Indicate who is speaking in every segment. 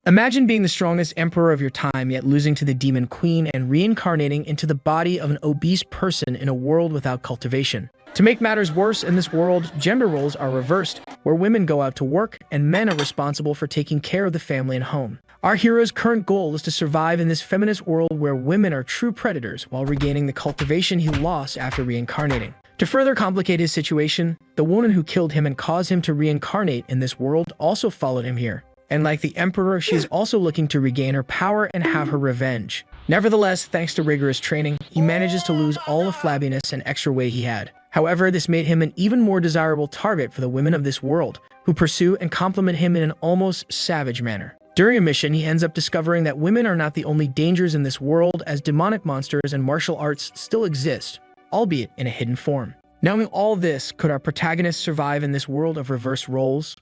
Speaker 1: Imagine being the strongest emperor of your time, yet losing to the demon queen and reincarnating into the body of an obese person in a world without cultivation. To make matters worse, in this world, gender roles are reversed, where women go out to work and men are responsible for taking care of the family and home. Our hero's current goal is to survive in this feminist world where women are true predators while regaining the cultivation he lost after reincarnating. To further complicate his situation, the woman who killed him and caused him to reincarnate in this world also followed him here. And like the emperor, she is also looking to regain her power and have her revenge. Nevertheless, thanks to rigorous training, he manages to lose all the flabbiness and extra weight he had. However, this made him an even more desirable target for the women of this world, who pursue and compliment him in an almost savage manner. During a mission, he ends up discovering that women are not the only dangers in this world, as demonic monsters and martial arts still exist, albeit in a hidden form. Knowing all this, could our protagonist survive in this world of reverse roles?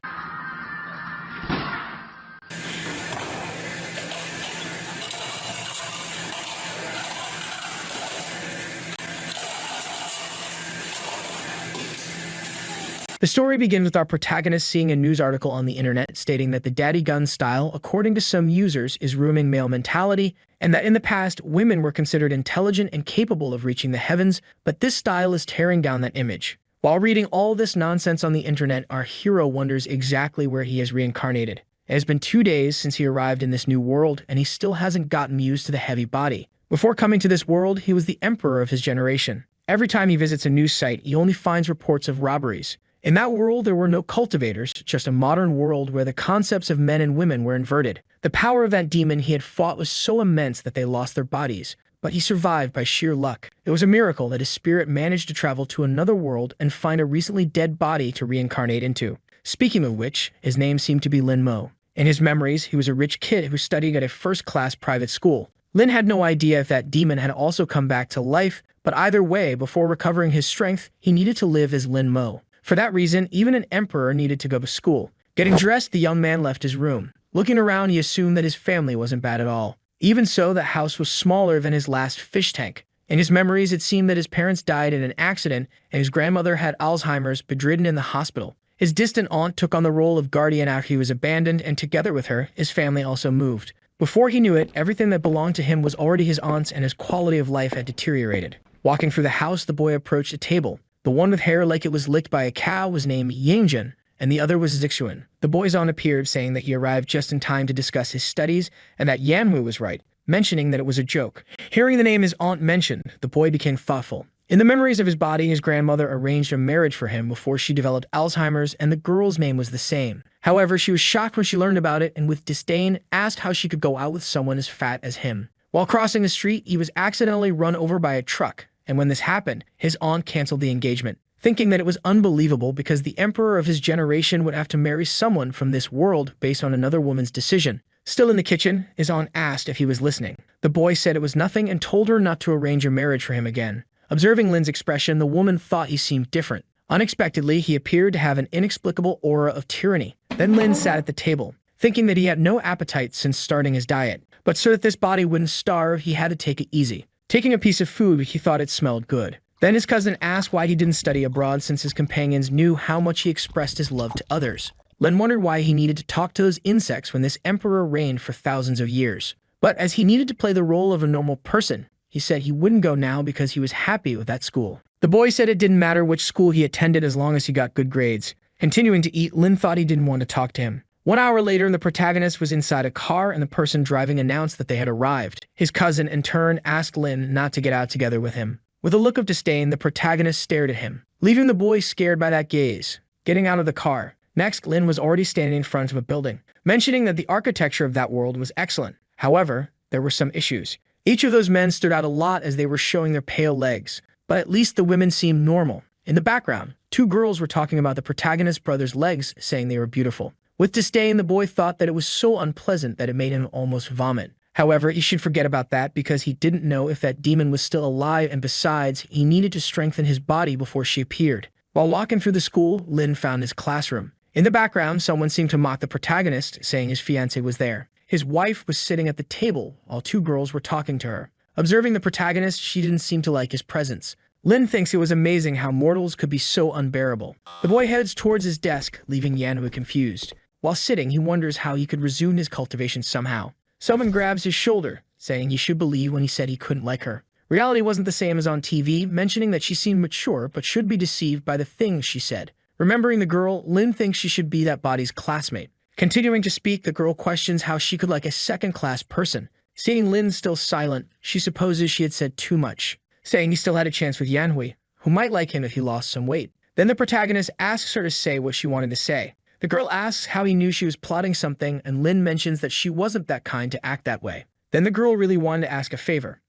Speaker 1: The story begins with our protagonist seeing a news article on the internet stating that the daddy gun style, according to some users, is ruining male mentality, and that in the past, women were considered intelligent and capable of reaching the heavens, but this style is tearing down that image. While reading all this nonsense on the internet, our hero wonders exactly where he has reincarnated. It has been 2 days since he arrived in this new world, and he still hasn't gotten used to the heavy body. Before coming to this world, he was the emperor of his generation. Every time he visits a news site, he only finds reports of robberies. In that world, there were no cultivators, just a modern world where the concepts of men and women were inverted. The power of that demon he had fought was so immense that they lost their bodies, but he survived by sheer luck. It was a miracle that his spirit managed to travel to another world and find a recently dead body to reincarnate into. Speaking of which, his name seemed to be Lin Mo. In his memories, he was a rich kid who studied at a first-class private school. Lin had no idea if that demon had also come back to life, but either way, before recovering his strength, he needed to live as Lin Mo. For that reason, even an emperor needed to go to school. Getting dressed, the young man left his room. Looking around, he assumed that his family wasn't bad at all. Even so, the house was smaller than his last fish tank. In his memories, it seemed that his parents died in an accident, and his grandmother had Alzheimer's, bedridden in the hospital. His distant aunt took on the role of guardian after he was abandoned, and together with her, his family also moved. Before he knew it, everything that belonged to him was already his aunt's, and his quality of life had deteriorated. Walking through the house, the boy approached a table. The one with hair like it was licked by a cow was named Yangjun, and the other was Zixuan. The boy's aunt appeared, saying that he arrived just in time to discuss his studies, and that Yanwu was right, mentioning that it was a joke. Hearing the name his aunt mentioned, the boy became thoughtful. In the memories of his body, his grandmother arranged a marriage for him before she developed Alzheimer's, and the girl's name was the same. However, she was shocked when she learned about it, and with disdain, asked how she could go out with someone as fat as him. While crossing the street, he was accidentally run over by a truck. And when this happened, his aunt canceled the engagement, thinking that it was unbelievable because the emperor of his generation would have to marry someone from this world based on another woman's decision. Still in the kitchen, his aunt asked if he was listening. The boy said it was nothing and told her not to arrange a marriage for him again. Observing Lin's expression, the woman thought he seemed different. Unexpectedly, he appeared to have an inexplicable aura of tyranny. Then Lin sat at the table, thinking that he had no appetite since starting his diet. But so that this body wouldn't starve, he had to take it easy. Taking a piece of food, he thought it smelled good. Then his cousin asked why he didn't study abroad since his companions knew how much he expressed his love to others. Lin wondered why he needed to talk to those insects when this emperor reigned for thousands of years. But as he needed to play the role of a normal person, he said he wouldn't go now because he was happy with that school. The boy said it didn't matter which school he attended as long as he got good grades. Continuing to eat, Lin thought he didn't want to talk to him. 1 hour later, the protagonist was inside a car and the person driving announced that they had arrived. His cousin, in turn, asked Lin not to get out together with him. With a look of disdain, the protagonist stared at him, leaving the boy scared by that gaze. Getting out of the car. Next, Lin was already standing in front of a building, mentioning that the architecture of that world was excellent. However, there were some issues. Each of those men stood out a lot as they were showing their pale legs, but at least the women seemed normal. In the background, 2 girls were talking about the protagonist's brother's legs, saying they were beautiful. With disdain, the boy thought that it was so unpleasant that it made him almost vomit. However, he should forget about that because he didn't know if that demon was still alive, and besides, he needed to strengthen his body before she appeared. While walking through the school, Lin found his classroom. In the background, someone seemed to mock the protagonist, saying his fiancée was there. His wife was sitting at the table while 2 girls were talking to her. Observing the protagonist, she didn't seem to like his presence. Lin thinks it was amazing how mortals could be so unbearable. The boy heads towards his desk, leaving Yanhui confused. While sitting, he wonders how he could resume his cultivation somehow. Someone grabs his shoulder, saying he should believe when he said he couldn't like her. Reality wasn't the same as on TV, mentioning that she seemed mature but should be deceived by the things she said. Remembering the girl, Lin thinks she should be that body's classmate. Continuing to speak, the girl questions how she could like a second-class person. Seeing Lin still silent, she supposes she had said too much, saying he still had a chance with Yanhui, who might like him if he lost some weight. Then the protagonist asks her to say what she wanted to say. The girl asks how he knew she was plotting something, and Lin mentions that she wasn't that kind to act that way. Then the girl really wanted to ask a favor,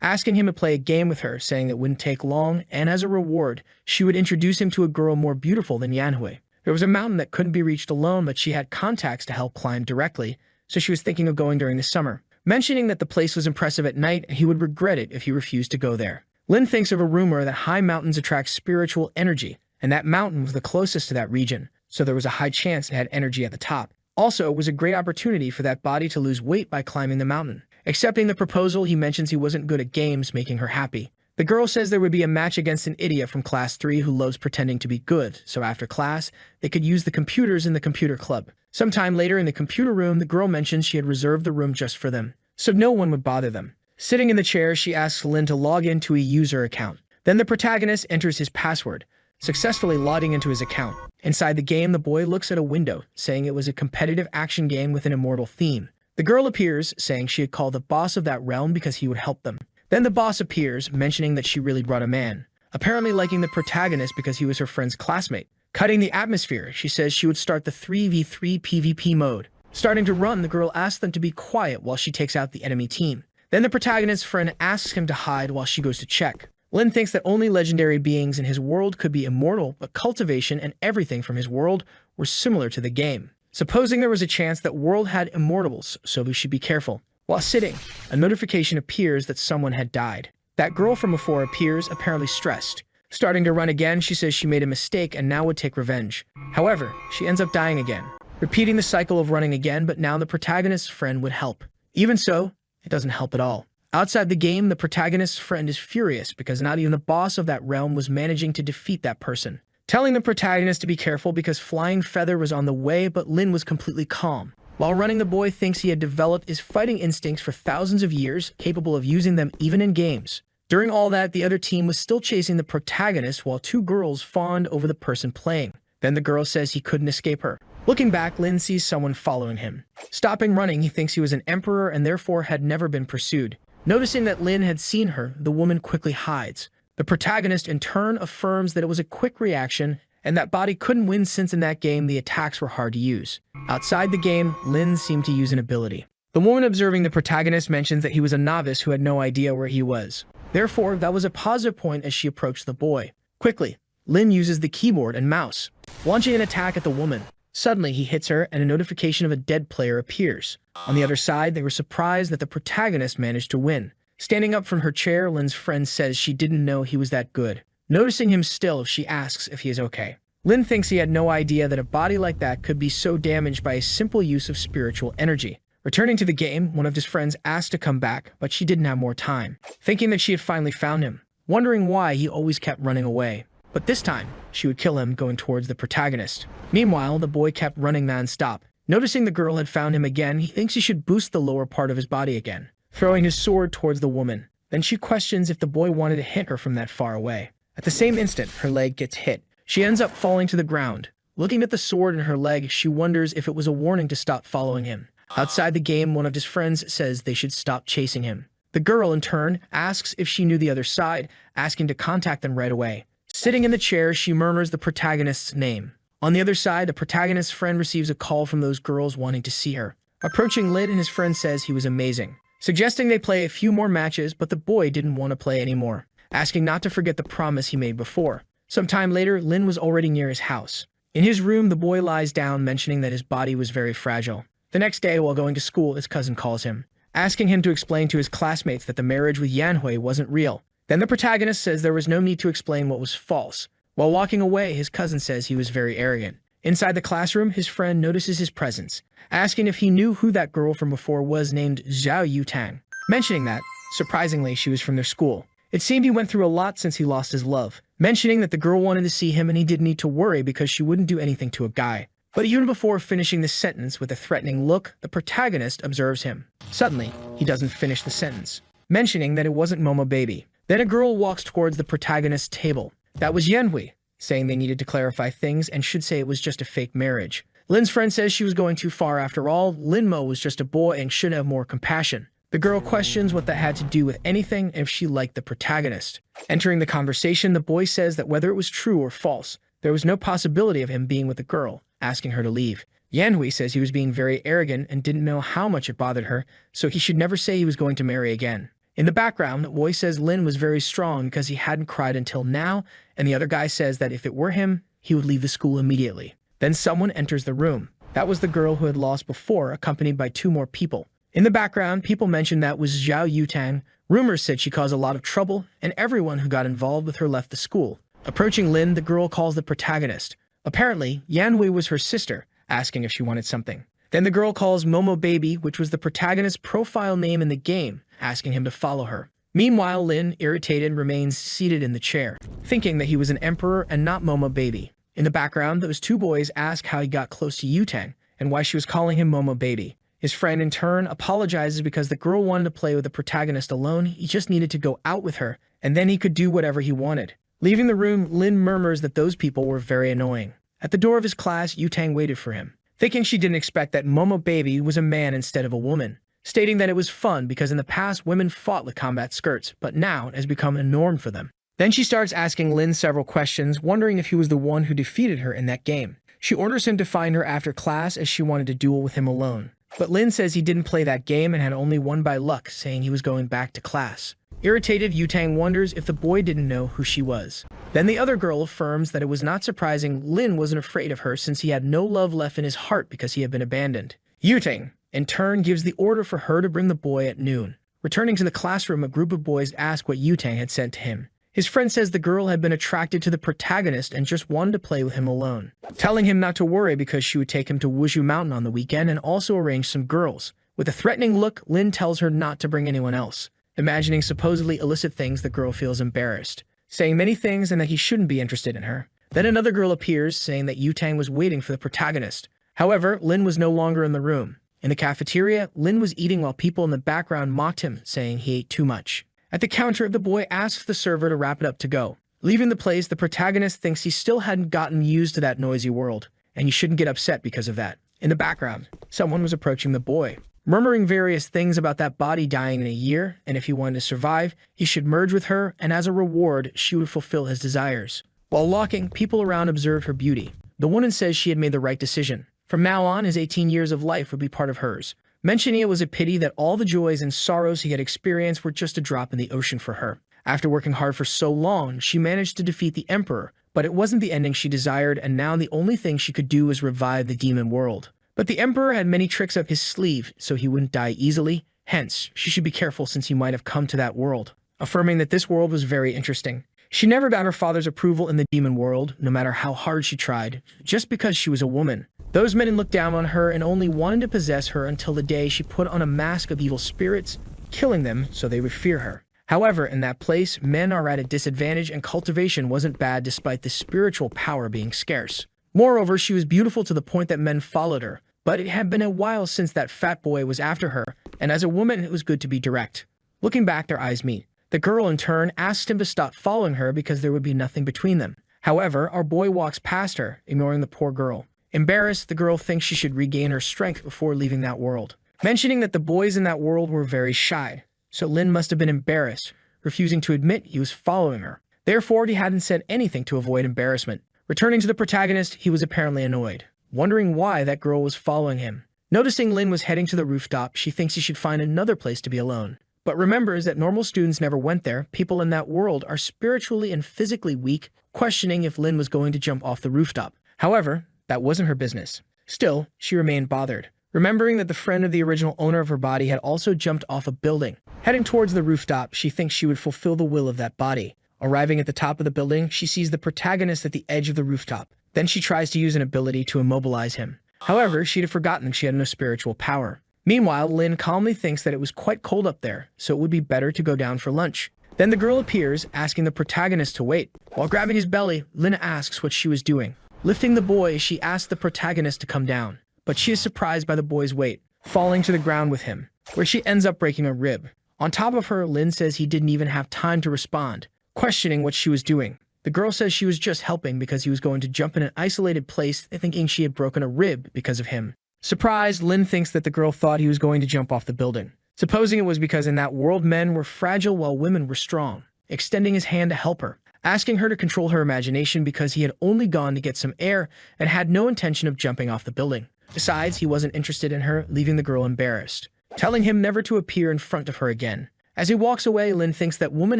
Speaker 1: asking him to play a game with her, saying it wouldn't take long, and as a reward, she would introduce him to a girl more beautiful than Yanhui. There was a mountain that couldn't be reached alone, but she had contacts to help climb directly, so she was thinking of going during the summer, mentioning that the place was impressive at night and he would regret it if he refused to go there. Lin thinks of a rumor that high mountains attract spiritual energy, and that mountain was the closest to that region, so there was a high chance it had energy at the top. Also, it was a great opportunity for that body to lose weight by climbing the mountain. Accepting the proposal, he mentions he wasn't good at games, making her happy. The girl says there would be a match against an idiot from class 3 who loves pretending to be good, so after class, they could use the computers in the computer club. Sometime later in the computer room, the girl mentions she had reserved the room just for them, so no one would bother them. Sitting in the chair, she asks Lin to log into a user account. Then the protagonist enters his password, successfully logging into his account. Inside the game, the boy looks at a window, saying it was a competitive action game with an immortal theme. The girl appears, saying she had called the boss of that realm because he would help them. Then the boss appears, mentioning that she really brought a man, apparently liking the protagonist because he was her friend's classmate. Cutting the atmosphere, she says she would start the 3v3 PvP mode. Starting to run, the girl asks them to be quiet while she takes out the enemy team. Then the protagonist's friend asks him to hide while she goes to check. Lin thinks that only legendary beings in his world could be immortal, but cultivation and everything from his world were similar to the game. Supposing there was a chance that world had immortals, so we should be careful. While sitting, a notification appears that someone had died. That girl from before appears, apparently stressed. Starting to run again, she says she made a mistake and now would take revenge. However, she ends up dying again, repeating the cycle of running again, but now the protagonist's friend would help. Even so, it doesn't help at all. Outside the game, the protagonist's friend is furious because not even the boss of that realm was managing to defeat that person. Telling the protagonist to be careful because Flying Feather was on the way, but Lin was completely calm. While running, the boy thinks he had developed his fighting instincts for thousands of years, capable of using them even in games. During all that, the other team was still chasing the protagonist while two girls fawned over the person playing. Then the girl says he couldn't escape her. Looking back, Lin sees someone following him. Stopping running, he thinks he was an emperor and therefore had never been pursued. Noticing that Lin had seen her, the woman quickly hides. The protagonist in turn affirms that it was a quick reaction and that body couldn't win since in that game the attacks were hard to use. Outside the game, Lin seemed to use an ability. The woman observing the protagonist mentions that he was a novice who had no idea where he was. Therefore, that was a positive point as she approached the boy. Quickly, Lin uses the keyboard and mouse, launching an attack at the woman. Suddenly, he hits her and a notification of a dead player appears. On the other side, they were surprised that the protagonist managed to win. Standing up from her chair, Lin's friend says she didn't know he was that good. Noticing him still, she asks if he is okay. Lin thinks he had no idea that a body like that could be so damaged by a simple use of spiritual energy. Returning to the game, one of his friends asked to come back, but she didn't have more time, thinking that she had finally found him, wondering why he always kept running away. But this time, she would kill him going towards the protagonist. Meanwhile, the boy kept running non-stop. Noticing the girl had found him again, he thinks he should boost the lower part of his body again, throwing his sword towards the woman. Then she questions if the boy wanted to hit her from that far away. At the same instant, her leg gets hit. She ends up falling to the ground. Looking at the sword in her leg, she wonders if it was a warning to stop following him. Outside the game, one of his friends says they should stop chasing him. The girl, in turn, asks if she knew the other side, asking to contact them right away. Sitting in the chair, she murmurs the protagonist's name. On the other side, the protagonist's friend receives a call from those girls wanting to see her. Approaching Lin, and his friend says he was amazing, suggesting they play a few more matches, but the boy didn't want to play anymore, asking not to forget the promise he made before. Sometime later, Lin was already near his house. In his room, the boy lies down, mentioning that his body was very fragile. The next day, while going to school, his cousin calls him, asking him to explain to his classmates that the marriage with Yanhui wasn't real. Then the protagonist says there was no need to explain what was false. While walking away, his cousin says he was very arrogant. Inside the classroom, his friend notices his presence, asking if he knew who that girl from before was named Zhao Yutang. Mentioning that, surprisingly, she was from their school. It seemed he went through a lot since he lost his love, mentioning that the girl wanted to see him and he didn't need to worry because she wouldn't do anything to a guy. But even before finishing the sentence with a threatening look, the protagonist observes him. Suddenly, he doesn't finish the sentence, mentioning that it wasn't Momo baby. Then a girl walks towards the protagonist's table. That was Yanhui, saying they needed to clarify things and should say it was just a fake marriage. Lin's friend says she was going too far after all. Lin Mo was just a boy and should have more compassion. The girl questions what that had to do with anything and if she liked the protagonist. Entering the conversation, the boy says that whether it was true or false, there was no possibility of him being with the girl, asking her to leave. Yanhui says he was being very arrogant and didn't know how much it bothered her, so he should never say he was going to marry again. In the background, Woi says Lin was very strong because he hadn't cried until now, and the other guy says that if it were him, he would leave the school immediately. Then someone enters the room. That was the girl who had lost before, accompanied by 2 more people. In the background, people mentioned that was Zhao Yutang. Rumors said she caused a lot of trouble, and everyone who got involved with her left the school. Approaching Lin, the girl calls the protagonist. Apparently, Yanhui was her sister, asking if she wanted something. Then the girl calls Momo Baby, which was the protagonist's profile name in the game, asking him to follow her. Meanwhile, Lin, irritated, remains seated in the chair, thinking that he was an emperor and not Momo Baby. In the background, those 2 boys ask how he got close to Yutang and why she was calling him Momo Baby. His friend, in turn, apologizes because the girl wanted to play with the protagonist alone. He just needed to go out with her, and then he could do whatever he wanted. Leaving the room, Lin murmurs that those people were very annoying. At the door of his class, Yutang waited for him, thinking she didn't expect that Momo Baby was a man instead of a woman, stating that it was fun because in the past women fought with combat skirts, but now it has become a norm for them. Then she starts asking Lin several questions, wondering if he was the one who defeated her in that game. She orders him to find her after class as she wanted to duel with him alone. But Lin says he didn't play that game and had only won by luck, saying he was going back to class. Irritated, Yutang wonders if the boy didn't know who she was. Then the other girl affirms that it was not surprising Lin wasn't afraid of her since he had no love left in his heart because he had been abandoned. Yutang, in turn, gives the order for her to bring the boy at noon. Returning to the classroom, a group of boys ask what Yutang had said to him. His friend says the girl had been attracted to the protagonist and just wanted to play with him alone, telling him not to worry because she would take him to Wushu Mountain on the weekend and also arrange some girls. With a threatening look, Lin tells her not to bring anyone else. Imagining supposedly illicit things, the girl feels embarrassed, saying many things and that he shouldn't be interested in her. Then another girl appears, saying that Yutang was waiting for the protagonist. However, Lin was no longer in the room. In the cafeteria, Lin was eating while people in the background mocked him, saying he ate too much. At the counter, the boy asks the server to wrap it up to go. Leaving the place, the protagonist thinks he still hadn't gotten used to that noisy world, and he shouldn't get upset because of that. In the background, someone was approaching the boy, murmuring various things about that body dying in a year, and if he wanted to survive, he should merge with her, and as a reward, she would fulfill his desires. While walking, people around observed her beauty. The woman says she had made the right decision. From now on, his 18 years of life would be part of hers, mentioning it was a pity that all the joys and sorrows he had experienced were just a drop in the ocean for her. After working hard for so long, she managed to defeat the emperor, but it wasn't the ending she desired, and now the only thing she could do was revive the demon world. But the emperor had many tricks up his sleeve, so he wouldn't die easily. Hence, she should be careful since he might have come to that world, affirming that this world was very interesting. She never got her father's approval in the demon world, no matter how hard she tried, just because she was a woman. Those men looked down on her and only wanted to possess her until the day she put on a mask of evil spirits, killing them so they would fear her. However, in that place, men are at a disadvantage and cultivation wasn't bad despite the spiritual power being scarce. Moreover, she was beautiful to the point that men followed her, but it had been a while since that fat boy was after her, and as a woman it was good to be direct. Looking back, their eyes meet. The girl in turn asked him to stop following her because there would be nothing between them. However, our boy walks past her, ignoring the poor girl. Embarrassed, the girl thinks she should regain her strength before leaving that world, mentioning that the boys in that world were very shy, so Lin must have been embarrassed, refusing to admit he was following her. Therefore, he hadn't said anything to avoid embarrassment. Returning to the protagonist, he was apparently annoyed, wondering why that girl was following him. Noticing Lin was heading to the rooftop, she thinks he should find another place to be alone, but remembers that normal students never went there. People in that world are spiritually and physically weak, questioning if Lin was going to jump off the rooftop. However, that wasn't her business. Still, she remained bothered, remembering that the friend of the original owner of her body had also jumped off a building. Heading towards the rooftop, she thinks she would fulfill the will of that body. Arriving at the top of the building, she sees the protagonist at the edge of the rooftop. Then she tries to use an ability to immobilize him. However, she'd have forgotten she had no spiritual power. Meanwhile, Lin calmly thinks that it was quite cold up there, so it would be better to go down for lunch. Then the girl appears, asking the protagonist to wait. While grabbing his belly, Lin asks what she was doing. Lifting the boy, she asks the protagonist to come down, but she is surprised by the boy's weight, falling to the ground with him, where she ends up breaking a rib. On top of her, Lin says he didn't even have time to respond, questioning what she was doing. The girl says she was just helping because he was going to jump in an isolated place, thinking she had broken a rib because of him. Surprised, Lin thinks that the girl thought he was going to jump off the building, supposing it was because in that world men were fragile while women were strong, extending his hand to help her, asking her to control her imagination because he had only gone to get some air and had no intention of jumping off the building. Besides, he wasn't interested in her, leaving the girl embarrassed, telling him never to appear in front of her again. As he walks away, Lin thinks that woman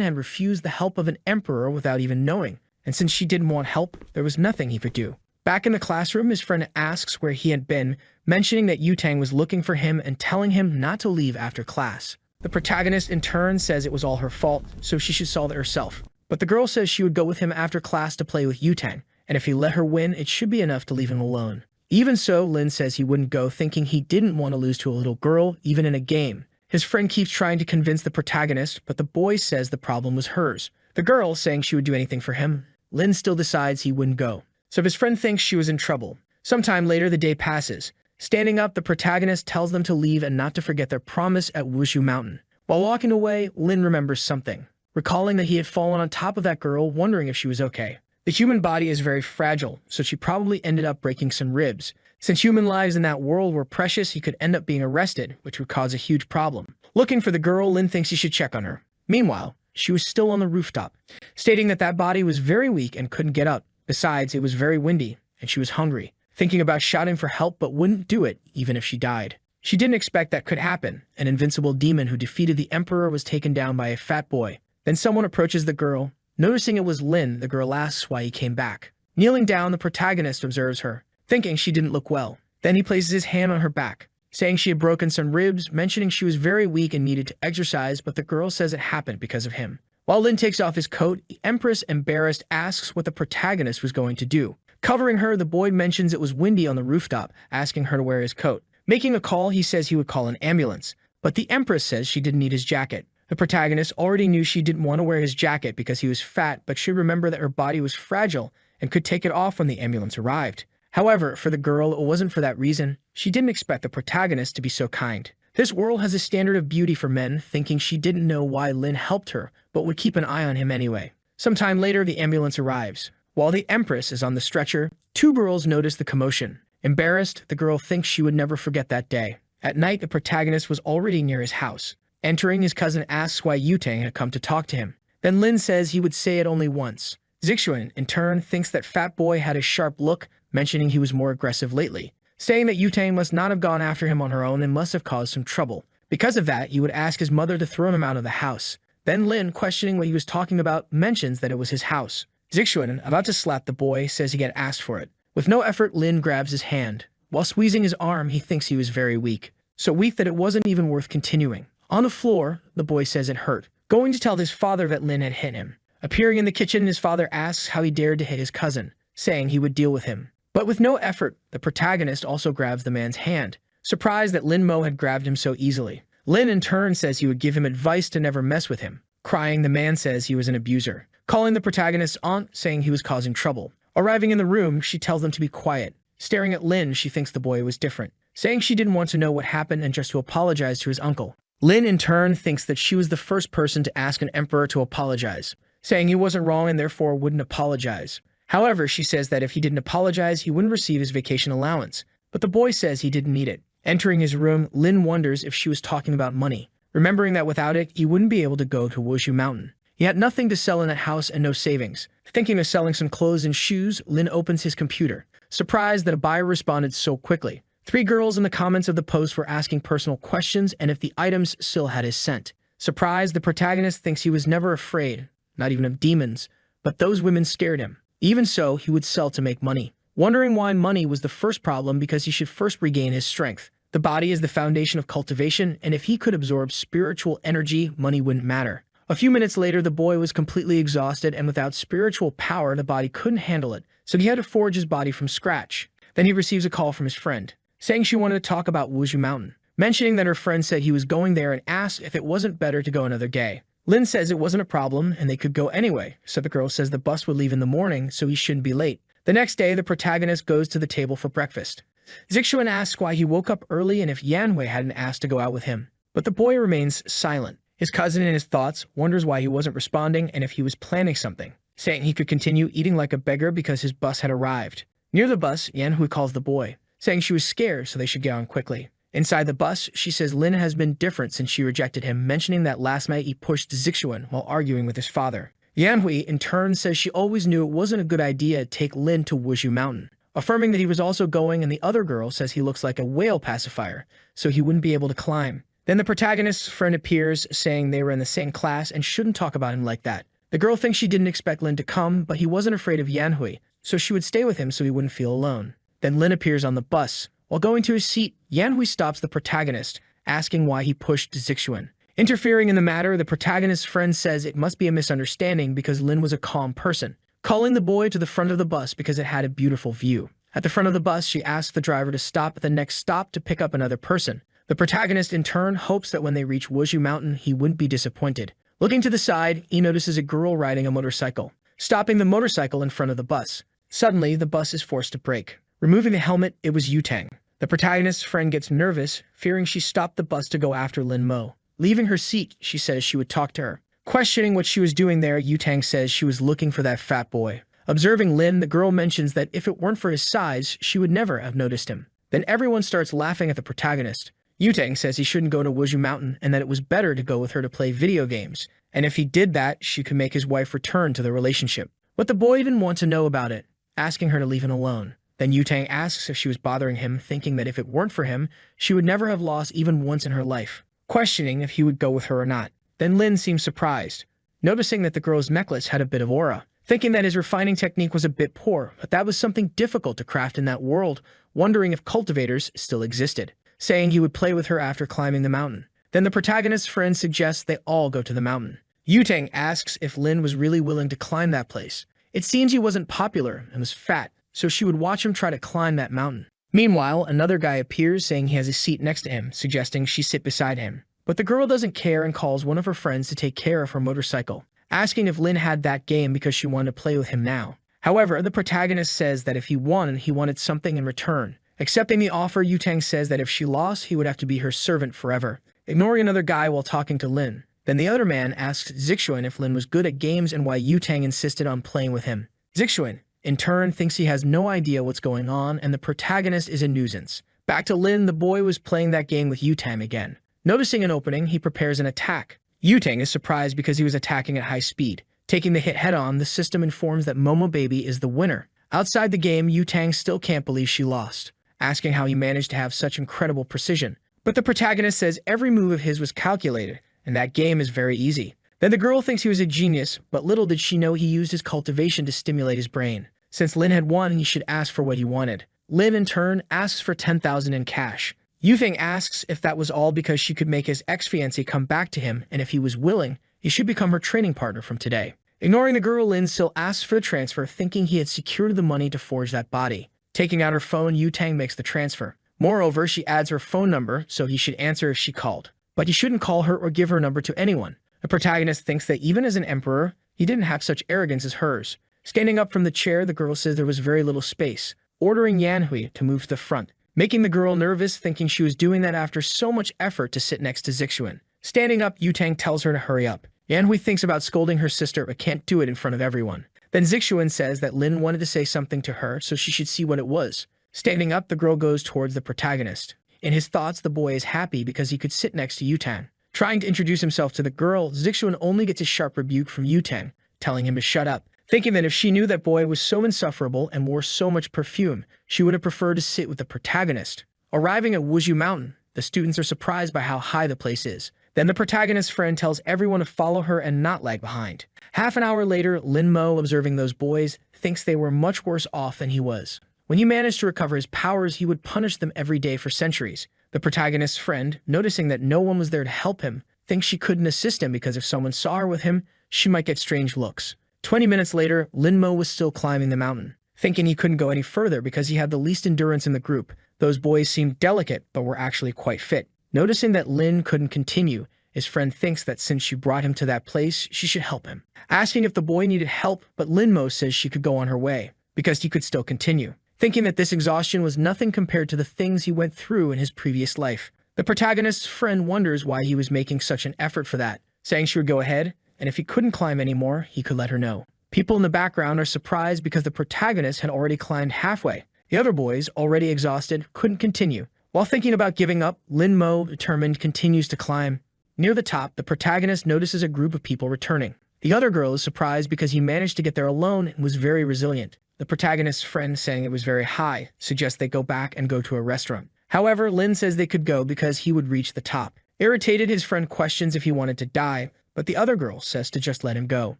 Speaker 1: had refused the help of an emperor without even knowing, and since she didn't want help, there was nothing he could do. Back in the classroom, his friend asks where he had been, mentioning that Yutang was looking for him and telling him not to leave after class. The protagonist in turn says it was all her fault, so she should solve it herself. But the girl says she would go with him after class to play with Yutang, and if he let her win, it should be enough to leave him alone. Even so, Lin says he wouldn't go, thinking he didn't want to lose to a little girl, even in a game. His friend keeps trying to convince the protagonist, but the boy says the problem was hers. The girl saying she would do anything for him. Lin still decides he wouldn't go, so his friend thinks she was in trouble. Sometime later, the day passes. Standing up, the protagonist tells them to leave and not to forget their promise at Wushu Mountain. While walking away, Lin remembers something, recalling that he had fallen on top of that girl, wondering if she was okay. The human body is very fragile, so she probably ended up breaking some ribs. Since human lives in that world were precious, he could end up being arrested, which would cause a huge problem. Looking for the girl, Lin thinks he should check on her. Meanwhile, she was still on the rooftop, stating that that body was very weak and couldn't get up. Besides, it was very windy, and she was hungry, thinking about shouting for help but wouldn't do it even if she died. She didn't expect that could happen. An invincible demon who defeated the emperor was taken down by a fat boy. Then someone approaches the girl. Noticing it was Lin, the girl asks why he came back. Kneeling down, the protagonist observes her, thinking she didn't look well. Then he places his hand on her back, saying she had broken some ribs, mentioning she was very weak and needed to exercise, but the girl says it happened because of him. While Lin takes off his coat, the Empress, embarrassed, asks what the protagonist was going to do. Covering her, the boy mentions it was windy on the rooftop, asking her to wear his coat. Making a call, he says he would call an ambulance, but the Empress says she didn't need his jacket. The protagonist already knew she didn't want to wear his jacket because he was fat, but should remember that her body was fragile and could take it off when the ambulance arrived. However, for the girl, it wasn't for that reason. She didn't expect the protagonist to be so kind. This world has a standard of beauty for men, thinking she didn't know why Lin helped her, but would keep an eye on him anyway. Sometime later, the ambulance arrives. While the Empress is on the stretcher, two girls notice the commotion. Embarrassed, the girl thinks she would never forget that day. At night, the protagonist was already near his house. Entering, his cousin asks why Yutang had come to talk to him. Then Lin says he would say it only once. Zixuan, in turn, thinks that Fat Boy had a sharp look, mentioning he was more aggressive lately, saying that Yutang must not have gone after him on her own and must have caused some trouble. Because of that, he would ask his mother to throw him out of the house. Then Lin, questioning what he was talking about, mentions that it was his house. Zixuan, about to slap the boy, says he had asked for it. With no effort, Lin grabs his hand. While squeezing his arm, he thinks he was very weak, so weak that it wasn't even worth continuing. On the floor, the boy says it hurt, going to tell his father that Lin had hit him. Appearing in the kitchen, his father asks how he dared to hit his cousin, saying he would deal with him. But with no effort, the protagonist also grabs the man's hand, surprised that Lin Mo had grabbed him so easily. Lin in turn says he would give him advice to never mess with him. Crying, the man says he was an abuser, calling the protagonist's aunt, saying he was causing trouble. Arriving in the room, she tells them to be quiet. Staring at Lin, she thinks the boy was different, saying she didn't want to know what happened and just to apologize to his uncle. Lin in turn thinks that she was the first person to ask an emperor to apologize, saying he wasn't wrong and therefore wouldn't apologize. However, she says that if he didn't apologize, he wouldn't receive his vacation allowance, but the boy says he didn't need it. Entering his room, Lin wonders if she was talking about money, remembering that without it, he wouldn't be able to go to Wushu Mountain. He had nothing to sell in that house and no savings. Thinking of selling some clothes and shoes, Lin opens his computer, surprised that a buyer responded so quickly. 3 girls in the comments of the post were asking personal questions and if the items still had his scent. Surprised, the protagonist thinks he was never afraid, not even of demons, but those women scared him. Even so, he would sell to make money, wondering why money was the first problem because he should first regain his strength. The body is the foundation of cultivation, and if he could absorb spiritual energy, money wouldn't matter. A few minutes later, the boy was completely exhausted, and without spiritual power, the body couldn't handle it, so he had to forge his body from scratch. Then he receives a call from his friend, saying she wanted to talk about Wushu Mountain, mentioning that her friend said he was going there and asked if it wasn't better to go another day. Lin says it wasn't a problem and they could go anyway, so the girl says the bus would leave in the morning, so he shouldn't be late. The next day, the protagonist goes to the table for breakfast. Zixuan asks why he woke up early and if Yanhui hadn't asked to go out with him. But the boy remains silent. His cousin, in his thoughts, wonders why he wasn't responding and if he was planning something, saying he could continue eating like a beggar because his bus had arrived. Near the bus, Yanhui calls the boy, saying she was scared so they should get on quickly. Inside the bus, she says Lin has been different since she rejected him, mentioning that last night he pushed Zixuan while arguing with his father. Yanhui, in turn, says she always knew it wasn't a good idea to take Lin to Wuzhu Mountain, affirming that he was also going, and the other girl says he looks like a whale pacifier, so he wouldn't be able to climb. Then the protagonist's friend appears, saying they were in the same class and shouldn't talk about him like that. The girl thinks she didn't expect Lin to come, but he wasn't afraid of Yanhui, so she would stay with him so he wouldn't feel alone. Then Lin appears on the bus. While going to his seat, Yanhui stops the protagonist, asking why he pushed Zixuan. Interfering in the matter, the protagonist's friend says it must be a misunderstanding because Lin was a calm person, calling the boy to the front of the bus because it had a beautiful view. At the front of the bus, she asks the driver to stop at the next stop to pick up another person. The protagonist, in turn, hopes that when they reach Wuzhu Mountain, he wouldn't be disappointed. Looking to the side, he notices a girl riding a motorcycle, stopping the motorcycle in front of the bus. Suddenly, the bus is forced to brake. Removing the helmet, it was Yutang. The protagonist's friend gets nervous, fearing she stopped the bus to go after Lin Mo. Leaving her seat, she says she would talk to her. Questioning what she was doing there, Yutang says she was looking for that fat boy. Observing Lin, the girl mentions that if it weren't for his size, she would never have noticed him. Then everyone starts laughing at the protagonist. Yutang says he shouldn't go to Wuzhu Mountain and that it was better to go with her to play video games, and if he did that, she could make his wife return to the relationship. But the boy didn't want to know about it, asking her to leave him alone. Then Yutang asks if she was bothering him, thinking that if it weren't for him, she would never have lost even once in her life, questioning if he would go with her or not. Then Lin seems surprised, noticing that the girl's necklace had a bit of aura, thinking that his refining technique was a bit poor, but that was something difficult to craft in that world, wondering if cultivators still existed, saying he would play with her after climbing the mountain. Then the protagonist's friend suggests they all go to the mountain. Yutang asks if Lin was really willing to climb that place. It seems he wasn't popular and was fat, so she would watch him try to climb that mountain. Meanwhile, another guy appears saying he has a seat next to him, suggesting she sit beside him. But the girl doesn't care and calls one of her friends to take care of her motorcycle, asking if Lin had that game because she wanted to play with him now. However, the protagonist says that if he won, he wanted something in return. Accepting the offer, Yutang says that if she lost, he would have to be her servant forever, ignoring another guy while talking to Lin. Then the other man asks Zixuan if Lin was good at games and why Yutang insisted on playing with him. Zixuan, in turn, thinks he has no idea what's going on and the protagonist is a nuisance. Back to Lin, the boy was playing that game with Yutang again. Noticing an opening, he prepares an attack. Yutang is surprised because he was attacking at high speed. Taking the hit head-on, the system informs that Momo Baby is the winner. Outside the game, Yutang still can't believe she lost, asking how he managed to have such incredible precision. But the protagonist says every move of his was calculated, and that game is very easy. Then the girl thinks he was a genius, but little did she know he used his cultivation to stimulate his brain. Since Lin had won, he should ask for what he wanted. Lin, in turn, asks for 10,000 in cash. Yutang asks if that was all because she could make his ex-fiancé come back to him, and if he was willing, he should become her training partner from today. Ignoring the girl, Lin still asks for the transfer, thinking he had secured the money to forge that body. Taking out her phone, Yutang makes the transfer. Moreover, she adds her phone number, so he should answer if she called. But he shouldn't call her or give her number to anyone. The protagonist thinks that even as an emperor, he didn't have such arrogance as hers. Standing up from the chair, the girl says there was very little space, ordering Yanhui to move to the front, making the girl nervous, thinking she was doing that after so much effort to sit next to Zixuan. Standing up, Yutang tells her to hurry up. Yanhui thinks about scolding her sister but can't do it in front of everyone. Then Zixuan says that Lin wanted to say something to her so she should see what it was. Standing up, the girl goes towards the protagonist. In his thoughts, the boy is happy because he could sit next to Yutang. Trying to introduce himself to the girl, Zixuan only gets a sharp rebuke from Yutang, telling him to shut up, thinking that if she knew that boy was so insufferable and wore so much perfume, she would have preferred to sit with the protagonist. Arriving at Wuzhu Mountain, the students are surprised by how high the place is. Then the protagonist's friend tells everyone to follow her and not lag behind. Half an hour later, Lin Mo, observing those boys, thinks they were much worse off than he was. When he managed to recover his powers, he would punish them every day for centuries. The protagonist's friend, noticing that no one was there to help him, thinks she couldn't assist him because if someone saw her with him, she might get strange looks. 20 minutes later, Lin Mo was still climbing the mountain, thinking he couldn't go any further because he had the least endurance in the group. Those boys seemed delicate, but were actually quite fit. Noticing that Lin couldn't continue, his friend thinks that since she brought him to that place, she should help him. Asking if the boy needed help, but Lin Mo says she could go on her way. because he could still continue, thinking that this exhaustion was nothing compared to the things he went through in his previous life. The protagonist's friend wonders why he was making such an effort for that, saying she would go ahead, and if he couldn't climb anymore, he could let her know. People in the background are surprised because the protagonist had already climbed halfway. The other boys, already exhausted, couldn't continue. While thinking about giving up, Lin Mo, determined, continues to climb. Near the top, the protagonist notices a group of people returning. The other girl is surprised because he managed to get there alone and was very resilient. The protagonist's friend, saying it was very high, suggests they go back and go to a restaurant. However, Lin says they could go because he would reach the top. Irritated, his friend questions if he wanted to die, but the other girl says to just let him go.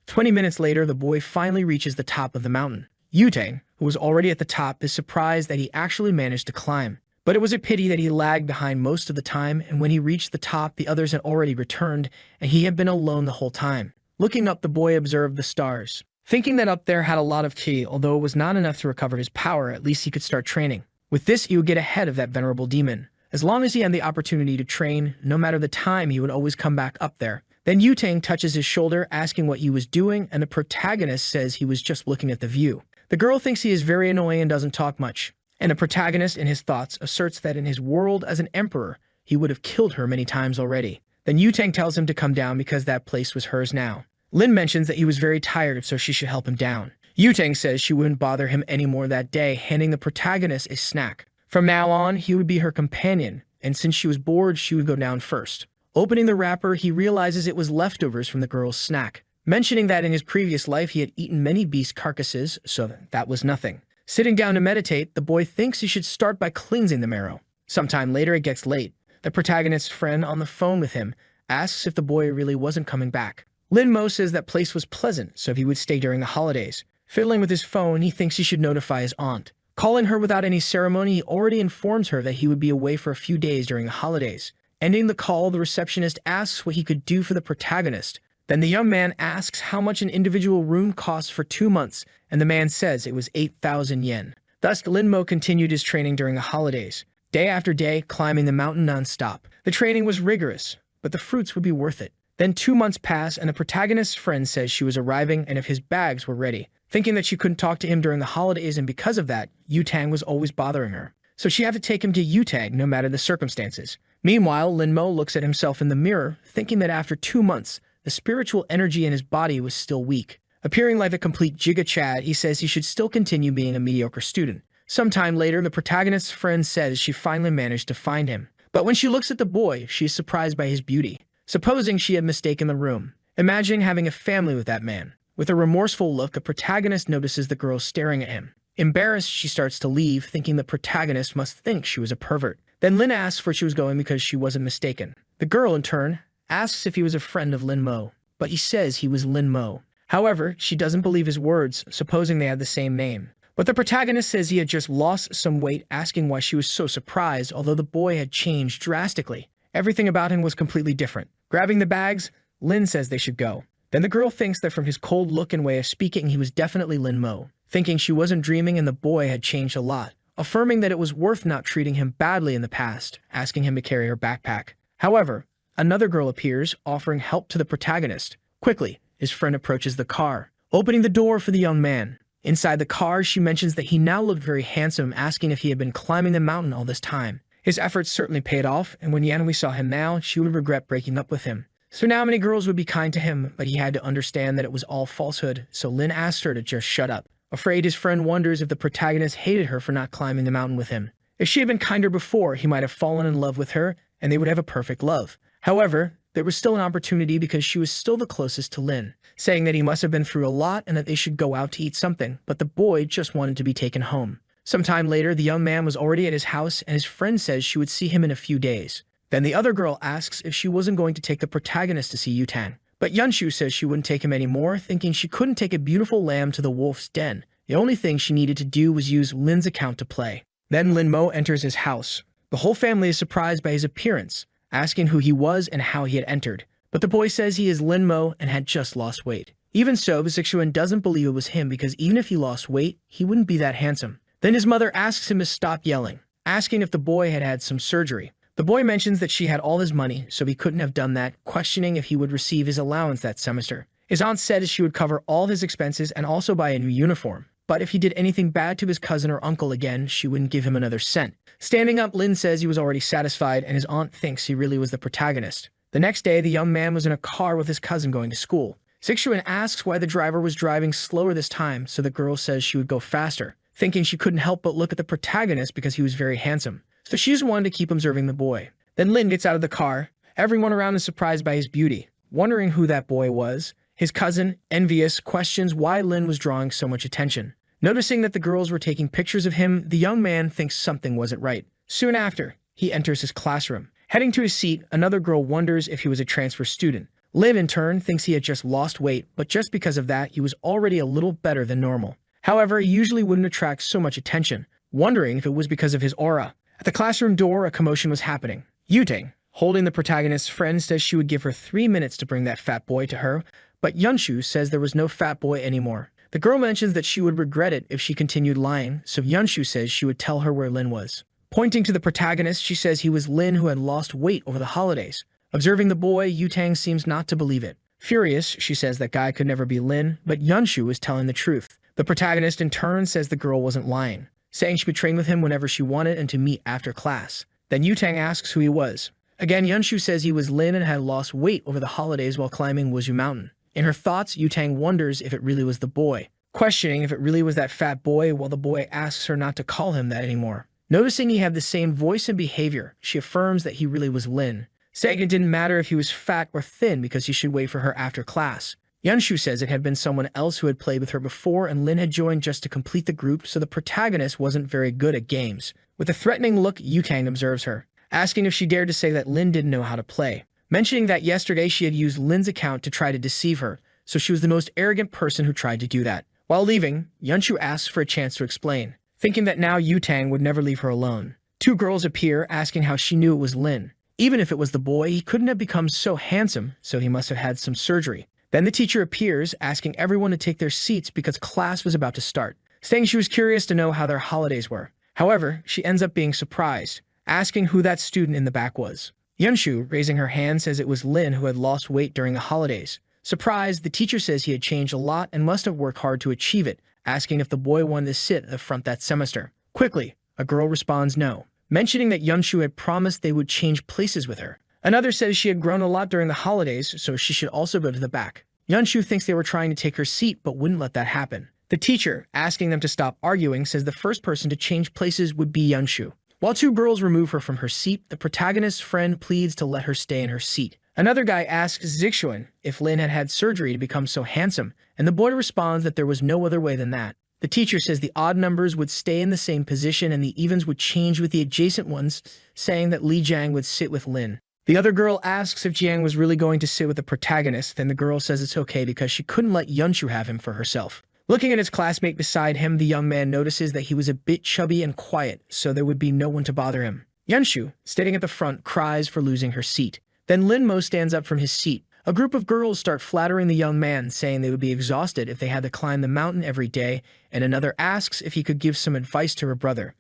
Speaker 1: 20 minutes later, the boy finally reaches the top of the mountain. Yutang, who was already at the top, is surprised that he actually managed to climb. But it was a pity that he lagged behind most of the time, and when he reached the top, the others had already returned, and he had been alone the whole time. Looking up, the boy observed the stars. Thinking that up there had a lot of ki, although it was not enough to recover his power, at least he could start training. With this, he would get ahead of that venerable demon. As long as he had the opportunity to train, no matter the time, he would always come back up there. Then Yutang touches his shoulder, asking what he was doing, and the protagonist says he was just looking at the view. The girl thinks he is very annoying and doesn't talk much, and the protagonist, in his thoughts, asserts that in his world as an emperor, he would have killed her many times already. Then Yutang tells him to come down because that place was hers now. Lin mentions that he was very tired, so she should help him down. Yutang says she wouldn't bother him anymore that day, handing the protagonist a snack. From now on, he would be her companion, and since she was bored, she would go down first. Opening the wrapper, he realizes it was leftovers from the girl's snack, mentioning that in his previous life he had eaten many beast carcasses, so that was nothing. Sitting down to meditate, the boy thinks he should start by cleansing the marrow. Sometime later, it gets late. The protagonist's friend on the phone with him asks if the boy really wasn't coming back. Lin Mo says that place was pleasant, so he would stay during the holidays. Fiddling with his phone, he thinks he should notify his aunt. Calling her without any ceremony, he already informs her that he would be away for a few days during the holidays. Ending the call, the receptionist asks what he could do for the protagonist. Then the young man asks how much an individual room costs for 2 months, and the man says it was 8,000 yen. Thus, Lin Mo continued his training during the holidays, day after day, climbing the mountain non-stop. The training was rigorous, but the fruits would be worth it. Then 2 months pass, and the protagonist's friend says she was arriving and if his bags were ready. Thinking that she couldn't talk to him during the holidays, and because of that, Yutang was always bothering her. So she had to take him to Yutang no matter the circumstances. Meanwhile, Lin Mo looks at himself in the mirror, thinking that after 2 months, the spiritual energy in his body was still weak. Appearing like a complete Giga Chad, he says he should still continue being a mediocre student. Sometime later, the protagonist's friend says she finally managed to find him. But when she looks at the boy, she is surprised by his beauty. Supposing she had mistaken the room, imagining having a family with that man. With a remorseful look, the protagonist notices the girl staring at him. Embarrassed, she starts to leave, thinking the protagonist must think she was a pervert. Then Lin asks where she was going because she wasn't mistaken. The girl, in turn, asks if he was a friend of Lin Mo, but he says he was Lin Mo. However, she doesn't believe his words, supposing they had the same name. But the protagonist says he had just lost some weight, asking why she was so surprised, although the boy had changed drastically. Everything about him was completely different. Grabbing the bags, Lin says they should go. Then the girl thinks that from his cold look and way of speaking, he was definitely Lin Mo, thinking she wasn't dreaming and the boy had changed a lot, affirming that it was worth not treating him badly in the past, asking him to carry her backpack. However, another girl appears, offering help to the protagonist. Quickly, his friend approaches the car, opening the door for the young man. Inside the car, she mentions that he now looked very handsome, asking if he had been climbing the mountain all this time. His efforts certainly paid off, and when Yanui saw him now, she would regret breaking up with him. So now many girls would be kind to him, but he had to understand that it was all falsehood, so Lin asked her to just shut up. Afraid, his friend wonders if the protagonist hated her for not climbing the mountain with him. If she had been kinder before, he might have fallen in love with her, and they would have a perfect love. However, there was still an opportunity because she was still the closest to Lin, saying that he must have been through a lot and that they should go out to eat something, but the boy just wanted to be taken home. Sometime later, the young man was already at his house, and his friend says she would see him in a few days. Then the other girl asks if she wasn't going to take the protagonist to see Yutang. But Yunshu says she wouldn't take him anymore, thinking she couldn't take a beautiful lamb to the wolf's den. The only thing she needed to do was use Lin's account to play. Then Lin Mo enters his house. The whole family is surprised by his appearance, asking who he was and how he had entered. But the boy says he is Lin Mo and had just lost weight. Even so, Bisexuan doesn't believe it was him because even if he lost weight, he wouldn't be that handsome. Then his mother asks him to stop yelling, asking if the boy had had some surgery. The boy mentions that she had all his money, so he couldn't have done that, questioning if he would receive his allowance that semester. His aunt said she would cover all his expenses and also buy a new uniform. but if he did anything bad to his cousin or uncle again, she wouldn't give him another cent. Standing up, Lin says he was already satisfied, and his aunt thinks he really was the protagonist. The next day, the young man was in a car with his cousin going to school. Sixuan asks why the driver was driving slower this time, so the girl says she would go faster, thinking she couldn't help but look at the protagonist because he was very handsome. So she's one to keep observing the boy. Then Lin gets out of the car. Everyone around is surprised by his beauty, wondering who that boy was. His cousin, envious, questions why Lin was drawing so much attention. Noticing that the girls were taking pictures of him, the young man thinks something wasn't right. Soon after, he enters his classroom. Heading to his seat, another girl wonders if he was a transfer student. Lin, in turn, thinks he had just lost weight, but just because of that, he was already a little better than normal. However, he usually wouldn't attract so much attention, wondering if it was because of his aura. At the classroom door, a commotion was happening. Yutang, holding the protagonist's friend, says she would give her 3 minutes to bring that fat boy to her, but Yunshu says there was no fat boy anymore. The girl mentions that she would regret it if she continued lying, so Yunshu says she would tell her where Lin was. Pointing to the protagonist, she says he was Lin who had lost weight over the holidays. Observing the boy, Yutang seems not to believe it. Furious, she says that guy could never be Lin, but Yunshu was telling the truth. The protagonist in turn says the girl wasn't lying, saying she would train with him whenever she wanted and to meet after class. Then Yutang asks who he was. Again, Yunshu says he was Lin and had lost weight over the holidays while climbing Wuzhu Mountain. In her thoughts, Yutang wonders if it really was the boy, questioning if it really was that fat boy, while the boy asks her not to call him that anymore. Noticing he had the same voice and behavior, she affirms that he really was Lin, saying it didn't matter if he was fat or thin because he should wait for her after class. Yunshu says it had been someone else who had played with her before and Lin had joined just to complete the group, so the protagonist wasn't very good at games. With a threatening look, Yutang observes her, asking if she dared to say that Lin didn't know how to play, mentioning that yesterday she had used Lin's account to try to deceive her, so she was the most arrogant person who tried to do that. While leaving, Yunshu asks for a chance to explain, thinking that now Yutang would never leave her alone. Two girls appear, asking how she knew it was Lin. Even if it was the boy, he couldn't have become so handsome, so he must have had some surgery. Then the teacher appears, asking everyone to take their seats because class was about to start, saying she was curious to know how their holidays were. However, she ends up being surprised, asking who that student in the back was. Yunshu, raising her hand, says it was Lin who had lost weight during the holidays. Surprised, the teacher says he had changed a lot and must have worked hard to achieve it, asking if the boy wanted to sit at the front that semester. Quickly, a girl responds no, mentioning that Yunshu had promised they would change places with her. Another says she had grown a lot during the holidays, so she should also go to the back. Yunshu thinks they were trying to take her seat but wouldn't let that happen. The teacher, asking them to stop arguing, says the first person to change places would be Yunshu. While two girls remove her from her seat, the protagonist's friend pleads to let her stay in her seat. Another guy asks Zixuan if Lin had had surgery to become so handsome, and the boy responds that there was no other way than that. The teacher says the odd numbers would stay in the same position and the evens would change with the adjacent ones, saying that Li Jiang would sit with Lin. The other girl asks if Jiang was really going to sit with the protagonist, then the girl says it's okay because she couldn't let Yunshu have him for herself. Looking at his classmate beside him, the young man notices that he was a bit chubby and quiet, so there would be no one to bother him. Yunshu, sitting at the front, cries for losing her seat. Then Lin Mo stands up from his seat. A group of girls start flattering the young man, saying they would be exhausted if they had to climb the mountain every day, and another asks if he could give some advice to her brother.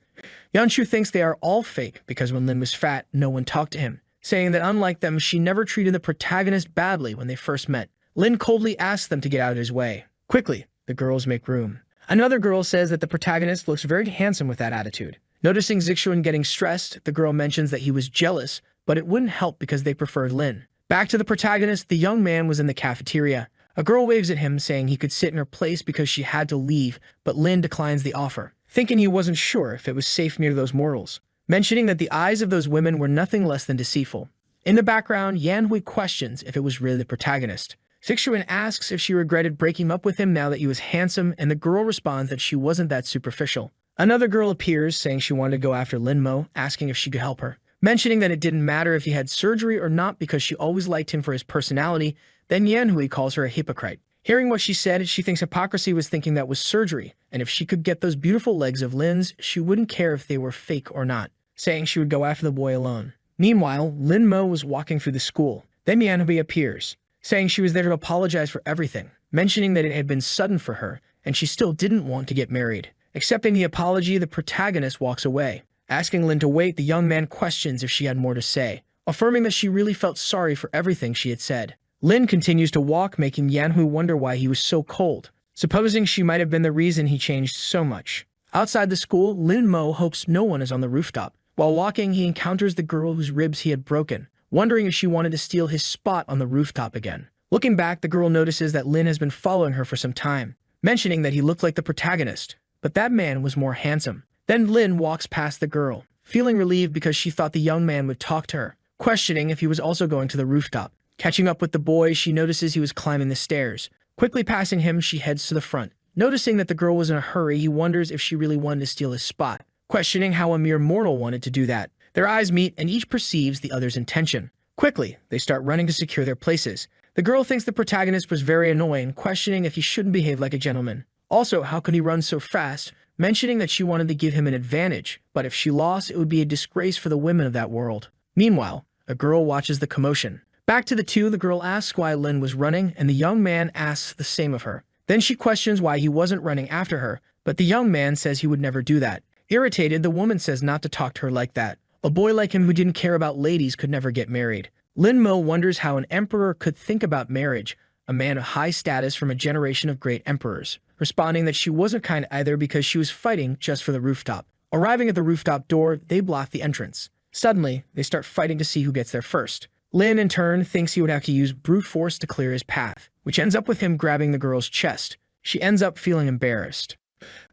Speaker 1: Yunshu thinks they are all fake because when Lin was fat, no one talked to him, saying that unlike them, she never treated the protagonist badly when they first met. Lin coldly asks them to get out of his way. Quickly, the girls make room. Another girl says that the protagonist looks very handsome with that attitude. Noticing Zixuan getting stressed, the girl mentions that he was jealous, but it wouldn't help because they preferred Lin. Back to the protagonist, the young man was in the cafeteria. A girl waves at him, saying he could sit in her place because she had to leave, but Lin declines the offer, thinking he wasn't sure if it was safe near those mortals, mentioning that the eyes of those women were nothing less than deceitful. In the background, Yan Hui questions if it was really the protagonist. Zixuan asks if she regretted breaking up with him now that he was handsome, and the girl responds that she wasn't that superficial. Another girl appears, saying she wanted to go after Lin Mo, asking if she could help her, mentioning that it didn't matter if he had surgery or not because she always liked him for his personality. Then Yan Hui calls her a hypocrite. Hearing what she said, she thinks hypocrisy was thinking that was surgery, and if she could get those beautiful legs of Lin's, she wouldn't care if they were fake or not, saying she would go after the boy alone. Meanwhile, Lin Mo was walking through the school. Then Yan Hui appears, saying she was there to apologize for everything, mentioning that it had been sudden for her, and she still didn't want to get married. Accepting the apology, the protagonist walks away. Asking Lin to wait, the young man questions if she had more to say, affirming that she really felt sorry for everything she had said. Lin continues to walk, making Yan Hui wonder why he was so cold. supposing she might have been the reason he changed so much. Outside the school, Lin Mo hopes no one is on the rooftop. While walking, he encounters the girl whose ribs he had broken, wondering if she wanted to steal his spot on the rooftop again. Looking back, the girl notices that Lin has been following her for some time, mentioning that he looked like the protagonist, but that man was more handsome. Then Lin walks past the girl, feeling relieved because she thought the young man would talk to her, questioning if he was also going to the rooftop. Catching up with the boy, she notices he was climbing the stairs. Quickly passing him, she heads to the front. Noticing that the girl was in a hurry, he wonders if she really wanted to steal his spot, questioning how a mere mortal wanted to do that. Their eyes meet and each perceives the other's intention. Quickly, they start running to secure their places. The girl thinks the protagonist was very annoying, questioning if he shouldn't behave like a gentleman. Also, how could he run so fast, mentioning that she wanted to give him an advantage, but if she lost, it would be a disgrace for the women of that world. Meanwhile, a girl watches the commotion. Back to the two, the girl asks why Lin was running, and the young man asks the same of her. Then she questions why he wasn't running after her, but the young man says he would never do that. Irritated, the woman says not to talk to her like that. A boy like him who didn't care about ladies could never get married. Lin Mo wonders how an emperor could think about marriage, a man of high status from a generation of great emperors, responding that she wasn't kind either because she was fighting just for the rooftop. Arriving at the rooftop door, they block the entrance. Suddenly, they start fighting to see who gets there first. Lin, in turn, thinks he would have to use brute force to clear his path, which ends up with him grabbing the girl's chest. She ends up feeling embarrassed.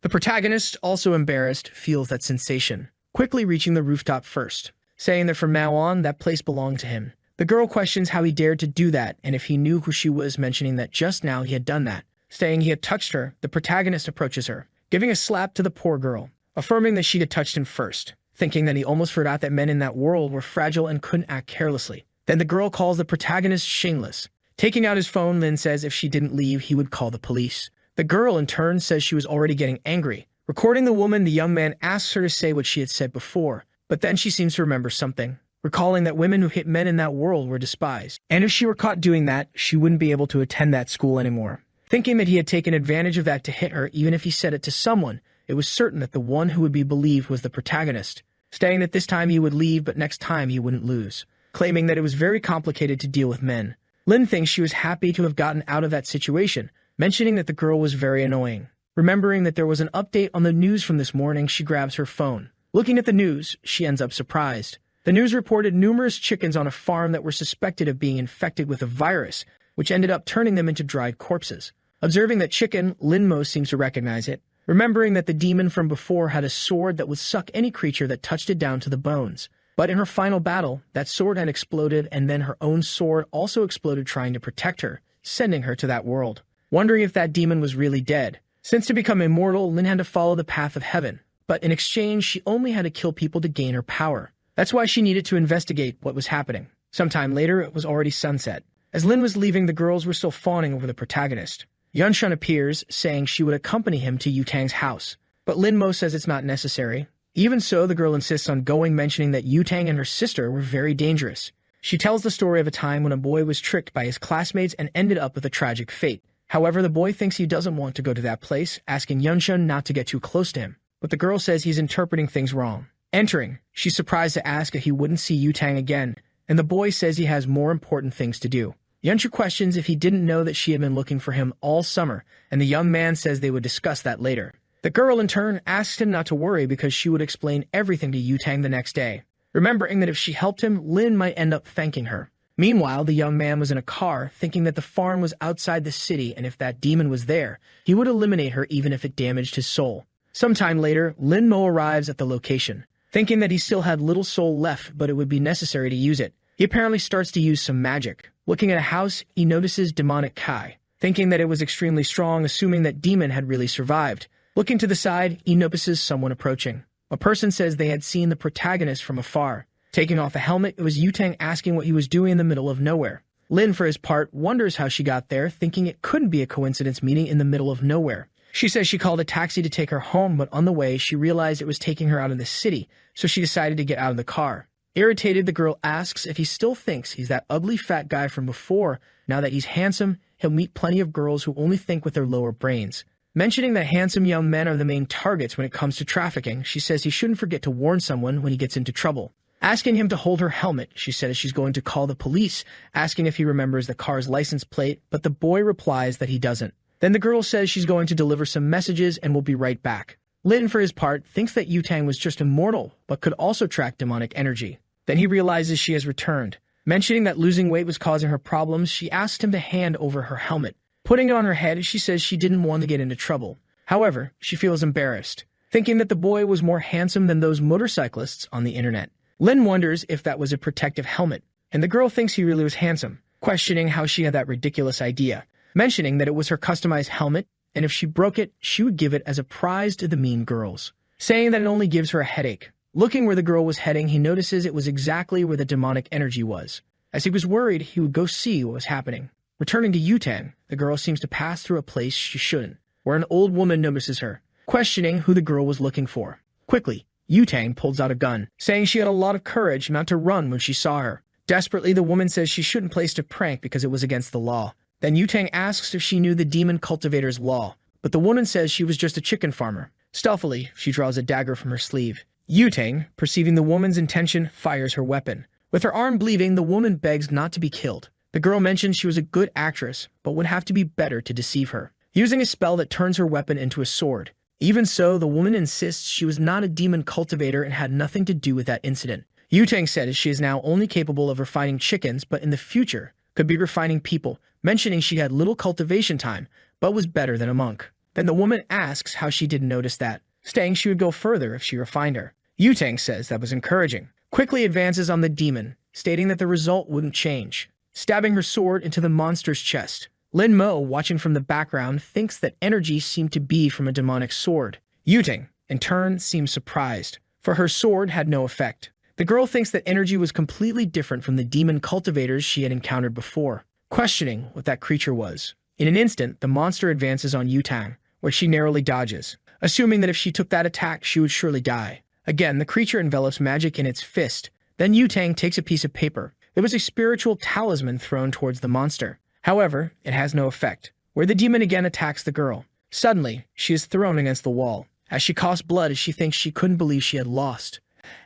Speaker 1: The protagonist, also embarrassed, feels that sensation, quickly reaching the rooftop first, saying that from now on, that place belonged to him. The girl questions how he dared to do that and if he knew who she was, mentioning that just now he had done that. Saying he had touched her, the protagonist approaches her, giving a slap to the poor girl, affirming that she had touched him first, thinking that he almost forgot that men in that world were fragile and couldn't act carelessly. Then the girl calls the protagonist shameless. Taking out his phone, Lin says if she didn't leave, he would call the police. The girl, in turn, says she was already getting angry. Recording the woman, the young man asks her to say what she had said before, but then she seems to remember something, recalling that women who hit men in that world were despised. And if she were caught doing that, she wouldn't be able to attend that school anymore. Thinking that he had taken advantage of that to hit her, even if he said it to someone, it was certain that the one who would be believed was the protagonist, saying that this time he would leave, but next time he wouldn't lose, claiming that it was very complicated to deal with men. Lin thinks she was happy to have gotten out of that situation, mentioning that the girl was very annoying. Remembering that there was an update on the news from this morning, she grabs her phone. Looking at the news, she ends up surprised. The news reported numerous chickens on a farm that were suspected of being infected with a virus, which ended up turning them into dried corpses. Observing that chicken, Lin Mo seems to recognize it, remembering that the demon from before had a sword that would suck any creature that touched it down to the bones. But in her final battle, that sword had exploded, and then her own sword also exploded, trying to protect her, sending her to that world. Wondering if that demon was really dead. Since to become immortal, Lin had to follow the path of heaven, but in exchange, she only had to kill people to gain her power. That's why she needed to investigate what was happening. Sometime later, it was already sunset. As Lin was leaving, the girls were still fawning over the protagonist. Yunshun appears, saying she would accompany him to Yutang's house, but Lin Mo says it's not necessary. Even so, the girl insists on going, mentioning that Yutang and her sister were very dangerous. She tells the story of a time when a boy was tricked by his classmates and ended up with a tragic fate. However, the boy thinks he doesn't want to go to that place, asking Yunshun not to get too close to him. But the girl says he's interpreting things wrong. Entering, she's surprised to ask if he wouldn't see Yutang again, and the boy says he has more important things to do. Yunshu questions if he didn't know that she had been looking for him all summer, and the young man says they would discuss that later. The girl, in turn, asks him not to worry because she would explain everything to Yutang the next day, remembering that if she helped him, Lin might end up thanking her. Meanwhile, the young man was in a car, thinking that the farm was outside the city, and if that demon was there, he would eliminate her even if it damaged his soul. Sometime later, Lin Mo arrives at the location, thinking that he still had little soul left, but it would be necessary to use it. He apparently starts to use some magic. Looking at a house, he notices demonic Kai, thinking that it was extremely strong, assuming that demon had really survived. Looking to the side, he notices someone approaching. A person says they had seen the protagonist from afar. Taking off a helmet, it was Yutang asking what he was doing in the middle of nowhere. Lin, for his part, wonders how she got there, thinking it couldn't be a coincidence meeting in the middle of nowhere. She says she called a taxi to take her home, but on the way, she realized it was taking her out of the city, so she decided to get out of the car. Irritated, the girl asks if he still thinks he's that ugly fat guy from before. Now that he's handsome, he'll meet plenty of girls who only think with their lower brains. Mentioning that handsome young men are the main targets when it comes to trafficking, she says he shouldn't forget to warn someone when he gets into trouble. Asking him to hold her helmet, she says she's going to call the police, asking if he remembers the car's license plate, but the boy replies that he doesn't. Then the girl says she's going to deliver some messages and will be right back. Lin, for his part, thinks that Yutang was just immortal, but could also track demonic energy. Then he realizes she has returned. Mentioning that losing weight was causing her problems, she asks him to hand over her helmet. Putting it on her head, she says she didn't want to get into trouble. However, she feels embarrassed, thinking that the boy was more handsome than those motorcyclists on the internet. Lin wonders if that was a protective helmet, and the girl thinks he really was handsome, questioning how she had that ridiculous idea, mentioning that it was her customized helmet, and if she broke it, she would give it as a prize to the mean girls, saying that it only gives her a headache. Looking where the girl was heading, he notices it was exactly where the demonic energy was. As he was worried, he would go see what was happening. Returning to Yutang, the girl seems to pass through a place she shouldn't, where an old woman notices her, questioning who the girl was looking for. Quickly, Yutang pulls out a gun, saying she had a lot of courage not to run when she saw her. Desperately, the woman says she shouldn't place a prank because it was against the law. Then Yutang asks if she knew the demon cultivator's law, but the woman says she was just a chicken farmer. Stealthily, she draws a dagger from her sleeve. Yutang, perceiving the woman's intention, fires her weapon. With her arm bleeding, the woman begs not to be killed. The girl mentions she was a good actress, but would have to be better to deceive her, using a spell that turns her weapon into a sword. Even so, the woman insists she was not a demon cultivator and had nothing to do with that incident. Yutang says she is now only capable of refining chickens, but in the future could be refining people, mentioning she had little cultivation time, but was better than a monk. Then the woman asks how she didn't notice that, saying she would go further if she refined her. Yutang says that was encouraging, quickly advances on the demon, stating that the result wouldn't change, stabbing her sword into the monster's chest. Lin Mo, watching from the background, thinks that energy seemed to be from a demonic sword. Yutang, in turn, seems surprised, for her sword had no effect. The girl thinks that energy was completely different from the demon cultivators she had encountered before, questioning what that creature was. In an instant, the monster advances on Yutang, where she narrowly dodges, assuming that if she took that attack, she would surely die. Again, the creature envelops magic in its fist. Then Yutang takes a piece of paper. It was a spiritual talisman thrown towards the monster. However, it has no effect, where the demon again attacks the girl. Suddenly, she is thrown against the wall, as she coughs blood as she thinks she couldn't believe she had lost.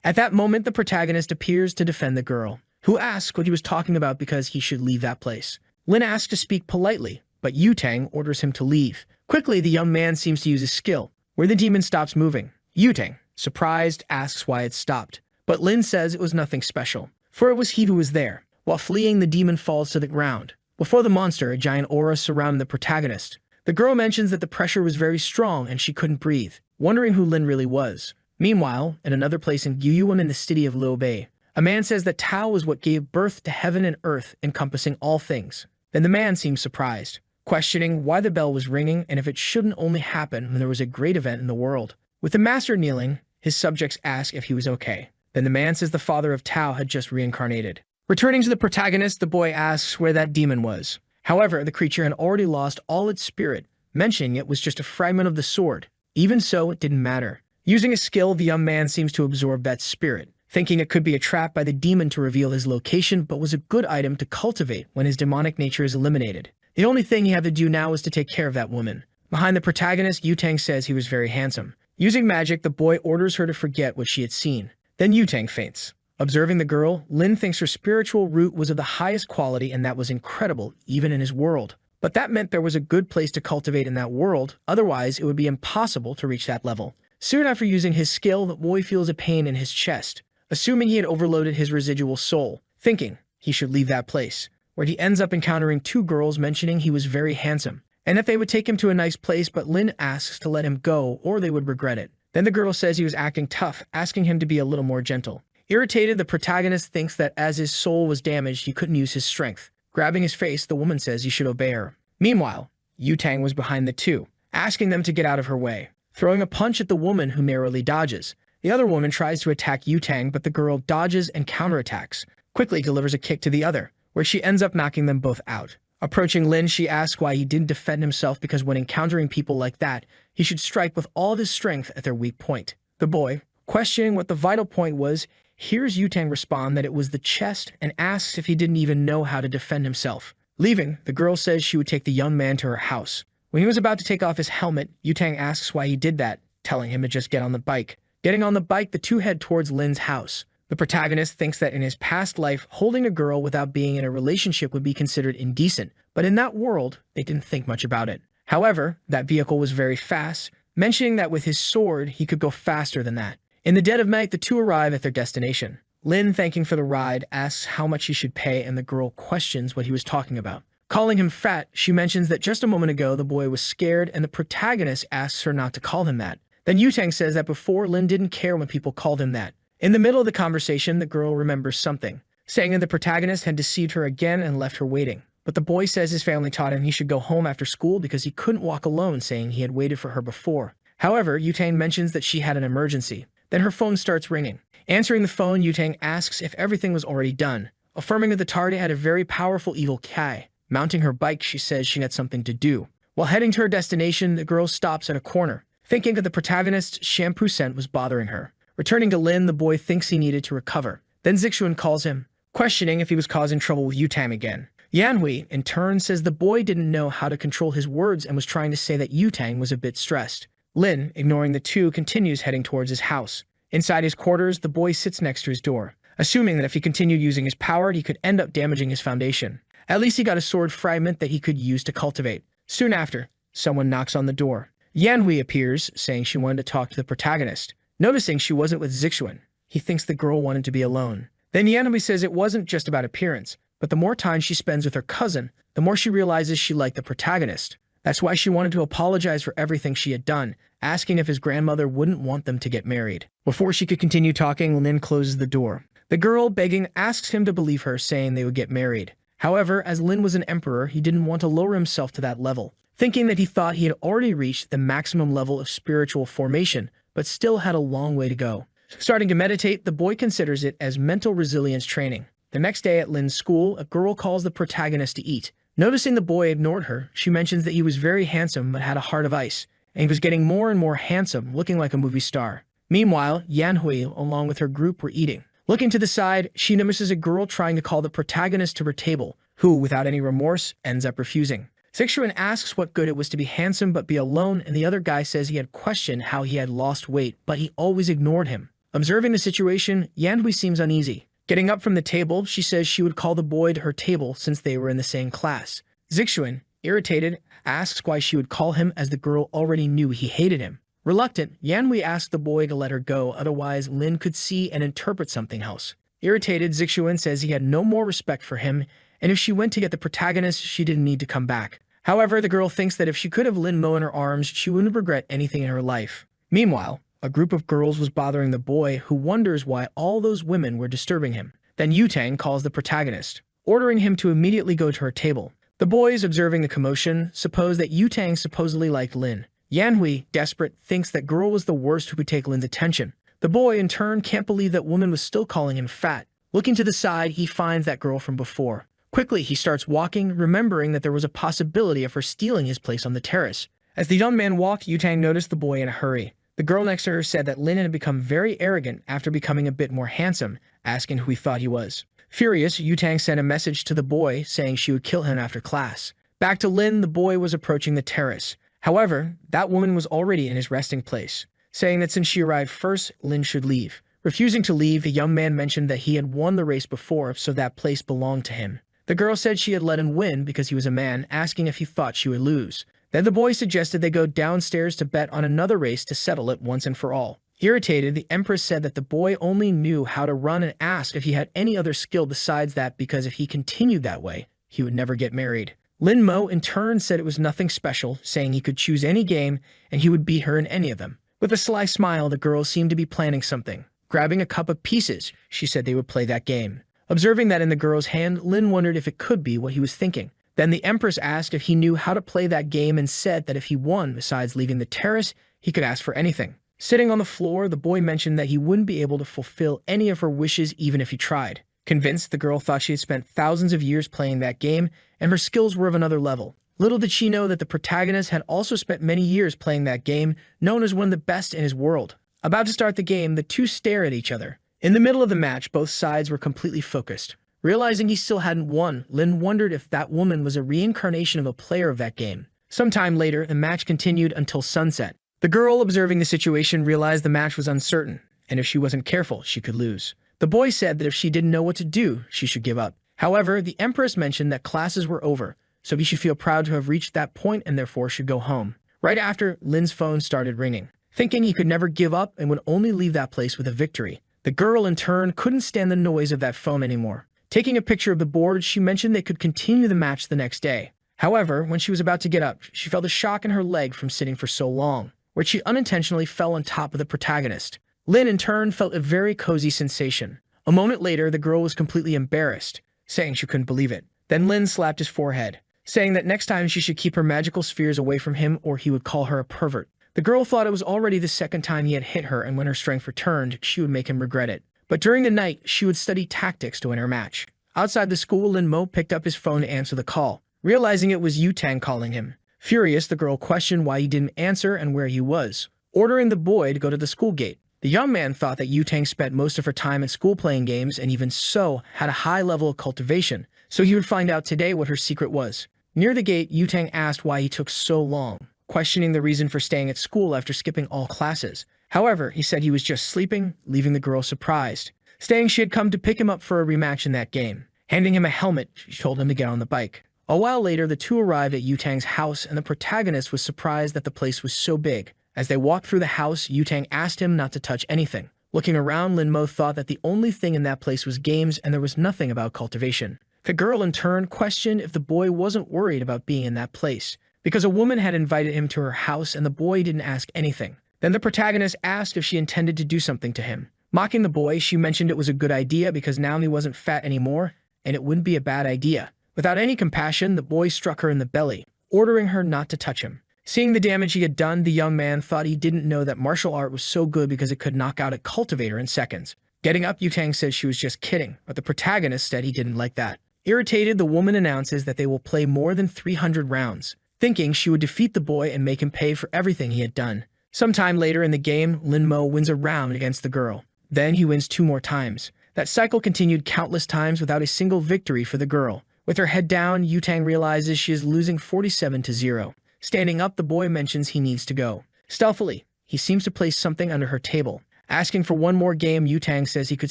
Speaker 1: At that moment, the protagonist appears to defend the girl, who asks what he was talking about because he should leave that place. Lin asks to speak politely, but Yutang orders him to leave. Quickly, the young man seems to use his skill, where the demon stops moving. Yutang, surprised, asks why it stopped, but Lin says it was nothing special, for it was he who was there. While fleeing, the demon falls to the ground. Before the monster, a giant aura surrounded the protagonist. The girl mentions that the pressure was very strong and she couldn't breathe, wondering who Lin really was. Meanwhile, in another place in Gyuyuan in the city of Liu Bei, a man says that Tao was what gave birth to heaven and earth, encompassing all things. Then the man seems surprised, questioning why the bell was ringing and if it shouldn't only happen when there was a great event in the world. With the master kneeling, his subjects ask if he was okay. Then the man says the father of Tao had just reincarnated. Returning to the protagonist, the boy asks where that demon was. However, the creature had already lost all its spirit, mentioning it was just a fragment of the sword. Even so, it didn't matter. Using a skill, the young man seems to absorb that spirit, thinking it could be a trap by the demon to reveal his location, but was a good item to cultivate when his demonic nature is eliminated. The only thing he had to do now was to take care of that woman. Behind the protagonist, Yutang says he was very handsome. Using magic, the boy orders her to forget what she had seen. Then Yutang faints. Observing the girl, Lin thinks her spiritual root was of the highest quality and that was incredible, even in his world. But that meant there was a good place to cultivate in that world, otherwise it would be impossible to reach that level. Soon after using his skill, the boy feels a pain in his chest, assuming he had overloaded his residual soul, thinking he should leave that place, where he ends up encountering two girls mentioning he was very handsome, and that they would take him to a nice place, but Lin asks to let him go or they would regret it. Then the girl says he was acting tough, asking him to be a little more gentle. Irritated, the protagonist thinks that as his soul was damaged, he couldn't use his strength. Grabbing his face, the woman says he should obey her. Meanwhile, Yutang was behind the two, asking them to get out of her way, throwing a punch at the woman who narrowly dodges. The other woman tries to attack Yutang, but the girl dodges and counterattacks, quickly delivers a kick to the other, where she ends up knocking them both out. Approaching Lin, she asks why he didn't defend himself because when encountering people like that, he should strike with all of his strength at their weak point. The boy, questioning what the vital point was, hears Yutang respond that it was the chest and asks if he didn't even know how to defend himself. Leaving, the girl says she would take the young man to her house. When he was about to take off his helmet, Yutang asks why he did that, telling him to just get on the bike. Getting on the bike, the two head towards Lin's house. The protagonist thinks that in his past life, holding a girl without being in a relationship would be considered indecent, but in that world, they didn't think much about it. However, that vehicle was very fast, mentioning that with his sword, he could go faster than that. In the dead of night, the two arrive at their destination. Lin, thanking for the ride, asks how much he should pay, and the girl questions what he was talking about. Calling him fat, she mentions that just a moment ago the boy was scared and the protagonist asks her not to call him that. Then Yutang says that before Lin didn't care when people called him that. In the middle of the conversation, the girl remembers something, saying that the protagonist had deceived her again and left her waiting. But the boy says his family taught him he should go home after school because he couldn't walk alone, saying he had waited for her before. However, Yutang mentions that she had an emergency. Then her phone starts ringing. Answering the phone, Yutang asks if everything was already done, affirming that the target had a very powerful evil Kai. Mounting her bike, she says she had something to do. While heading to her destination, the girl stops at a corner, thinking that the protagonist's shampoo scent was bothering her. Returning to Lin, the boy thinks he needed to recover. Then Zixuan calls him, questioning if he was causing trouble with Yutang again. Yanhui, in turn, says the boy didn't know how to control his words and was trying to say that Yutang was a bit stressed. Lin, ignoring the two, continues heading towards his house. Inside his quarters, the boy sits next to his door, assuming that if he continued using his power, he could end up damaging his foundation. At least he got a sword fragment that he could use to cultivate. Soon after, someone knocks on the door. Yanhui appears, saying she wanted to talk to the protagonist. Noticing she wasn't with Zixuan, he thinks the girl wanted to be alone. Then Yanhui says it wasn't just about appearance, but the more time she spends with her cousin, the more she realizes she liked the protagonist. That's why she wanted to apologize for everything she had done, asking if his grandmother wouldn't want them to get married. Before she could continue talking, Lin closes the door. The girl, begging, asks him to believe her, saying they would get married. However, as Lin was an emperor, he didn't want to lower himself to that level, thinking that he thought he had already reached the maximum level of spiritual formation, but still had a long way to go. Starting to meditate, the boy considers it as mental resilience training. The next day at Lin's school, a girl calls the protagonist to eat. Noticing the boy ignored her, she mentions that he was very handsome but had a heart of ice, and he was getting more and more handsome, looking like a movie star. Meanwhile, Yanhui, along with her group, were eating. Looking to the side, she notices a girl trying to call the protagonist to her table, who, without any remorse, ends up refusing. Zixuan asks what good it was to be handsome but be alone, and the other guy says he had questioned how he had lost weight, but he always ignored him. Observing the situation, Yanhui seems uneasy. Getting up from the table, she says she would call the boy to her table since they were in the same class. Zixuan, irritated, asks why she would call him as the girl already knew he hated him. Reluctant, Yanhui asked the boy to let her go, otherwise Lin could see and interpret something else. Irritated, Zixuan says he had no more respect for him, and if she went to get the protagonist, she didn't need to come back. However, the girl thinks that if she could have Lin Mo in her arms, she wouldn't regret anything in her life. Meanwhile, a group of girls was bothering the boy, who wonders why all those women were disturbing him. Then Yutang calls the protagonist, ordering him to immediately go to her table. The boys, observing the commotion, suppose that Yutang supposedly liked Lin. Yanhui, desperate, thinks that girl was the worst who could take Lin's attention. The boy, in turn, can't believe that woman was still calling him fat. Looking to the side, he finds that girl from before. Quickly, he starts walking, remembering that there was a possibility of her stealing his place on the terrace. As the young man walked, Yutang noticed the boy in a hurry. The girl next to her said that Lin had become very arrogant after becoming a bit more handsome, asking who he thought he was. Furious, Yutang sent a message to the boy saying she would kill him after class. Back to Lin, the boy was approaching the terrace. However, that woman was already in his resting place, saying that since she arrived first, Lin should leave. Refusing to leave, the young man mentioned that he had won the race before, so that place belonged to him. The girl said she had let him win because he was a man, asking if he thought she would lose. Then the boy suggested they go downstairs to bet on another race to settle it once and for all. Irritated, the Empress said that the boy only knew how to run and asked if he had any other skill besides that because if he continued that way, he would never get married. Lin Mo, in turn, said it was nothing special, saying he could choose any game and he would beat her in any of them. With a sly smile, the girl seemed to be planning something. Grabbing a cup of pieces, she said they would play that game. Observing that in the girl's hand, Lin wondered if it could be what he was thinking. Then the Empress asked if he knew how to play that game and said that if he won, besides leaving the terrace, he could ask for anything. Sitting on the floor, the boy mentioned that he wouldn't be able to fulfill any of her wishes even if he tried. Convinced, the girl thought she had spent thousands of years playing that game, and her skills were of another level. Little did she know that the protagonist had also spent many years playing that game, known as one of the best in his world. About to start the game, the two stare at each other. In the middle of the match, both sides were completely focused. Realizing he still hadn't won, Lin wondered if that woman was a reincarnation of a player of that game. Sometime later, the match continued until sunset. The girl, observing the situation, realized the match was uncertain, and if she wasn't careful, she could lose. The boy said that if she didn't know what to do, she should give up. However, the Empress mentioned that classes were over, so he should feel proud to have reached that point and therefore should go home. Right after, Lin's phone started ringing. Thinking he could never give up and would only leave that place with a victory, the girl in turn couldn't stand the noise of that phone anymore. Taking a picture of the board, she mentioned they could continue the match the next day. However, when she was about to get up, she felt a shock in her leg from sitting for so long, where she unintentionally fell on top of the protagonist. Lin in turn felt a very cozy sensation. A moment later, the girl was completely embarrassed, saying she couldn't believe it. Then Lin slapped his forehead, saying that next time she should keep her magical spheres away from him or he would call her a pervert. The girl thought it was already the second time he had hit her, and when her strength returned, she would make him regret it. But during the night, she would study tactics to win her match. Outside the school, Lin Mo picked up his phone to answer the call, realizing it was Yutang calling him. Furious, the girl questioned why he didn't answer and where he was, ordering the boy to go to the school gate. The young man thought that Yutang spent most of her time at school playing games and even so had a high level of cultivation, so he would find out today what her secret was. Near the gate, Yutang asked why he took so long, questioning the reason for staying at school after skipping all classes. However, he said he was just sleeping, leaving the girl surprised, saying she had come to pick him up for a rematch in that game. Handing him a helmet, she told him to get on the bike. A while later, the two arrived at Yutang's house, and the protagonist was surprised that the place was so big. As they walked through the house, Yutang asked him not to touch anything. Looking around, Lin Mo thought that the only thing in that place was games and there was nothing about cultivation. The girl in turn questioned if the boy wasn't worried about being in that place, because a woman had invited him to her house and the boy didn't ask anything. Then the protagonist asked if she intended to do something to him. Mocking the boy, she mentioned it was a good idea because now he wasn't fat anymore, and it wouldn't be a bad idea. Without any compassion, the boy struck her in the belly, ordering her not to touch him. Seeing the damage he had done, the young man thought he didn't know that martial art was so good because it could knock out a cultivator in seconds. Getting up, Yutang said she was just kidding, but the protagonist said he didn't like that. Irritated, the woman announces that they will play more than 300 rounds, thinking she would defeat the boy and make him pay for everything he had done. Sometime later in the game, Lin Mo wins a round against the girl. Then he wins 2 more times. That cycle continued countless times without a single victory for the girl. With her head down, Yutang realizes she is losing 47-0. Standing up, the boy mentions he needs to go. Stealthily, he seems to place something under her table. Asking for one more game, Yutang says he could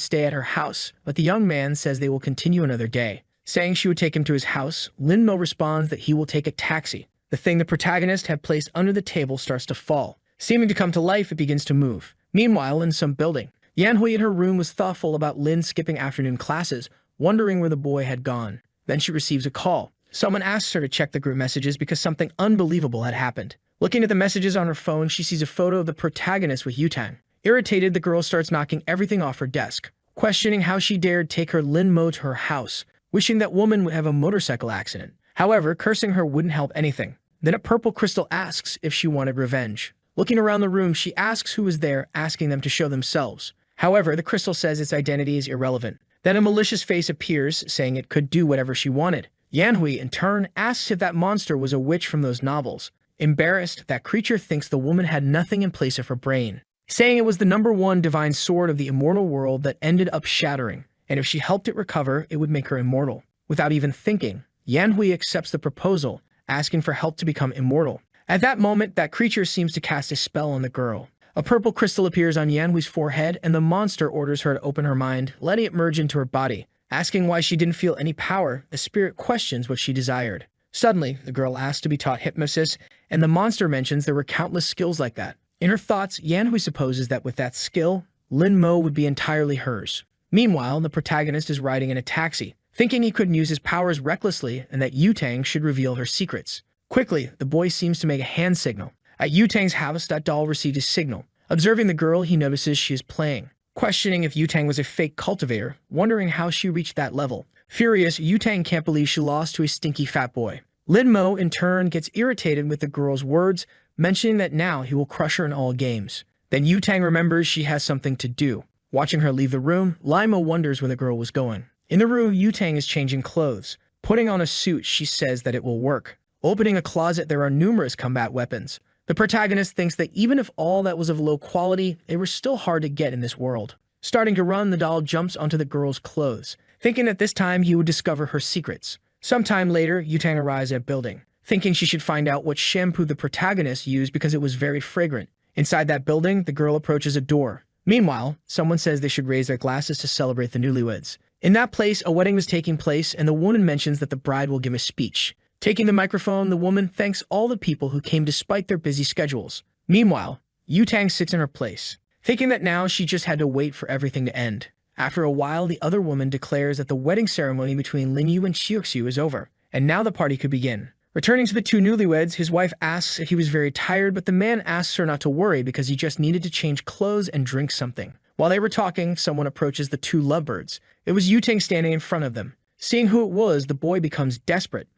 Speaker 1: stay at her house, but the young man says they will continue another day. Saying she would take him to his house, Lin Mo responds that he will take a taxi. The thing the protagonist had placed under the table starts to fall. Seeming to come to life, it begins to move. Meanwhile, in some building, Yanhui in her room was thoughtful about Lin skipping afternoon classes, wondering where the boy had gone. Then she receives a call. Someone asks her to check the group messages because something unbelievable had happened. Looking at the messages on her phone, she sees a photo of the protagonist with Yutang. Irritated, the girl starts knocking everything off her desk, questioning how she dared take her Lin Mo to her house, wishing that woman would have a motorcycle accident. However, cursing her wouldn't help anything. Then a purple crystal asks if she wanted revenge. Looking around the room, she asks who is there, asking them to show themselves. However, the crystal says its identity is irrelevant. Then a malicious face appears, saying it could do whatever she wanted. Yanhui, in turn, asks if that monster was a witch from those novels. Embarrassed, that creature thinks the woman had nothing in place of her brain, saying it was the #1 divine sword of the immortal world that ended up shattering, and if she helped it recover, it would make her immortal. Without even thinking, Yanhui accepts the proposal, asking for help to become immortal. At that moment, that creature seems to cast a spell on the girl. A purple crystal appears on Yanhui's forehead, and the monster orders her to open her mind, letting it merge into her body. Asking why she didn't feel any power, the spirit questions what she desired. Suddenly, the girl asks to be taught hypnosis, and the monster mentions there were countless skills like that. In her thoughts, Yanhui supposes that with that skill, Lin Mo would be entirely hers. Meanwhile, the protagonist is riding in a taxi, thinking he couldn't use his powers recklessly and that Yutang should reveal her secrets. Quickly, the boy seems to make a hand signal. At Yutang's house, that doll received a signal. Observing the girl, he notices she is playing, questioning if Yutang was a fake cultivator, wondering how she reached that level. Furious, Yutang can't believe she lost to a stinky fat boy. Lin Mo, in turn, gets irritated with the girl's words, mentioning that now he will crush her in all games. Then Yutang remembers she has something to do. Watching her leave the room, Lin Mo wonders where the girl was going. In the room, Yutang is changing clothes. Putting on a suit, she says that it will work. Opening a closet, there are numerous combat weapons. The protagonist thinks that even if all that was of low quality, they were still hard to get in this world. Starting to run, the doll jumps onto the girl's clothes, thinking that this time he would discover her secrets. Sometime later, Yutang arrives at a building, thinking she should find out what shampoo the protagonist used because it was very fragrant. Inside that building, the girl approaches a door. Meanwhile, someone says they should raise their glasses to celebrate the newlyweds. In that place, a wedding was taking place, and the woman mentions that the bride will give a speech. Taking the microphone, the woman thanks all the people who came despite their busy schedules. Meanwhile, Yutang sits in her place, thinking that now she just had to wait for everything to end. After a while, the other woman declares that the wedding ceremony between Lin Yu and Xiuxiu is over, and now the party could begin. Returning to the two newlyweds, his wife asks if he was very tired, but the man asks her not to worry because he just needed to change clothes and drink something. While they were talking, someone approaches the two lovebirds. It was Yutang standing in front of them. Seeing who it was, the boy becomes desperate.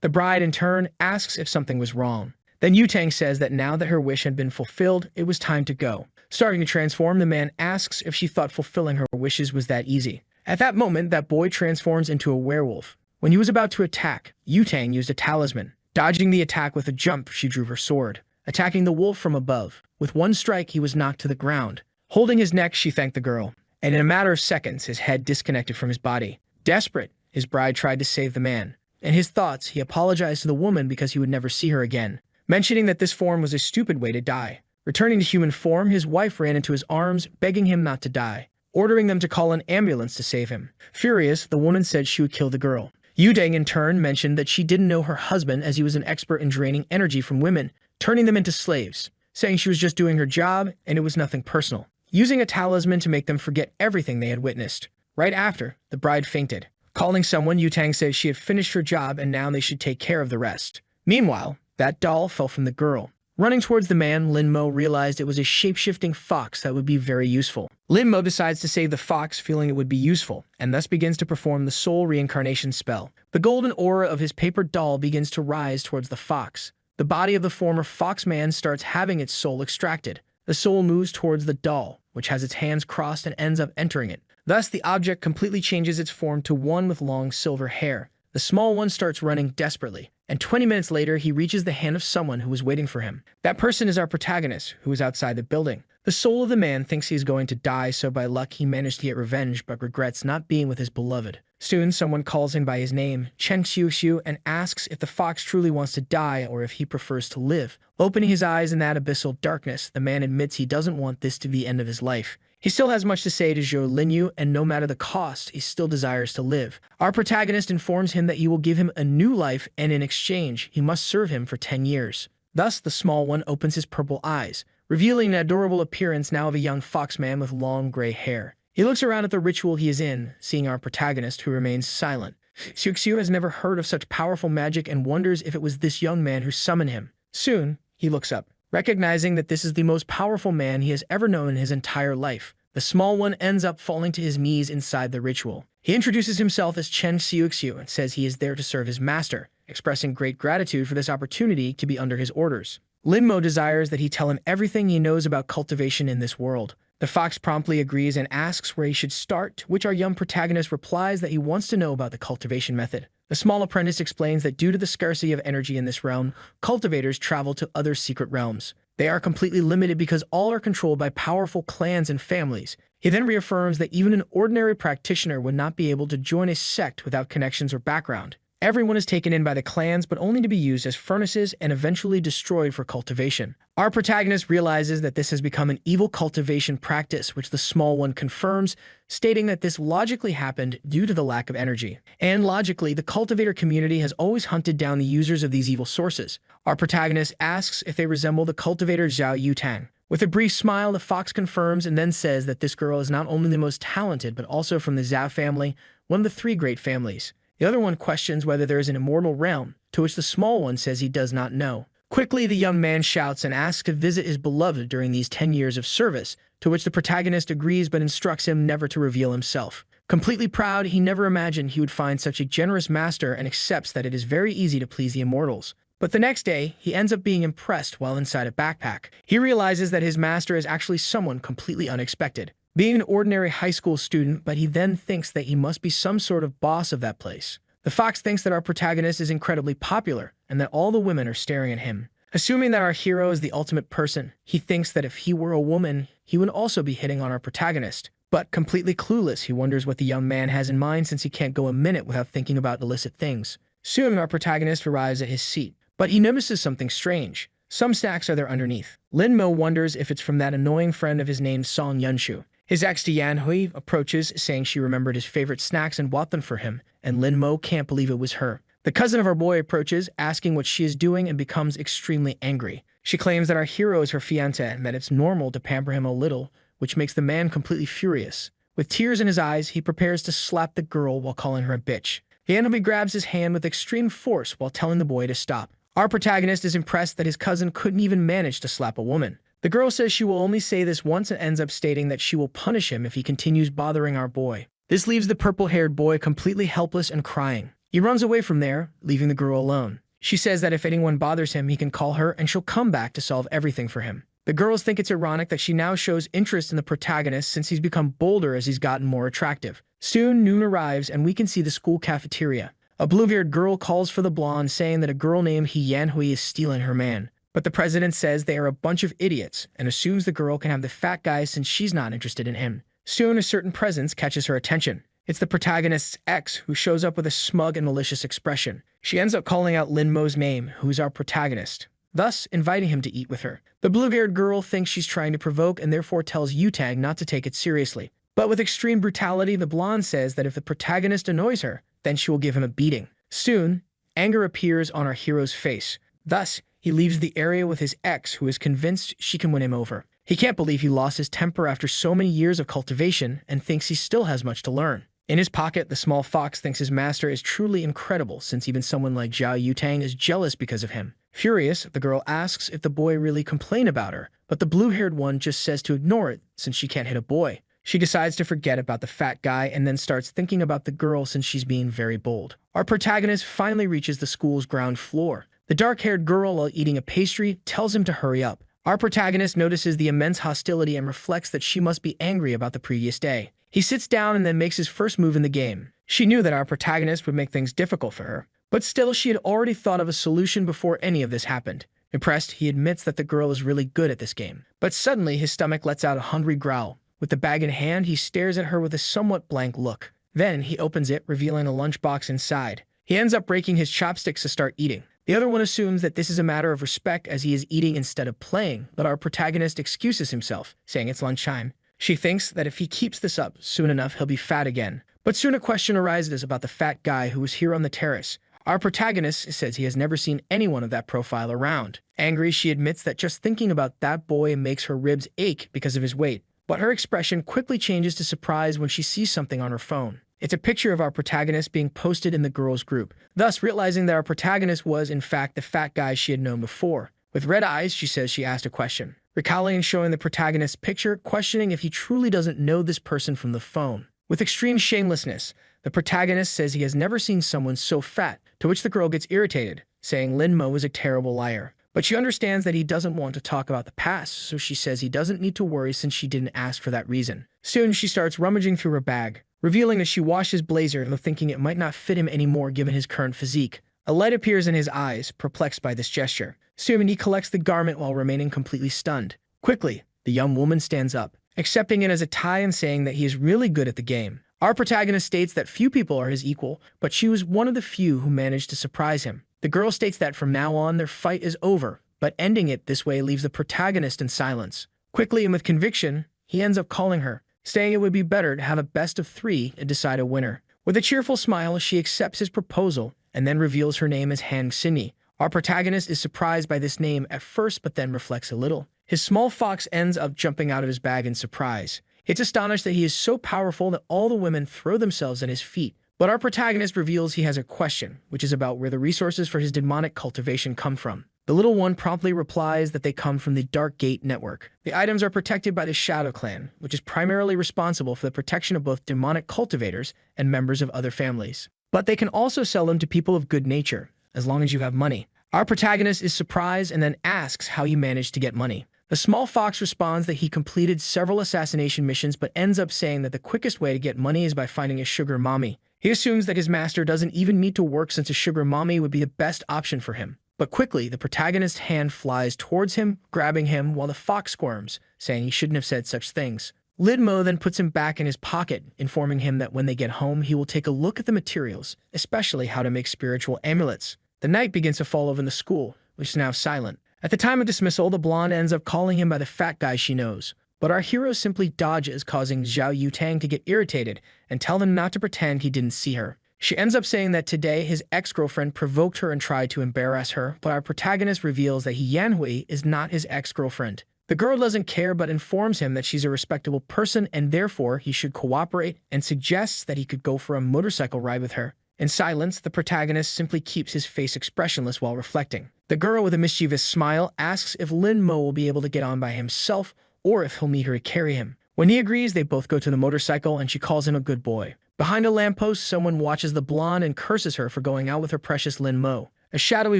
Speaker 1: The bride, in turn, asks if something was wrong. Then Yutang says that now that her wish had been fulfilled, it was time to go. Starting to transform, the man asks if she thought fulfilling her wishes was that easy. At that moment, that boy transforms into a werewolf. When he was about to attack, Yutang used a talisman. Dodging the attack with a jump, she drew her sword, attacking the wolf from above. With one strike, he was knocked to the ground. Holding his neck, she thanked the girl, and in a matter of seconds, his head disconnected from his body. Desperate, his bride tried to save the man. In his thoughts, he apologized to the woman because he would never see her again, mentioning that this form was a stupid way to die. Returning to human form, his wife ran into his arms, begging him not to die, ordering them to call an ambulance to save him. Furious, the woman said she would kill the girl. Yutang, in turn, mentioned that she didn't know her husband as he was an expert in draining energy from women, turning them into slaves, saying she was just doing her job and it was nothing personal, using a talisman to make them forget everything they had witnessed. Right after, the bride fainted. Calling someone, Yutang says she had finished her job and now they should take care of the rest. Meanwhile, that doll fell from the girl. Running towards the man, Lin Mo realized it was a shape-shifting fox that would be very useful. Lin Mo decides to save the fox, feeling it would be useful, and thus begins to perform the soul reincarnation spell. The golden aura of his paper doll begins to rise towards the fox. The body of the former fox man starts having its soul extracted. The soul moves towards the doll, which has its hands crossed and ends up entering it. Thus, the object completely changes its form to one with long silver hair. The small one starts running desperately, and 20 minutes later, he reaches the hand of someone who was waiting for him. That person is our protagonist, who is outside the building. The soul of the man thinks he is going to die, so by luck he managed to get revenge, but regrets not being with his beloved. Soon, someone calls him by his name, Chen Xiuxiu, and asks if the fox truly wants to die or if he prefers to live. Opening his eyes in that abyssal darkness, the man admits he doesn't want this to be the end of his life. He still has much to say to Zhou Linyu, and no matter the cost, he still desires to live. Our protagonist informs him that he will give him a new life, and in exchange, he must serve him for 10 years. Thus, the small one opens his purple eyes, revealing an adorable appearance now of a young fox man with long gray hair. He looks around at the ritual he is in, seeing our protagonist, who remains silent. Xiuxiu has never heard of such powerful magic and wonders if it was this young man who summoned him. Soon, he looks up, recognizing that this is the most powerful man he has ever known in his entire life. The small one ends up falling to his knees inside the ritual. He introduces himself as Chen Xiuxiu and says he is there to serve his master, expressing great gratitude for this opportunity to be under his orders. Lin Mo desires that he tell him everything he knows about cultivation in this world. The fox promptly agrees and asks where he should start, to which our young protagonist replies that he wants to know about the cultivation method. The small apprentice explains that due to the scarcity of energy in this realm, cultivators travel to other secret realms. They are completely limited because all are controlled by powerful clans and families. He then reaffirms that even an ordinary practitioner would not be able to join a sect without connections or background. Everyone is taken in by the clans, but only to be used as furnaces and eventually destroyed for cultivation. Our protagonist realizes that this has become an evil cultivation practice, which the small one confirms, stating that this logically happened due to the lack of energy. And logically, the cultivator community has always hunted down the users of these evil sources. Our protagonist asks if they resemble the cultivator Zhao Yutang. With a brief smile, the fox confirms and then says that this girl is not only the most talented, but also from the Zhao family, one of the 3 great families. The other one questions whether there is an immortal realm, to which the small one says he does not know. Quickly, the young man shouts and asks to visit his beloved during these 10 years of service, to which the protagonist agrees but instructs him never to reveal himself. Completely proud, he never imagined he would find such a generous master and accepts that it is very easy to please the immortals. But the next day, he ends up being impressed while inside a backpack. He realizes that his master is actually someone completely unexpected. Being an ordinary high school student, but he then thinks that he must be some sort of boss of that place. The fox thinks that our protagonist is incredibly popular and that all the women are staring at him. Assuming that our hero is the ultimate person, he thinks that if he were a woman, he would also be hitting on our protagonist. But completely clueless, he wonders what the young man has in mind since he can't go a minute without thinking about illicit things. Soon, our protagonist arrives at his seat, but he notices something strange. Some snacks are there underneath. Lin Mo wonders if it's from that annoying friend of his named Song Yunshu. His ex Yan Hui approaches, saying she remembered his favorite snacks and bought them for him, and Lin Mo can't believe it was her. The cousin of our boy approaches, asking what she is doing, and becomes extremely angry. She claims that our hero is her fiancé and that it's normal to pamper him a little, which makes the man completely furious. With tears in his eyes, he prepares to slap the girl while calling her a bitch. He randomly grabs his hand with extreme force while telling the boy to stop. Our protagonist is impressed that his cousin couldn't even manage to slap a woman. The girl says she will only say this once and ends up stating that she will punish him if he continues bothering our boy. This leaves the purple-haired boy completely helpless and crying. He runs away from there, leaving the girl alone. She says that if anyone bothers him, he can call her and she'll come back to solve everything for him. The girls think it's ironic that she now shows interest in the protagonist since he's become bolder as he's gotten more attractive. Soon, noon arrives and we can see the school cafeteria. A blue-haired girl calls for the blonde, saying that a girl named Yanhui is stealing her man. But the president says they are a bunch of idiots and assumes the girl can have the fat guy since she's not interested in him. Soon, a certain presence catches her attention. It's the protagonist's ex, who shows up with a smug and malicious expression. She ends up calling out Lin Mo's name, who's our protagonist, thus inviting him to eat with her. The blue-haired girl thinks she's trying to provoke and therefore tells Yutang not to take it seriously. But with extreme brutality, the blonde says that if the protagonist annoys her, then she will give him a beating. Soon, anger appears on our hero's face. Thus, he leaves the area with his ex, who is convinced she can win him over. He can't believe he lost his temper after so many years of cultivation and thinks he still has much to learn. In his pocket, the small fox thinks his master is truly incredible, since even someone like Zhao Yutang is jealous because of him. Furious, the girl asks if the boy really complained about her, but the blue-haired one just says to ignore it since she can't hit a boy. She decides to forget about the fat guy and then starts thinking about the girl since she's being very bold. Our protagonist finally reaches the school's ground floor. The dark-haired girl, while eating a pastry, tells him to hurry up. Our protagonist notices the immense hostility and reflects that she must be angry about the previous day. He sits down and then makes his first move in the game. She knew that our protagonist would make things difficult for her, but still she had already thought of a solution before any of this happened. Impressed, he admits that the girl is really good at this game. But suddenly, his stomach lets out a hungry growl. With the bag in hand, he stares at her with a somewhat blank look. Then, he opens it, revealing a lunchbox inside. He ends up breaking his chopsticks to start eating. The other one assumes that this is a matter of respect as he is eating instead of playing, but our protagonist excuses himself, saying it's lunchtime. She thinks that if he keeps this up, soon enough he'll be fat again. But soon a question arises about the fat guy who was here on the terrace. Our protagonist says he has never seen anyone of that profile around. Angry, she admits that just thinking about that boy makes her ribs ache because of his weight. But her expression quickly changes to surprise when she sees something on her phone. It's a picture of our protagonist being posted in the girls' group, thus realizing that our protagonist was, in fact, the fat guy she had known before. With red eyes, she says she asked a question. Recalling and showing the protagonist's picture, questioning if he truly doesn't know this person from the phone. With extreme shamelessness, the protagonist says he has never seen someone so fat, to which the girl gets irritated, saying Lin Mo is a terrible liar. But she understands that he doesn't want to talk about the past, so she says he doesn't need to worry since she didn't ask for that reason. Soon, she starts rummaging through her bag, revealing that she washed his blazer, though thinking it might not fit him anymore given his current physique. A light appears in his eyes, perplexed by this gesture. Soon, he collects the garment while remaining completely stunned. Quickly, the young woman stands up, accepting it as a tie and saying that he is really good at the game. Our protagonist states that few people are his equal, but she was one of the few who managed to surprise him. The girl states that from now on their fight is over, but ending it this way leaves the protagonist in silence. Quickly and with conviction, he ends up calling her, saying it would be better to have a best of three and decide a winner. With a cheerful smile, she accepts his proposal and then reveals her name as Han Xinyi. Our protagonist is surprised by this name at first, but then reflects a little. His small fox ends up jumping out of his bag in surprise. It's astonished that he is so powerful that all the women throw themselves at his feet. But our protagonist reveals he has a question, which is about where the resources for his demonic cultivation come from. The little one promptly replies that they come from the Dark Gate network. The items are protected by the Shadow Clan, which is primarily responsible for the protection of both demonic cultivators and members of other families. But they can also sell them to people of good nature, as long as you have money. Our protagonist is surprised and then asks how he managed to get money. The small fox responds that he completed several assassination missions but ends up saying that the quickest way to get money is by finding a sugar mommy. He assumes that his master doesn't even need to work since a sugar mommy would be the best option for him. But quickly, the protagonist's hand flies towards him, grabbing him while the fox squirms, saying he shouldn't have said such things. Lin Mo then puts him back in his pocket, informing him that when they get home, he will take a look at the materials, especially how to make spiritual amulets. The night begins to fall over the school, which is now silent. At the time of dismissal, the blonde ends up calling him by the fat guy she knows. But our hero simply dodges, causing Zhao Yutang to get irritated and tell them not to pretend he didn't see her. She ends up saying that today his ex-girlfriend provoked her and tried to embarrass her, but our protagonist reveals that Yanhui is not his ex-girlfriend. The girl doesn't care but informs him that she's a respectable person and therefore he should cooperate and suggests that he could go for a motorcycle ride with her. In silence, the protagonist simply keeps his face expressionless while reflecting. The girl with a mischievous smile asks if Lin Mo will be able to get on by himself or if he'll need her to carry him. When he agrees, they both go to the motorcycle and she calls him a good boy. Behind a lamppost, someone watches the blonde and curses her for going out with her precious Lin Mo. A shadowy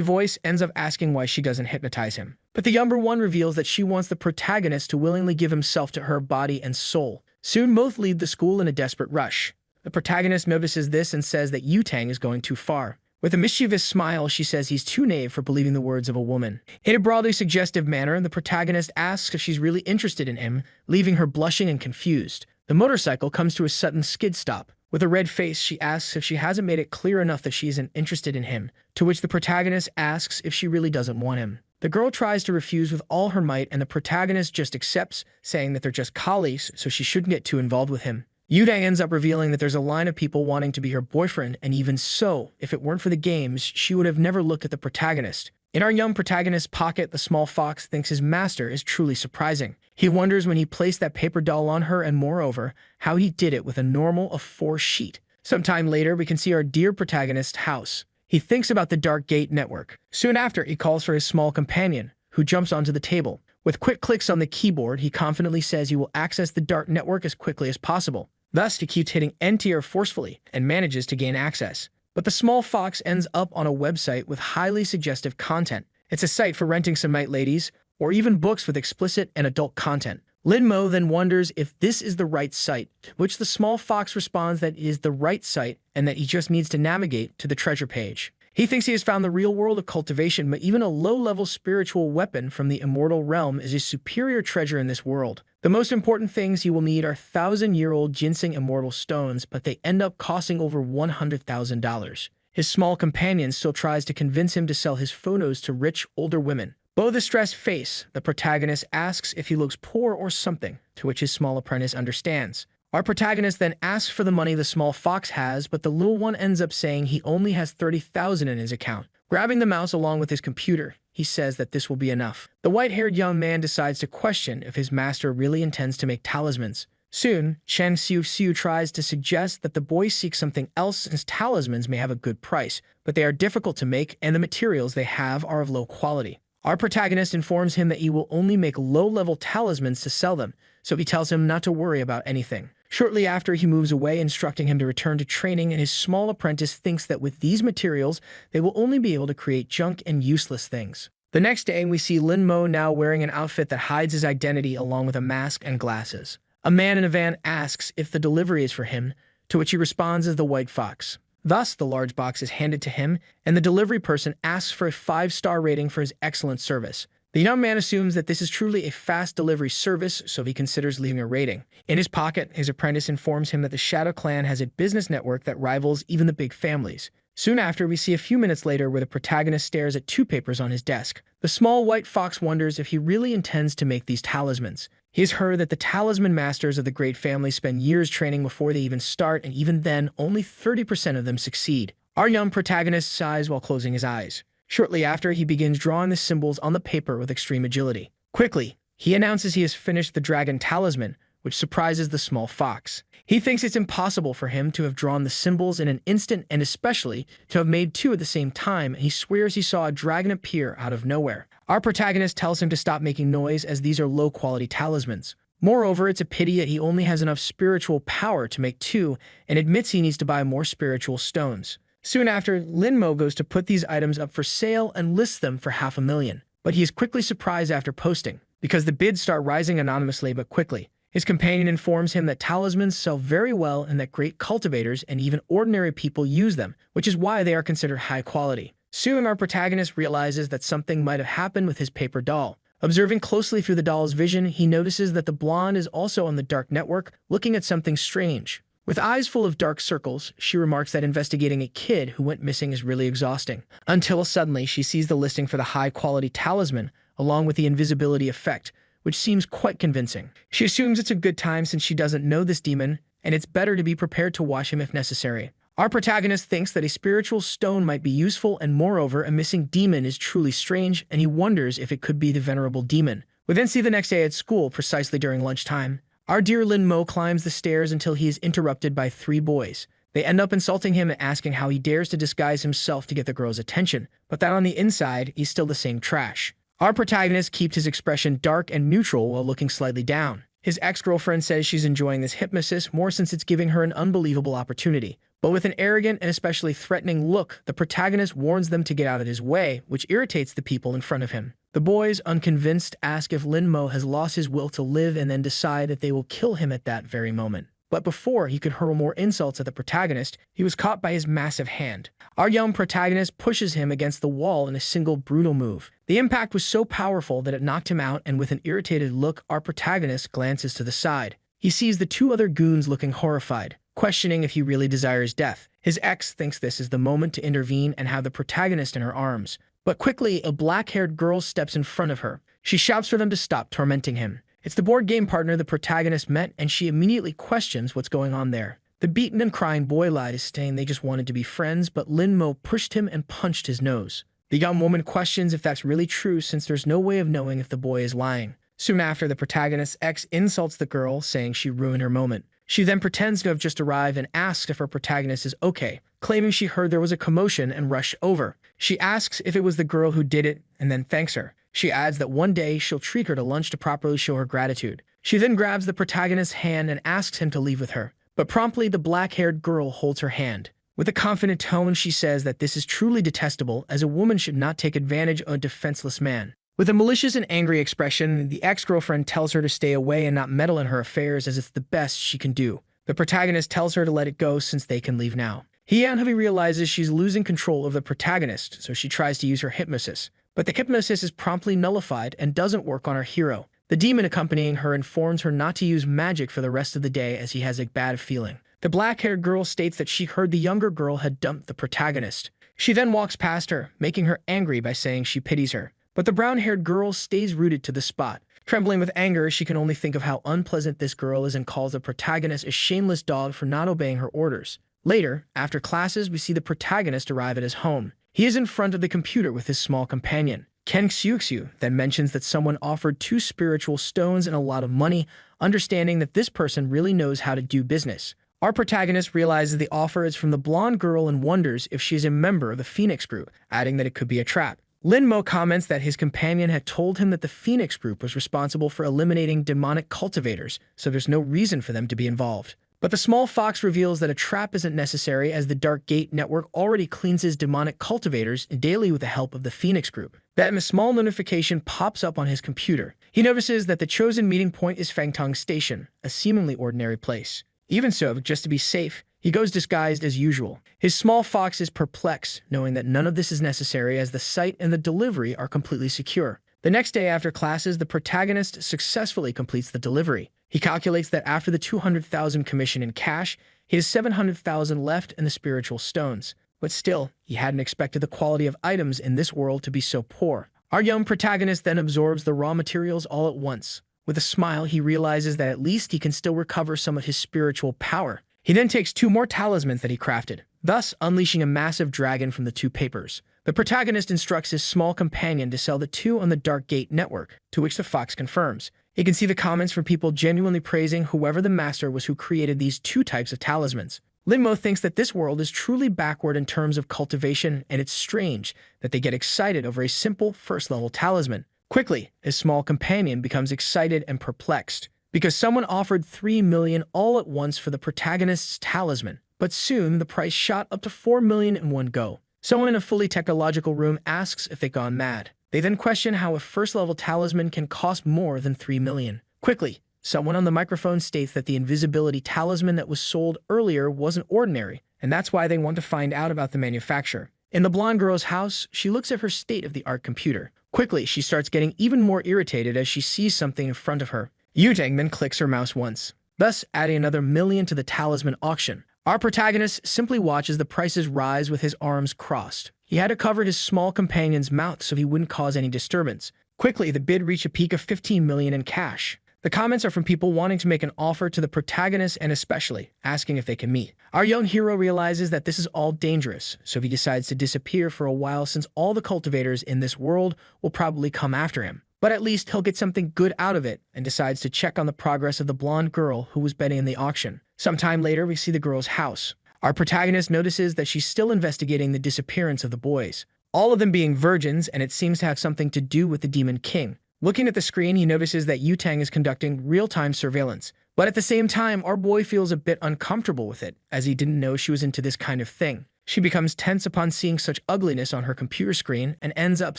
Speaker 1: voice ends up asking why she doesn't hypnotize him. But the younger one reveals that she wants the protagonist to willingly give himself to her body and soul. Soon both leave the school in a desperate rush. The protagonist notices this and says that Yutang is going too far. With a mischievous smile, she says he's too naive for believing the words of a woman. In a broadly suggestive manner, the protagonist asks if she's really interested in him, leaving her blushing and confused. The motorcycle comes to a sudden skid stop. With a red face, she asks if she hasn't made it clear enough that she isn't interested in him, to which the protagonist asks if she really doesn't want him. The girl tries to refuse with all her might and the protagonist just accepts, saying that they're just colleagues, so she shouldn't get too involved with him. Yudang ends up revealing that there's a line of people wanting to be her boyfriend, and even so, if it weren't for the games, she would have never looked at the protagonist. In our young protagonist's pocket, the small fox thinks his master is truly surprising. He wonders when he placed that paper doll on her and moreover, how he did it with a normal of 4 sheet. Sometime later, we can see our dear protagonist's house. He thinks about the Dark Gate network. Soon after, he calls for his small companion, who jumps onto the table. With quick clicks on the keyboard, he confidently says he will access the dark network as quickly as possible. Thus, he keeps hitting Enter forcefully and manages to gain access. But the small fox ends up on a website with highly suggestive content. It's a site for renting some night ladies, or even books with explicit and adult content. Lin Mo then wonders if this is the right site, to which the small fox responds that it is the right site and that he just needs to navigate to the treasure page. He thinks he has found the real world of cultivation, but even a low-level spiritual weapon from the immortal realm is a superior treasure in this world. The most important things he will need are 1,000-year-old ginseng immortal stones, but they end up costing over $100,000. His small companion still tries to convince him to sell his photos to rich, older women. Below the stressed face, the protagonist asks if he looks poor or something, to which his small apprentice understands. Our protagonist then asks for the money the small fox has, but the little one ends up saying he only has 30,000 in his account. Grabbing the mouse along with his computer, he says that this will be enough. The white-haired young man decides to question if his master really intends to make talismans. Soon, Chen Xiu tries to suggest that the boy seeks something else since talismans may have a good price, but they are difficult to make and the materials they have are of low quality. Our protagonist informs him that he will only make low-level talismans to sell them, so he tells him not to worry about anything. Shortly after, he moves away, instructing him to return to training, and his small apprentice thinks that with these materials, they will only be able to create junk and useless things. The next day, we see Lin Mo now wearing an outfit that hides his identity along with a mask and glasses. A man in a van asks if the delivery is for him, to which he responds as the white fox. Thus, the large box is handed to him, and the delivery person asks for a 5-star rating for his excellent service. The young man assumes that this is truly a fast delivery service, so he considers leaving a rating. In his pocket, his apprentice informs him that the Shadow Clan has a business network that rivals even the big families. Soon after, we see a few minutes later where the protagonist stares at 2 papers on his desk. The small white fox wonders if he really intends to make these talismans. He has heard that the talisman masters of the great family spend years training before they even start, and even then, only 30% of them succeed. Our young protagonist sighs while closing his eyes. Shortly after, he begins drawing the symbols on the paper with extreme agility. Quickly, he announces he has finished the dragon talisman, which surprises the small fox. He thinks it's impossible for him to have drawn the symbols in an instant and especially to have made 2 at the same time, and he swears he saw a dragon appear out of nowhere. Our protagonist tells him to stop making noise as these are low-quality talismans. Moreover, it's a pity that he only has enough spiritual power to make 2 and admits he needs to buy more spiritual stones. Soon after, Lin Mo goes to put these items up for sale and lists them for $500,000. But he is quickly surprised after posting, because the bids start rising anonymously but quickly. His companion informs him that talismans sell very well and that great cultivators and even ordinary people use them, which is why they are considered high quality. Soon, our protagonist realizes that something might have happened with his paper doll. Observing closely through the doll's vision, he notices that the blonde is also on the dark network, looking at something strange. With eyes full of dark circles, she remarks that investigating a kid who went missing is really exhausting. Until suddenly, she sees the listing for the high-quality talisman, along with the invisibility effect, which seems quite convincing. She assumes it's a good time since she doesn't know this demon, and it's better to be prepared to watch him if necessary. Our protagonist thinks that a spiritual stone might be useful, and moreover, a missing demon is truly strange, and he wonders if it could be the venerable demon. We then see the next day at school, precisely during lunchtime. Our dear Lin Mo climbs the stairs until he is interrupted by 3 boys. They end up insulting him and asking how he dares to disguise himself to get the girls' attention, but that on the inside, he's still the same trash. Our protagonist keeps his expression dark and neutral while looking slightly down. His ex-girlfriend says she's enjoying this hypnosis more since it's giving her an unbelievable opportunity. But with an arrogant and especially threatening look, the protagonist warns them to get out of his way, which irritates the people in front of him. The boys, unconvinced, ask if Lin Mo has lost his will to live and then decide that they will kill him at that very moment. But before he could hurl more insults at the protagonist, he was caught by his massive hand. Our young protagonist pushes him against the wall in a single brutal move. The impact was so powerful that it knocked him out, and with an irritated look, our protagonist glances to the side. He sees the 2 other goons looking horrified, questioning if he really desires death. His ex thinks this is the moment to intervene and have the protagonist in her arms. But quickly, a black-haired girl steps in front of her. She shouts for them to stop tormenting him. It's the board game partner the protagonist met, and she immediately questions what's going on there. The beaten and crying boy lied, saying they just wanted to be friends, but Lin Mo pushed him and punched his nose. The young woman questions if that's really true, since there's no way of knowing if the boy is lying. Soon after, the protagonist's ex insults the girl, saying she ruined her moment. She then pretends to have just arrived and asks if her protagonist is okay, claiming she heard there was a commotion and rushed over. She asks if it was the girl who did it, and then thanks her. She adds that one day she'll treat her to lunch to properly show her gratitude. She then grabs the protagonist's hand and asks him to leave with her. But promptly, the black-haired girl holds her hand. With a confident tone, she says that this is truly detestable, as a woman should not take advantage of a defenseless man. With a malicious and angry expression, the ex-girlfriend tells her to stay away and not meddle in her affairs, as it's the best she can do. The protagonist tells her to let it go since they can leave now. He realizes she's losing control of the protagonist, so she tries to use her hypnosis. But the hypnosis is promptly nullified and doesn't work on our hero. The demon accompanying her informs her not to use magic for the rest of the day, as he has a bad feeling. The black-haired girl states that she heard the younger girl had dumped the protagonist. She then walks past her, making her angry by saying she pities her. But the brown-haired girl stays rooted to the spot. Trembling with anger, she can only think of how unpleasant this girl is and calls the protagonist a shameless dog for not obeying her orders. Later, after classes, we see the protagonist arrive at his home. He is in front of the computer with his small companion. Ken Xiuxiu then mentions that someone offered 2 spiritual stones and a lot of money, understanding that this person really knows how to do business. Our protagonist realizes the offer is from the blonde girl and wonders if she is a member of the Phoenix Group, adding that it could be a trap. Lin Mo comments that his companion had told him that the Phoenix Group was responsible for eliminating demonic cultivators, so there's no reason for them to be involved. But the small fox reveals that a trap isn't necessary, as the Dark Gate Network already cleanses demonic cultivators daily with the help of the Phoenix Group. Then a small notification pops up on his computer. He notices that the chosen meeting point is Fangtong Station, a seemingly ordinary place. Even so, just to be safe, he goes disguised as usual. His small fox is perplexed, knowing that none of this is necessary, as the site and the delivery are completely secure. The next day after classes, the protagonist successfully completes the delivery. He calculates that after the 200,000 commission in cash, he has 700,000 left in the spiritual stones. But still, he hadn't expected the quality of items in this world to be so poor. Our young protagonist then absorbs the raw materials all at once. With a smile, he realizes that at least he can still recover some of his spiritual power. He then takes 2 more talismans that he crafted, thus unleashing a massive dragon from the 2 papers. The protagonist instructs his small companion to sell the 2 on the Dark Gate Network, to which the fox confirms. He can see the comments from people genuinely praising whoever the master was who created these 2 types of talismans. Lin Mo thinks that this world is truly backward in terms of cultivation, and it's strange that they get excited over a simple first-level talisman. Quickly, his small companion becomes excited and perplexed, because someone offered 3 million all at once for the protagonist's talisman. But soon, the price shot up to 4 million in one go. Someone in a fully technological room asks if they've gone mad. They then question how a first-level talisman can cost more than 3 million. Quickly, someone on the microphone states that the invisibility talisman that was sold earlier wasn't ordinary, and that's why they want to find out about the manufacturer. In the blonde girl's house, she looks at her state-of-the-art computer. Quickly, she starts getting even more irritated as she sees something in front of her. Yutang then clicks her mouse once, thus adding another million to the talisman auction. Our protagonist simply watches the prices rise with his arms crossed. He had to cover his small companion's mouth so he wouldn't cause any disturbance. Quickly, the bid reached a peak of 15 million in cash. The comments are from people wanting to make an offer to the protagonist and especially asking if they can meet. Our young hero realizes that this is all dangerous, so he decides to disappear for a while since all the cultivators in this world will probably come after him. But at least he'll get something good out of it and decides to check on the progress of the blonde girl who was betting in the auction. Sometime later, we see the girl's house. Our protagonist notices that she's still investigating the disappearance of the boys, all of them being virgins, and it seems to have something to do with the Demon King. Looking at the screen, he notices that Yutang is conducting real-time surveillance. But at the same time, our boy feels a bit uncomfortable with it, as he didn't know she was into this kind of thing. She becomes tense upon seeing such ugliness on her computer screen and ends up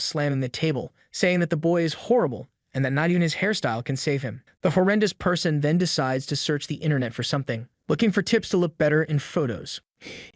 Speaker 1: slamming the table, saying that the boy is horrible and that not even his hairstyle can save him. The horrendous person then decides to search the internet for something, looking for tips to look better in photos.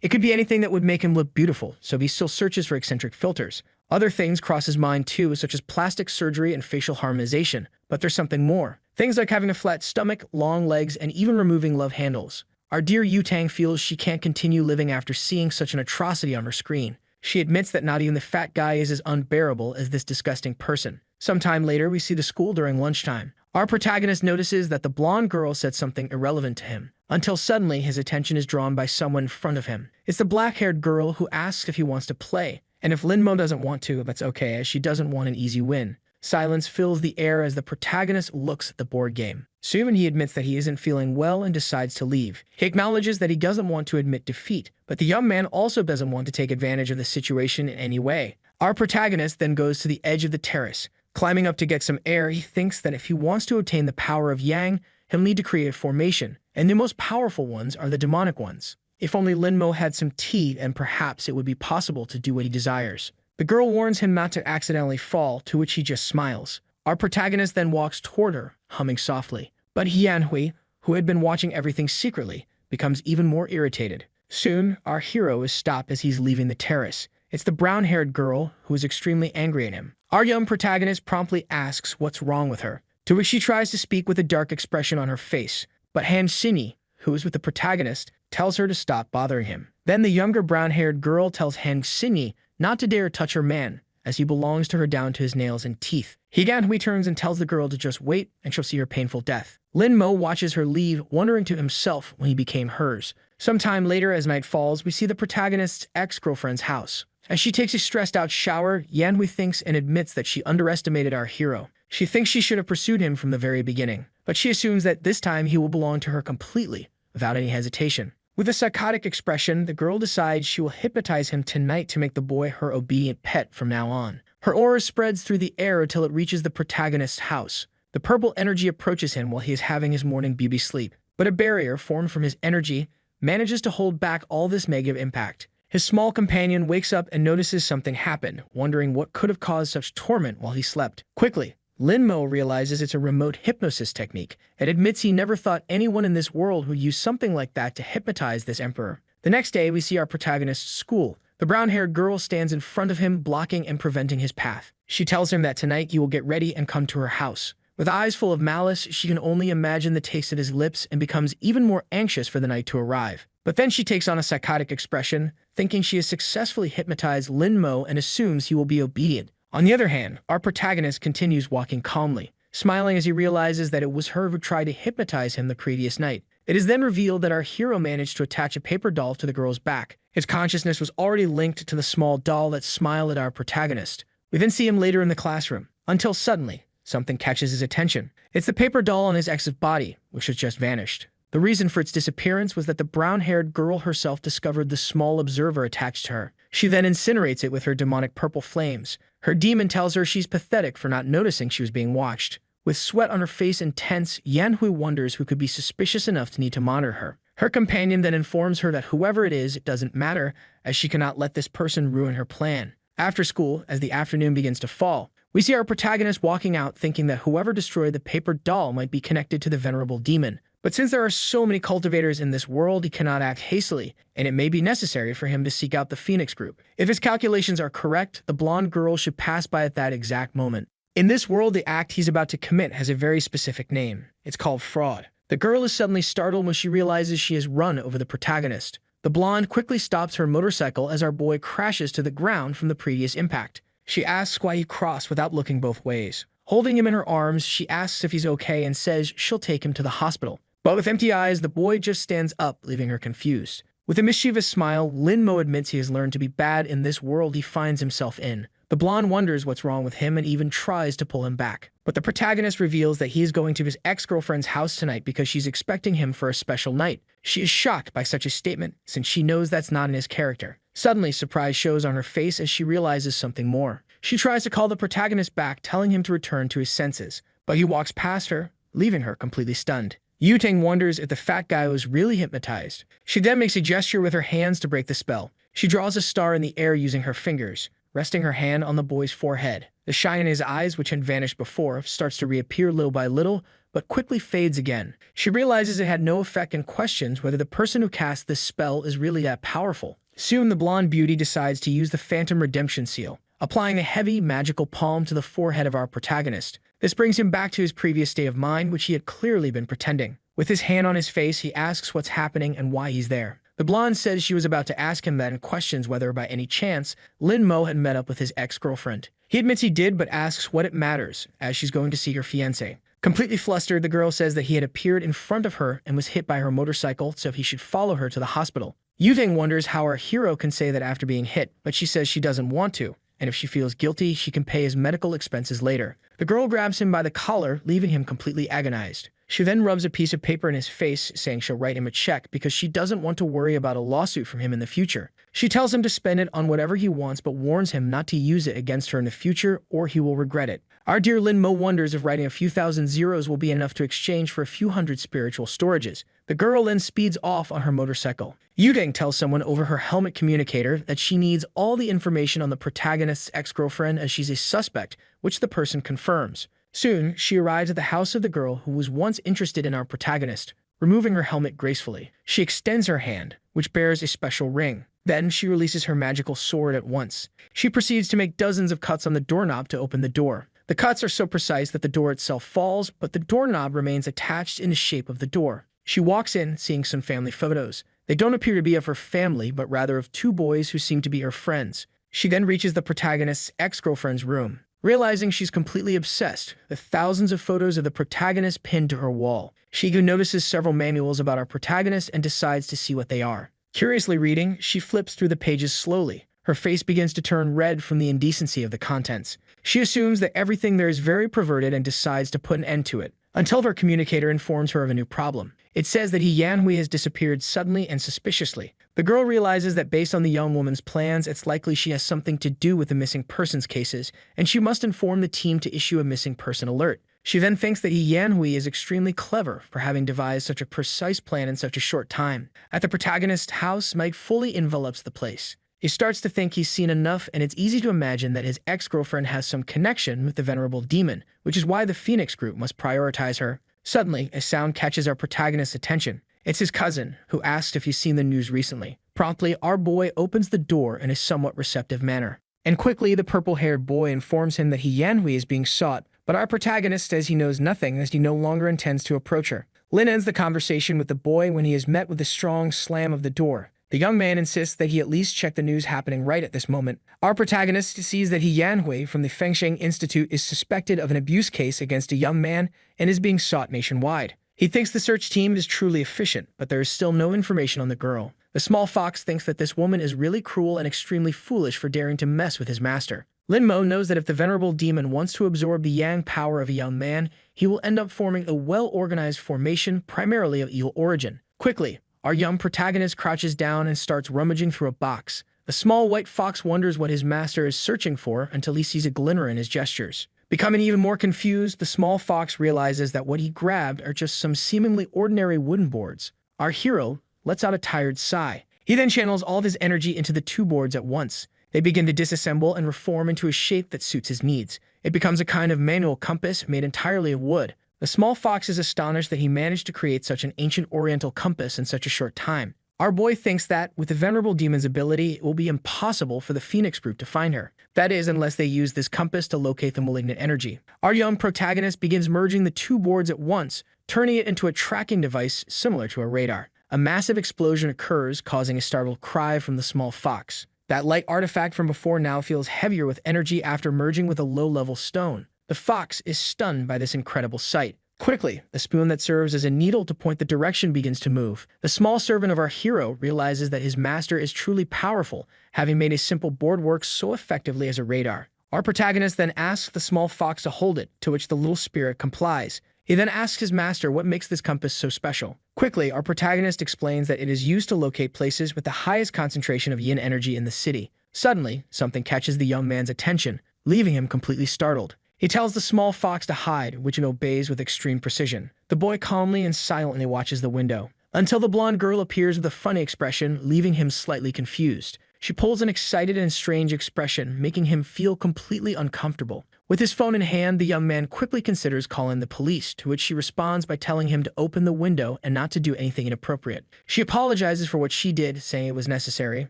Speaker 1: It could be anything that would make him look beautiful, so he still searches for eccentric filters. Other things cross his mind too, such as plastic surgery and facial harmonization, but there's something more. Things like having a flat stomach, long legs, and even removing love handles. Our dear Yutang feels she can't continue living after seeing such an atrocity on her screen. She admits that not even the fat guy is as unbearable as this disgusting person. Sometime later, we see the school during lunchtime. Our protagonist notices that the blonde girl said something irrelevant to him, until suddenly his attention is drawn by someone in front of him. It's the black-haired girl who asks if he wants to play, and if Lin Mo doesn't want to, that's okay, as she doesn't want an easy win. Silence fills the air as the protagonist looks at the board game. Soon he admits that he isn't feeling well and decides to leave. He acknowledges that he doesn't want to admit defeat, but the young man also doesn't want to take advantage of the situation in any way. Our protagonist then goes to the edge of the terrace. Climbing up to get some air, he thinks that if he wants to obtain the power of Yang, he'll need to create a formation, and the most powerful ones are the demonic ones. If only Lin Mo had some tea, and perhaps it would be possible to do what he desires. The girl warns him not to accidentally fall, to which he just smiles. Our protagonist then walks toward her, humming softly. But Yanhui, who had been watching everything secretly, becomes even more irritated. Soon, our hero is stopped as he's leaving the terrace. It's the brown-haired girl who is extremely angry at him. Our young protagonist promptly asks what's wrong with her, to which she tries to speak with a dark expression on her face. But Han Xinyi, who is with the protagonist, tells her to stop bothering him. Then the younger brown-haired girl tells Han Xinyi not to dare touch her man, as he belongs to her down to his nails and teeth. Yanhui turns and tells the girl to just wait, and she'll see her painful death. Lin Mo watches her leave, wondering to himself when he became hers. Sometime later, as night falls, we see the protagonist's ex-girlfriend's house. As she takes a stressed-out shower, Yanhui thinks and admits that she underestimated our hero. She thinks she should have pursued him from the very beginning, but she assumes that this time he will belong to her completely, without any hesitation. With a psychotic expression, the girl decides she will hypnotize him tonight to make the boy her obedient pet from now on. Her aura spreads through the air until it reaches the protagonist's house. The purple energy approaches him while he is having his morning BB sleep, but a barrier formed from his energy manages to hold back all this negative impact. His small companion wakes up and notices something happened, wondering what could have caused such torment while he slept. Quickly, Lin Mo realizes it's a remote hypnosis technique and admits he never thought anyone in this world would use something like that to hypnotize this emperor. The next day, we see our protagonist's school. The brown-haired girl stands in front of him, blocking and preventing his path. She tells him that tonight he will get ready and come to her house. With eyes full of malice, she can only imagine the taste at his lips and becomes even more anxious for the night to arrive. But then she takes on a psychotic expression, thinking she has successfully hypnotized Lin Mo and assumes he will be obedient. On the other hand, our protagonist continues walking calmly, smiling as he realizes that it was her who tried to hypnotize him the previous night. It is then revealed that our hero managed to attach a paper doll to the girl's back. His consciousness was already linked to the small doll that smiled at our protagonist. We then see him later in the classroom, until suddenly, something catches his attention. It's the paper doll on his ex's body, which has just vanished. The reason for its disappearance was that the brown-haired girl herself discovered the small observer attached to her. She then incinerates it with her demonic purple flames. Her demon tells her she's pathetic for not noticing she was being watched. With sweat on her face and tense, Yanhui wonders who could be suspicious enough to need to monitor her. Her companion then informs her that whoever it is, it doesn't matter, as she cannot let this person ruin her plan. After school, as the afternoon begins to fall, we see our protagonist walking out thinking that whoever destroyed the paper doll might be connected to the venerable demon. But since there are so many cultivators in this world, he cannot act hastily, and it may be necessary for him to seek out the Phoenix group. If his calculations are correct, the blonde girl should pass by at that exact moment. In this world, the act he's about to commit has a very specific name. It's called fraud. The girl is suddenly startled when she realizes she has run over the protagonist. The blonde quickly stops her motorcycle as our boy crashes to the ground from the previous impact. She asks why he crossed without looking both ways. Holding him in her arms, she asks if he's okay and says she'll take him to the hospital. But with empty eyes, the boy just stands up, leaving her confused. With a mischievous smile, Lin Mo admits he has learned to be bad in this world he finds himself in. The blonde wonders what's wrong with him and even tries to pull him back. But the protagonist reveals that he is going to his ex-girlfriend's house tonight because she's expecting him for a special night. She is shocked by such a statement, since she knows that's not in his character. Suddenly, surprise shows on her face as she realizes something more. She tries to call the protagonist back, telling him to return to his senses, but he walks past her, leaving her completely stunned. Yutang wonders if the fat guy was really hypnotized. She then makes a gesture with her hands to break the spell. She draws a star in the air using her fingers, resting her hand on the boy's forehead. The shine in his eyes, which had vanished before, starts to reappear little by little, but quickly fades again. She realizes it had no effect and questions whether the person who cast this spell is really that powerful. Soon, the blonde beauty decides to use the Phantom Redemption Seal, applying a heavy, magical palm to the forehead of our protagonist. This brings him back to his previous state of mind, which he had clearly been pretending. With his hand on his face, he asks what's happening and why he's there. The blonde says she was about to ask him that and questions whether, by any chance, Lin Mo had met up with his ex-girlfriend. He admits he did, but asks what it matters, as she's going to see her fiancé. Completely flustered, the girl says that he had appeared in front of her and was hit by her motorcycle, so he should follow her to the hospital. Yutang wonders how our hero can say that after being hit, but she says she doesn't want to, and if she feels guilty, she can pay his medical expenses later. The girl grabs him by the collar, leaving him completely agonized. She then rubs a piece of paper in his face, saying she'll write him a check because she doesn't want to worry about a lawsuit from him in the future. She tells him to spend it on whatever he wants, but warns him not to use it against her in the future or he will regret it. Our dear Lin Mo wonders if writing a few thousand zeros will be enough to exchange for a few hundred spiritual storages. The girl then speeds off on her motorcycle. Yutang tells someone over her helmet communicator that she needs all the information on the protagonist's ex-girlfriend as she's a suspect, which the person confirms. Soon, she arrives at the house of the girl who was once interested in our protagonist. Removing her helmet gracefully, she extends her hand, which bears a special ring. Then she releases her magical sword at once. She proceeds to make dozens of cuts on the doorknob to open the door. The cuts are so precise that the door itself falls, but the doorknob remains attached in the shape of the door. She walks in, seeing some family photos. They don't appear to be of her family, but rather of two boys who seem to be her friends. She then reaches the protagonist's ex-girlfriend's room. Realizing she's completely obsessed with thousands of photos of the protagonist pinned to her wall, she notices several manuals about our protagonist and decides to see what they are. Curiously reading, she flips through the pages slowly. Her face begins to turn red from the indecency of the contents. She assumes that everything there is very perverted and decides to put an end to it, until her communicator informs her of a new problem. It says that Yanhui has disappeared suddenly and suspiciously. The girl realizes that based on the young woman's plans, it's likely she has something to do with the missing persons cases, and she must inform the team to issue a missing person alert. She then thinks that Yanhui is extremely clever for having devised such a precise plan in such a short time. At the protagonist's house, Mike fully envelops the place. He starts to think he's seen enough, and it's easy to imagine that his ex-girlfriend has some connection with the venerable demon, which is why the Phoenix group must prioritize her. Suddenly, a sound catches our protagonist's attention. It's his cousin, who asks if he's seen the news recently. Promptly, our boy opens the door in a somewhat receptive manner. And quickly, the purple-haired boy informs him that Yanhui is being sought, but our protagonist says he knows nothing as he no longer intends to approach her. Lin ends the conversation with the boy when he is met with a strong slam of the door. The young man insists that he at least check the news happening right at this moment. Our protagonist sees that Yanhui from the Fengsheng Institute is suspected of an abuse case against a young man and is being sought nationwide. He thinks the search team is truly efficient, but there is still no information on the girl. The small fox thinks that this woman is really cruel and extremely foolish for daring to mess with his master. Lin Mo knows that if the venerable demon wants to absorb the yang power of a young man, he will end up forming a well-organized formation primarily of evil origin. Quickly, our young protagonist crouches down and starts rummaging through a box. The small white fox wonders what his master is searching for until he sees a glimmer in his gestures. Becoming even more confused, the small fox realizes that what he grabbed are just some seemingly ordinary wooden boards. Our hero lets out a tired sigh. He then channels all of his energy into the two boards at once. They begin to disassemble and reform into a shape that suits his needs. It becomes a kind of manual compass made entirely of wood. The small fox is astonished that he managed to create such an ancient oriental compass in such a short time. Our boy thinks that, with the venerable demon's ability, it will be impossible for the Phoenix group to find her. That is, unless they use this compass to locate the malignant energy. Our young protagonist begins merging the two boards at once, turning it into a tracking device similar to a radar. A massive explosion occurs, causing a startled cry from the small fox. That light artifact from before now feels heavier with energy after merging with a low-level stone. The fox is stunned by this incredible sight. Quickly, the spoon that serves as a needle to point the direction begins to move. The small servant of our hero realizes that his master is truly powerful, having made a simple board work so effectively as a radar. Our protagonist then asks the small fox to hold it, to which the little spirit complies. He then asks his master what makes this compass so special. Quickly, our protagonist explains that it is used to locate places with the highest concentration of yin energy in the city. Suddenly, something catches the young man's attention, leaving him completely startled. He tells the small fox to hide, which it obeys with extreme precision. The boy calmly and silently watches the window, until the blonde girl appears with a funny expression, leaving him slightly confused. She pulls an excited and strange expression, making him feel completely uncomfortable. With his phone in hand, the young man quickly considers calling the police, to which she responds by telling him to open the window and not to do anything inappropriate. She apologizes for what she did, saying it was necessary.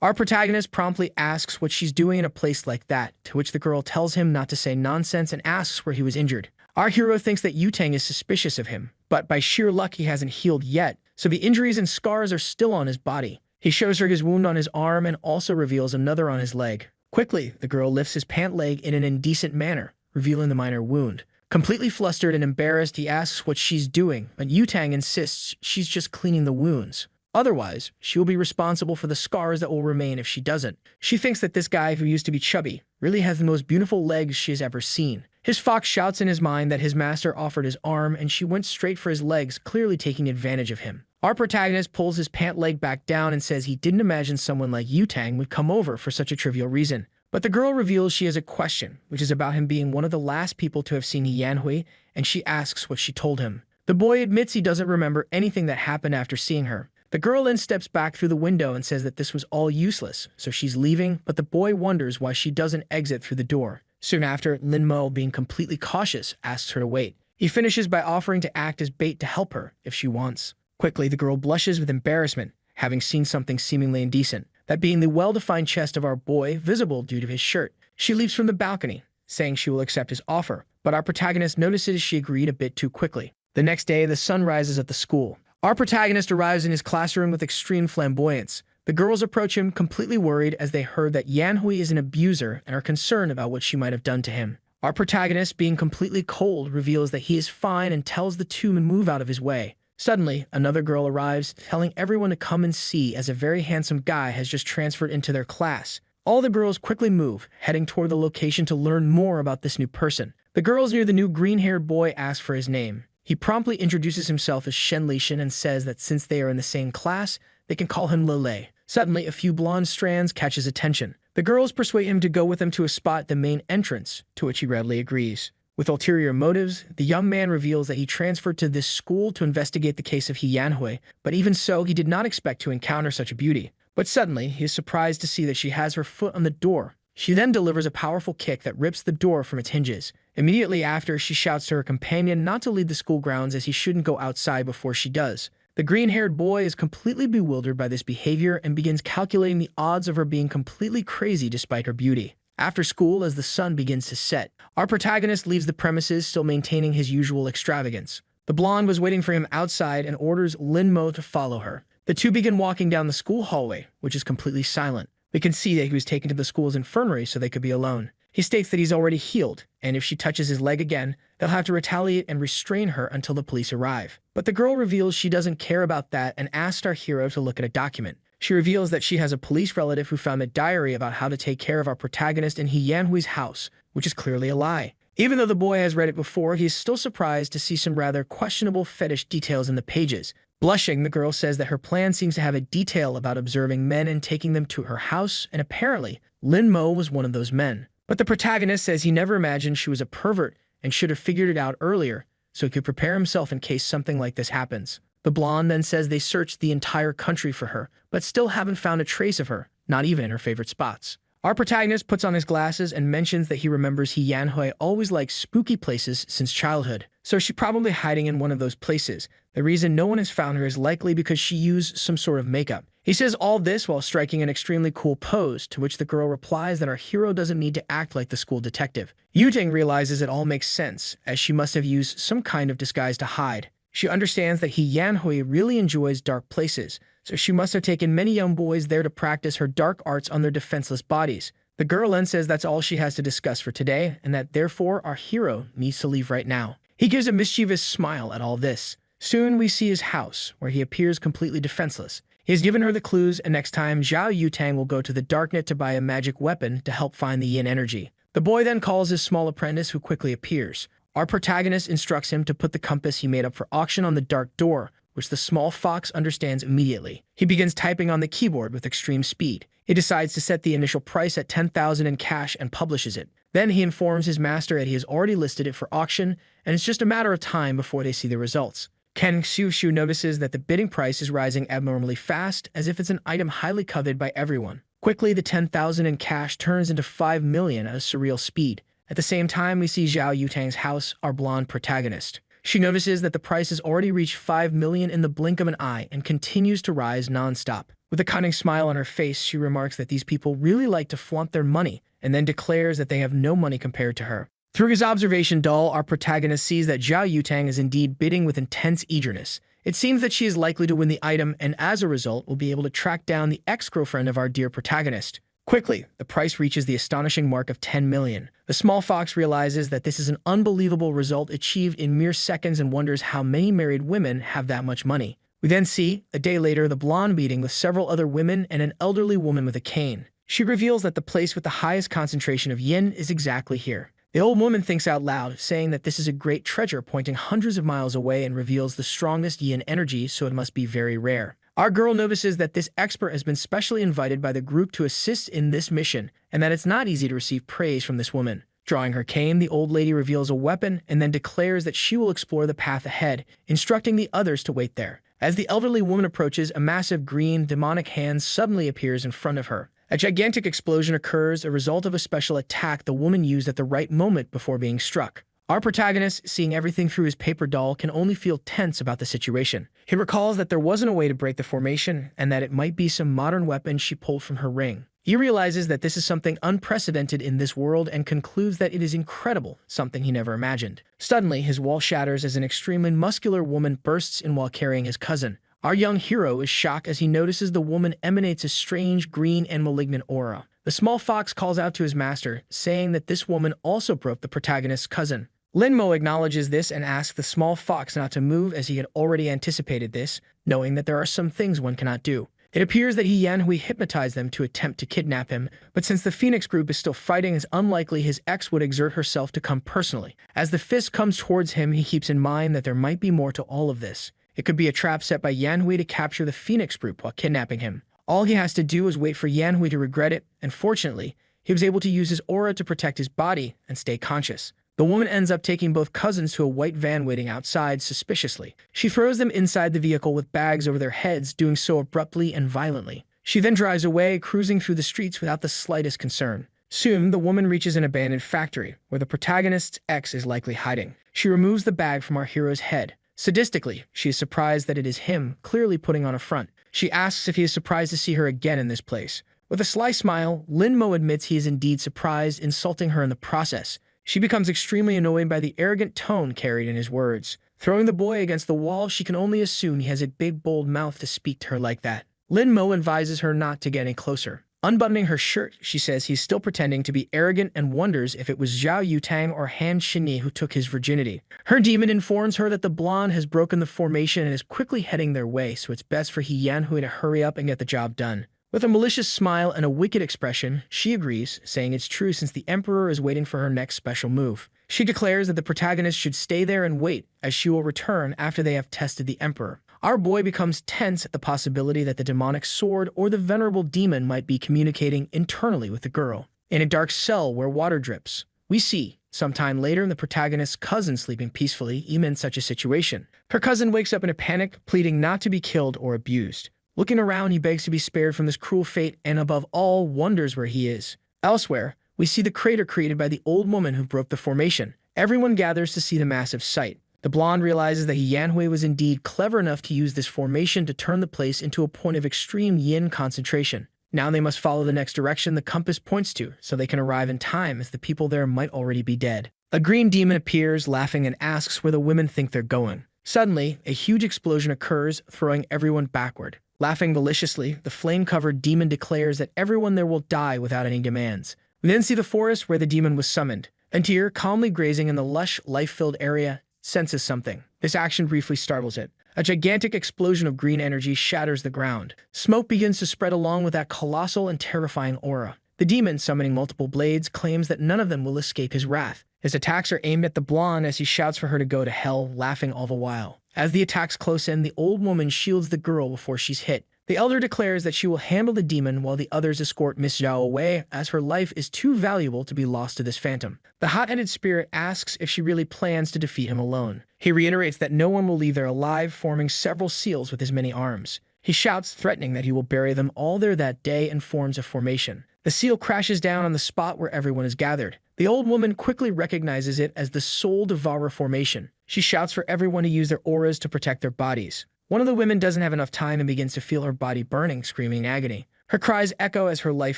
Speaker 1: Our protagonist promptly asks what she's doing in a place like that, to which the girl tells him not to say nonsense and asks where he was injured. Our hero thinks that Yutang is suspicious of him, but by sheer luck he hasn't healed yet, so the injuries and scars are still on his body. He shows her his wound on his arm and also reveals another on his leg. Quickly, the girl lifts his pant leg in an indecent manner, revealing the minor wound. Completely flustered and embarrassed, he asks what she's doing, but Yutang insists she's just cleaning the wounds. Otherwise, she will be responsible for the scars that will remain if she doesn't. She thinks that this guy, who used to be chubby, really has the most beautiful legs she has ever seen. His fox shouts in his mind that his master offered his arm and she went straight for his legs, clearly taking advantage of him. Our protagonist pulls his pant leg back down and says he didn't imagine someone like Yutang would come over for such a trivial reason. But the girl reveals she has a question, which is about him being one of the last people to have seen Yanhui, and she asks what she told him. The boy admits he doesn't remember anything that happened after seeing her. The girl then steps back through the window and says that this was all useless, so she's leaving, but the boy wonders why she doesn't exit through the door. Soon after, Lin Mo, being completely cautious, asks her to wait. He finishes by offering to act as bait to help her, if she wants. Quickly, the girl blushes with embarrassment, having seen something seemingly indecent, that being the well-defined chest of our boy, visible due to his shirt. She leaps from the balcony, saying she will accept his offer, but our protagonist notices she agreed a bit too quickly. The next day, the sun rises at the school. Our protagonist arrives in his classroom with extreme flamboyance. The girls approach him completely worried as they heard that Yanhui is an abuser and are concerned about what she might have done to him. Our protagonist, being completely cold, reveals that he is fine and tells the two to move out of his way. Suddenly, another girl arrives, telling everyone to come and see as a very handsome guy has just transferred into their class. All the girls quickly move, heading toward the location to learn more about this new person. The girls near the new green-haired boy ask for his name. He promptly introduces himself as Shen Lishan and says that since they are in the same class, they can call him Lele. Suddenly, a few blonde strands catch his attention. The girls persuade him to go with them to a spot at the main entrance, to which he readily agrees. With ulterior motives, the young man reveals that he transferred to this school to investigate the case of He Yanhui, but even so, he did not expect to encounter such a beauty. But suddenly, he is surprised to see that she has her foot on the door. She then delivers a powerful kick that rips the door from its hinges. Immediately after, she shouts to her companion not to leave the school grounds as he shouldn't go outside before she does. The green-haired boy is completely bewildered by this behavior and begins calculating the odds of her being completely crazy despite her beauty. After school, as the sun begins to set, our protagonist leaves the premises still maintaining his usual extravagance. The blonde was waiting for him outside and orders Lin Mo to follow her. The two begin walking down the school hallway, which is completely silent. We can see that he was taken to the school's infirmary so they could be alone. He states that he's already healed, and if she touches his leg again, they'll have to retaliate and restrain her until the police arrive. But the girl reveals she doesn't care about that and asks our hero to look at a document. She reveals that she has a police relative who found a diary about how to take care of our protagonist in He Yanhui's house, which is clearly a lie. Even though the boy has read it before, he is still surprised to see some rather questionable fetish details in the pages. Blushing, the girl says that her plan seems to have a detail about observing men and taking them to her house, and apparently, Lin Mo was one of those men. But the protagonist says he never imagined she was a pervert and should have figured it out earlier, so he could prepare himself in case something like this happens. The blonde then says they searched the entire country for her, but still haven't found a trace of her, not even in her favorite spots. Our protagonist puts on his glasses and mentions that he remembers He Yanhui always liked spooky places since childhood, so she's probably hiding in one of those places. The reason no one has found her is likely because she used some sort of makeup. He says all this while striking an extremely cool pose, to which the girl replies that our hero doesn't need to act like the school detective. Yutang realizes it all makes sense, as she must have used some kind of disguise to hide. She understands that He Yanhui really enjoys dark places, so she must have taken many young boys there to practice her dark arts on their defenseless bodies. The girl then says that's all she has to discuss for today, and that therefore our hero needs to leave right now. He gives a mischievous smile at all this. Soon we see his house, where he appears completely defenseless. He has given her the clues, and next time Zhao Yutang will go to the darknet to buy a magic weapon to help find the yin energy. The boy then calls his small apprentice, who quickly appears. Our protagonist instructs him to put the compass he made up for auction on the dark door, which the small fox understands immediately. He begins typing on the keyboard with extreme speed. He decides to set the initial price at 10,000 in cash and publishes it. Then he informs his master that he has already listed it for auction, and it's just a matter of time before they see the results. Ken Xiushu notices that the bidding price is rising abnormally fast, as if it's an item highly coveted by everyone. Quickly, the 10,000 in cash turns into 5 million at a surreal speed. At the same time, we see Zhao Yutang's house, our blonde protagonist. She notices that the price has already reached 5 million in the blink of an eye and continues to rise non-stop. With a cunning smile on her face, she remarks that these people really like to flaunt their money, and then declares that they have no money compared to her. Through his observation doll, our protagonist sees that Zhao Yutang is indeed bidding with intense eagerness. It seems that she is likely to win the item, and as a result will be able to track down the ex-girlfriend of our dear protagonist. Quickly, the price reaches the astonishing mark of 10 million. The small fox realizes that this is an unbelievable result achieved in mere seconds and wonders how many married women have that much money. We then see, a day later, the blonde meeting with several other women and an elderly woman with a cane. She reveals that the place with the highest concentration of yin is exactly here. The old woman thinks out loud, saying that this is a great treasure pointing hundreds of miles away and reveals the strongest yin energy, so it must be very rare. Our girl notices that this expert has been specially invited by the group to assist in this mission, and that it's not easy to receive praise from this woman. Drawing her cane, the old lady reveals a weapon and then declares that she will explore the path ahead, instructing the others to wait there. As the elderly woman approaches, a massive green, demonic hand suddenly appears in front of her. A gigantic explosion occurs, a result of a special attack the woman used at the right moment before being struck. Our protagonist, seeing everything through his paper doll, can only feel tense about the situation. He recalls that there wasn't a way to break the formation, and that it might be some modern weapon she pulled from her ring. He realizes that this is something unprecedented in this world and concludes that it is incredible, something he never imagined. Suddenly, his wall shatters as an extremely muscular woman bursts in while carrying his cousin. Our young hero is shocked as he notices the woman emanates a strange green and malignant aura. The small fox calls out to his master, saying that this woman also broke the protagonist's cousin. Lin Mo acknowledges this and asks the small fox not to move, as he had already anticipated this, knowing that there are some things one cannot do. It appears that Yanhui hypnotized them to attempt to kidnap him, but since the Phoenix group is still fighting, it's unlikely his ex would exert herself to come personally. As the fist comes towards him, he keeps in mind that there might be more to all of this. It could be a trap set by Yanhui to capture the Phoenix group while kidnapping him. All he has to do is wait for Yanhui to regret it, and fortunately, he was able to use his aura to protect his body and stay conscious. The woman ends up taking both cousins to a white van waiting outside suspiciously. She throws them inside the vehicle with bags over their heads, doing so abruptly and violently. She then drives away, cruising through the streets without the slightest concern. Soon, the woman reaches an abandoned factory, where the protagonist's ex is likely hiding. She removes the bag from our hero's head. Sadistically, she is surprised that it is him, clearly putting on a front. She asks if he is surprised to see her again in this place. With a sly smile, Lin Mo admits he is indeed surprised, insulting her in the process. She becomes extremely annoyed by the arrogant tone carried in his words. Throwing the boy against the wall, she can only assume he has a big, bold mouth to speak to her like that. Lin Mo advises her not to get any closer. Unbuttoning her shirt, she says he's still pretending to be arrogant and wonders if it was Zhao Yutang or Han Shini who took his virginity. Her demon informs her that the blonde has broken the formation and is quickly heading their way, so it's best for Yanhui to hurry up and get the job done. With a malicious smile and a wicked expression, she agrees, saying it's true since the Emperor is waiting for her next special move. She declares that the protagonist should stay there and wait, as she will return after they have tested the Emperor. Our boy becomes tense at the possibility that the demonic sword or the venerable demon might be communicating internally with the girl. In a dark cell where water drips, we see, sometime later, the protagonist's cousin sleeping peacefully, even in such a situation. Her cousin wakes up in a panic, pleading not to be killed or abused. Looking around, he begs to be spared from this cruel fate and, above all, wonders where he is. Elsewhere, we see the crater created by the old woman who broke the formation. Everyone gathers to see the massive sight. The blonde realizes that Yanhui was indeed clever enough to use this formation to turn the place into a point of extreme yin concentration. Now they must follow the next direction the compass points to, so they can arrive in time, as the people there might already be dead. A green demon appears, laughing, and asks where the women think they're going. Suddenly, a huge explosion occurs, throwing everyone backward. Laughing maliciously, the flame-covered demon declares that everyone there will die without any demands. We then see the forest where the demon was summoned. A deer, calmly grazing in the lush, life-filled area, senses something. This action briefly startles it. A gigantic explosion of green energy shatters the ground. Smoke begins to spread along with that colossal and terrifying aura. The demon, summoning multiple blades, claims that none of them will escape his wrath. His attacks are aimed at the blonde as he shouts for her to go to hell, laughing all the while. As the attacks close in, the old woman shields the girl before she's hit. The elder declares that she will handle the demon while the others escort Miss Zhao away, as her life is too valuable to be lost to this phantom. The hot-headed spirit asks if she really plans to defeat him alone. He reiterates that no one will leave there alive, forming several seals with his many arms. He shouts, threatening that he will bury them all there that day and forms a formation. The seal crashes down on the spot where everyone is gathered. The old woman quickly recognizes it as the Soul Devourer formation. She shouts for everyone to use their auras to protect their bodies. One of the women doesn't have enough time and begins to feel her body burning, screaming in agony. Her cries echo as her life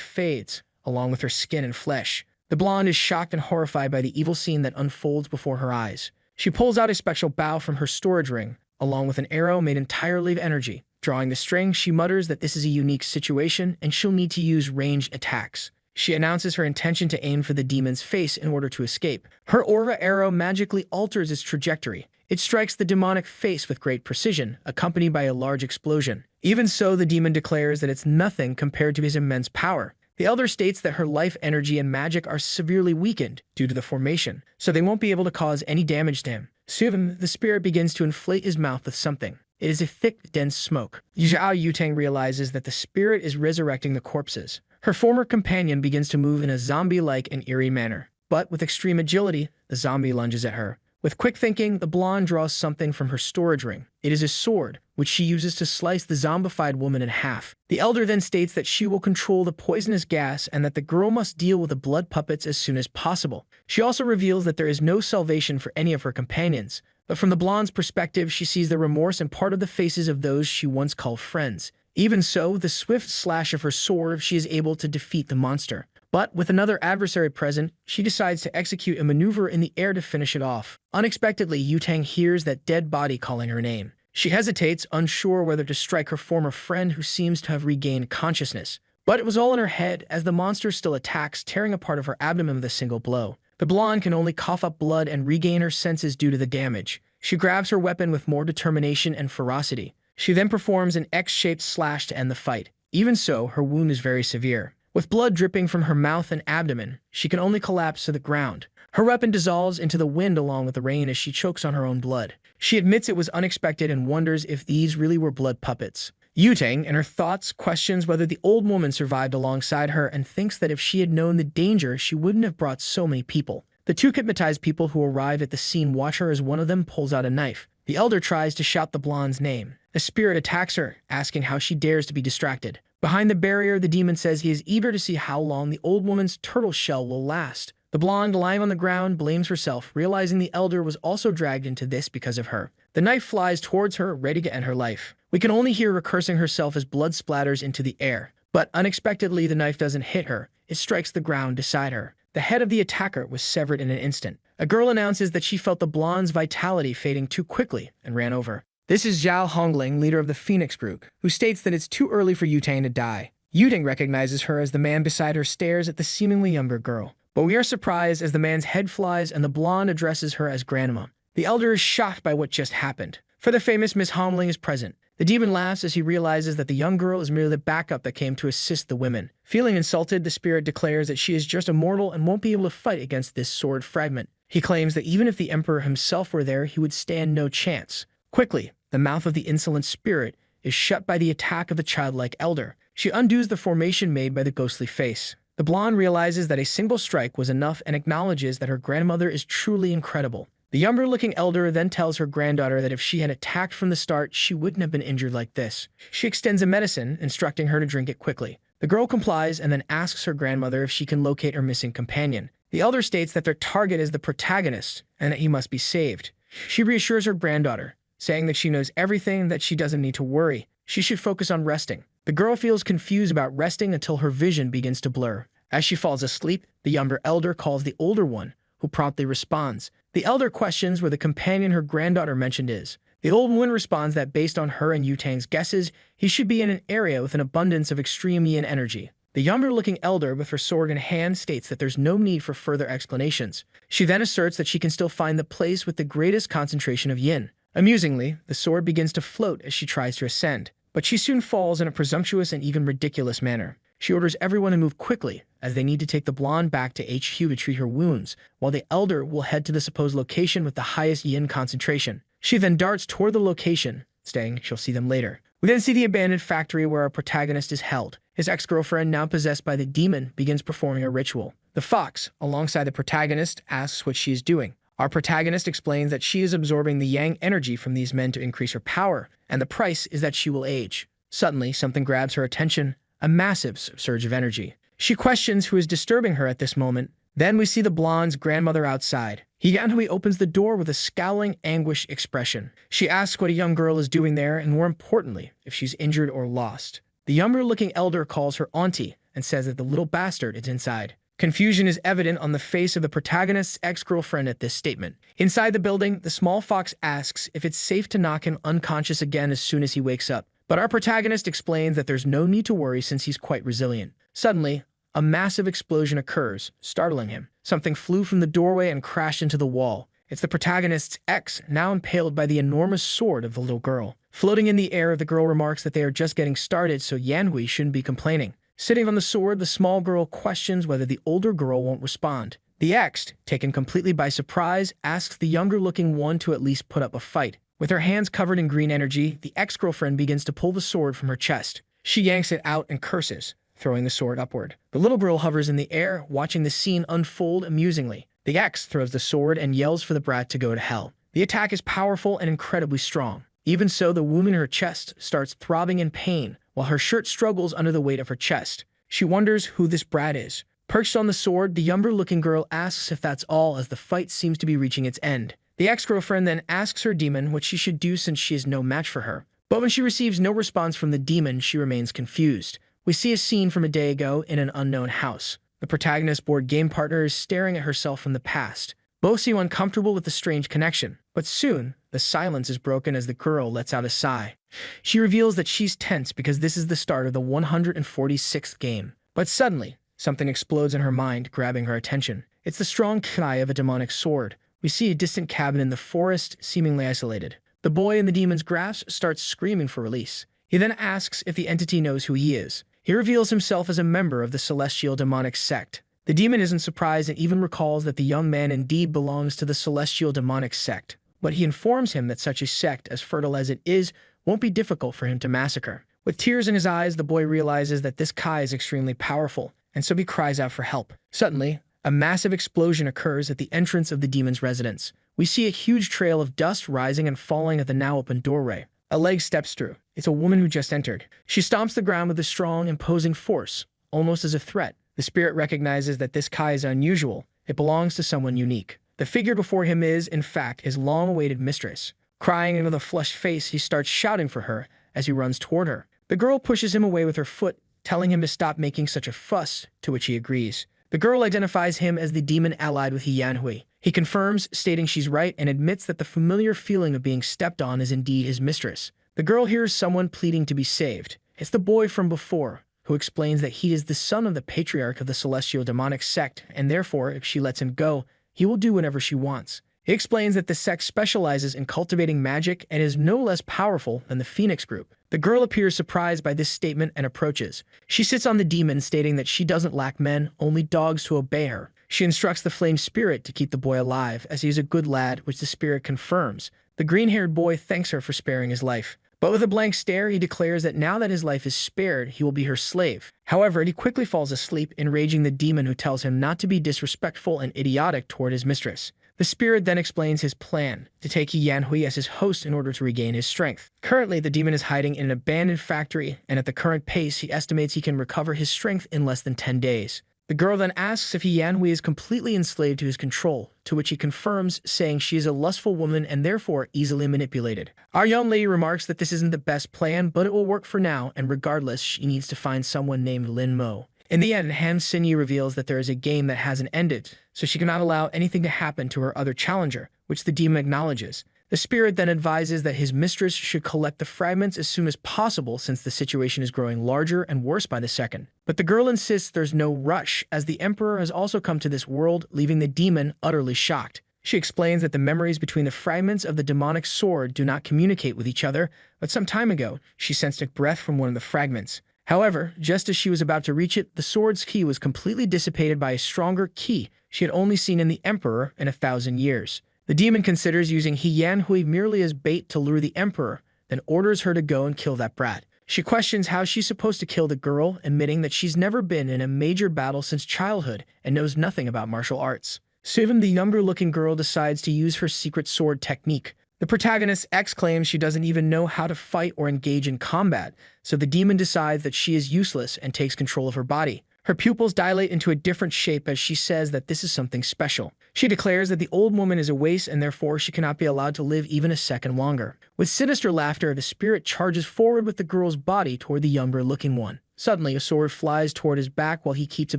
Speaker 1: fades, along with her skin and flesh. The blonde is shocked and horrified by the evil scene that unfolds before her eyes. She pulls out a special bow from her storage ring, along with an arrow made entirely of energy. Drawing the string, she mutters that this is a unique situation and she'll need to use ranged attacks. She announces her intention to aim for the demon's face in order to escape. Her aura arrow magically alters its trajectory. It strikes the demonic face with great precision, accompanied by a large explosion. Even so, the demon declares that it's nothing compared to his immense power. The elder states that her life energy and magic are severely weakened due to the formation, so they won't be able to cause any damage to him. Soon, the spirit begins to inflate his mouth with something. It is a thick, dense smoke. Zhao Yutang realizes that the spirit is resurrecting the corpses. Her former companion begins to move in a zombie-like and eerie manner. But with extreme agility, the zombie lunges at her. With quick thinking, the blonde draws something from her storage ring. It is a sword, which she uses to slice the zombified woman in half. The elder then states that she will control the poisonous gas and that the girl must deal with the blood puppets as soon as possible. She also reveals that there is no salvation for any of her companions. But from the blonde's perspective, she sees the remorse in part of the faces of those she once called friends. Even so, with the swift slash of her sword, she is able to defeat the monster. But with another adversary present, she decides to execute a maneuver in the air to finish it off. Unexpectedly, Yutang hears that dead body calling her name. She hesitates, unsure whether to strike her former friend who seems to have regained consciousness. But it was all in her head, as the monster still attacks, tearing a part of her abdomen with a single blow. The blonde can only cough up blood and regain her senses due to the damage. She grabs her weapon with more determination and ferocity. She then performs an X-shaped slash to end the fight. Even so, her wound is very severe. With blood dripping from her mouth and abdomen, she can only collapse to the ground. Her weapon dissolves into the wind along with the rain as she chokes on her own blood. She admits it was unexpected and wonders if these really were blood puppets. Yutang, in her thoughts, questions whether the old woman survived alongside her and thinks that if she had known the danger, she wouldn't have brought so many people. The two hypnotized people who arrive at the scene watch her as one of them pulls out a knife. The elder tries to shout the blonde's name. The spirit attacks her, asking how she dares to be distracted. Behind the barrier, the demon says he is eager to see how long the old woman's turtle shell will last. The blonde, lying on the ground, blames herself, realizing the elder was also dragged into this because of her. The knife flies towards her, ready to end her life. We can only hear her cursing herself as blood splatters into the air. But unexpectedly, the knife doesn't hit her. It strikes the ground beside her. The head of the attacker was severed in an instant. A girl announces that she felt the blonde's vitality fading too quickly and ran over. This is Zhao Hongling, leader of the Phoenix Group, who states that it's too early for Yutang to die. Yutang recognizes her as the man beside her stares at the seemingly younger girl. But we are surprised as the man's head flies and the blonde addresses her as grandma. The elder is shocked by what just happened, for the famous Miss Hongling is present. The demon laughs as he realizes that the young girl is merely the backup that came to assist the women. Feeling insulted, the spirit declares that she is just a mortal and won't be able to fight against this sword fragment. He claims that even if the emperor himself were there, he would stand no chance. Quickly, the mouth of the insolent spirit is shut by the attack of the childlike elder. She undoes the formation made by the ghostly face. The blonde realizes that a single strike was enough and acknowledges that her grandmother is truly incredible. The younger-looking elder then tells her granddaughter that if she had attacked from the start, she wouldn't have been injured like this. She extends a medicine, instructing her to drink it quickly. The girl complies and then asks her grandmother if she can locate her missing companion. The elder states that their target is the protagonist and that he must be saved. She reassures her granddaughter, saying that she knows everything and that she doesn't need to worry. She should focus on resting. The girl feels confused about resting until her vision begins to blur. As she falls asleep, the younger elder calls the older one, who promptly responds. The elder questions where the companion her granddaughter mentioned is. The old woman responds that based on her and Yutang's guesses, he should be in an area with an abundance of extreme yin energy. The younger-looking elder with her sword in hand states that there's no need for further explanations. She then asserts that she can still find the place with the greatest concentration of yin. Amusingly, the sword begins to float as she tries to ascend, but she soon falls in a presumptuous and even ridiculous manner. She orders everyone to move quickly, as they need to take the blonde back to HQ to treat her wounds, while the elder will head to the supposed location with the highest yin concentration. She then darts toward the location, saying she'll see them later. We then see the abandoned factory where our protagonist is held. His ex-girlfriend, now possessed by the demon, begins performing a ritual. The fox, alongside the protagonist, asks what she is doing. Our protagonist explains that she is absorbing the yang energy from these men to increase her power, and the price is that she will age. Suddenly, something grabs her attention, a massive surge of energy. She questions who is disturbing her at this moment. Then we see the blonde's grandmother outside. Yanhui opens the door with a scowling, anguished expression. She asks what a young girl is doing there, and more importantly, if she's injured or lost. The younger-looking elder calls her auntie and says that the little bastard is inside. Confusion is evident on the face of the protagonist's ex-girlfriend at this statement. Inside the building, the small fox asks if it's safe to knock him unconscious again as soon as he wakes up. But our protagonist explains that there's no need to worry since he's quite resilient. Suddenly, a massive explosion occurs, startling him. Something flew from the doorway and crashed into the wall. It's the protagonist's ex, now impaled by the enormous sword of the little girl. Floating in the air, the girl remarks that they are just getting started, so Yanhui shouldn't be complaining. Sitting on the sword, the small girl questions whether the older girl won't respond. The ex, taken completely by surprise, asks the younger-looking one to at least put up a fight. With her hands covered in green energy, the ex-girlfriend begins to pull the sword from her chest. She yanks it out and curses, throwing the sword upward. The little girl hovers in the air, watching the scene unfold amusingly. The ex throws the sword and yells for the brat to go to hell. The attack is powerful and incredibly strong. Even so, the wound in her chest starts throbbing in pain, while her shirt struggles under the weight of her chest. She wonders who this brat is. Perched on the sword, the younger-looking girl asks if that's all, as the fight seems to be reaching its end. The ex-girlfriend then asks her demon what she should do since she is no match for her. But when she receives no response from the demon, she remains confused. We see a scene from a day ago in an unknown house. The protagonist's board game partner is staring at herself from the past. Both seem uncomfortable with the strange connection, but soon, the silence is broken as the girl lets out a sigh. She reveals that she's tense because this is the start of the 146th game. But suddenly, something explodes in her mind, grabbing her attention. It's the strong cry of a demonic sword. We see a distant cabin in the forest, seemingly isolated. The boy in the demon's grasp starts screaming for release. He then asks if the entity knows who he is. He reveals himself as a member of the celestial demonic sect. The demon isn't surprised and even recalls that the young man indeed belongs to the celestial demonic sect. But he informs him that such a sect, as fertile as it is, won't be difficult for him to massacre. With tears in his eyes, the boy realizes that this Kai is extremely powerful, and so he cries out for help. Suddenly, a massive explosion occurs at the entrance of the demon's residence. We see a huge trail of dust rising and falling at the now open doorway. A leg steps through. It's a woman who just entered. She stomps the ground with a strong, imposing force, almost as a threat. The spirit recognizes that this Kai is unusual. It belongs to someone unique. The figure before him is, in fact, his long-awaited mistress. Crying into the flushed face, he starts shouting for her as he runs toward her. The girl pushes him away with her foot, telling him to stop making such a fuss, to which he agrees. The girl identifies him as the demon allied with Yanhui. He confirms, stating she's right, and admits that the familiar feeling of being stepped on is indeed his mistress. The girl hears someone pleading to be saved. It's the boy from before, who explains that he is the son of the patriarch of the celestial demonic sect, and therefore, if she lets him go, he will do whatever she wants. He explains that the sect specializes in cultivating magic and is no less powerful than the Phoenix group. The girl appears surprised by this statement and approaches. She sits on the demon, stating that she doesn't lack men, only dogs to obey her. She instructs the flame spirit to keep the boy alive, as he is a good lad, which the spirit confirms. The green-haired boy thanks her for sparing his life. But with a blank stare, he declares that now that his life is spared, he will be her slave. However, he quickly falls asleep, enraging the demon, who tells him not to be disrespectful and idiotic toward his mistress. The spirit then explains his plan, to take Yanhui as his host in order to regain his strength. Currently, the demon is hiding in an abandoned factory, and at the current pace, he estimates he can recover his strength in less than 10 days. The girl then asks if Yanhui is completely enslaved to his control, to which he confirms, saying she is a lustful woman and therefore easily manipulated. Our young lady remarks that this isn't the best plan, but it will work for now, and regardless, she needs to find someone named Lin Mo. In the end, Han Xinyi reveals that there is a game that hasn't ended, so she cannot allow anything to happen to her other challenger, which the demon acknowledges. The spirit then advises that his mistress should collect the fragments as soon as possible since the situation is growing larger and worse by the second. But the girl insists there's no rush, as the emperor has also come to this world, leaving the demon utterly shocked. She explains that the memories between the fragments of the demonic sword do not communicate with each other, but some time ago, she sensed a breath from one of the fragments. However, just as she was about to reach it, the sword's ki was completely dissipated by a stronger ki she had only seen in the emperor in 1,000 years. The demon considers using He Yan Hui merely as bait to lure the emperor, then orders her to go and kill that brat. She questions how she's supposed to kill the girl, admitting that she's never been in a major battle since childhood and knows nothing about martial arts. Soon, the younger-looking girl decides to use her secret sword technique. The protagonist's ex claims she doesn't even know how to fight or engage in combat, so the demon decides that she is useless and takes control of her body. Her pupils dilate into a different shape as she says that this is something special. She declares that the old woman is a waste and therefore she cannot be allowed to live even a second longer. With sinister laughter, the spirit charges forward with the girl's body toward the younger-looking one. Suddenly, a sword flies toward his back while he keeps a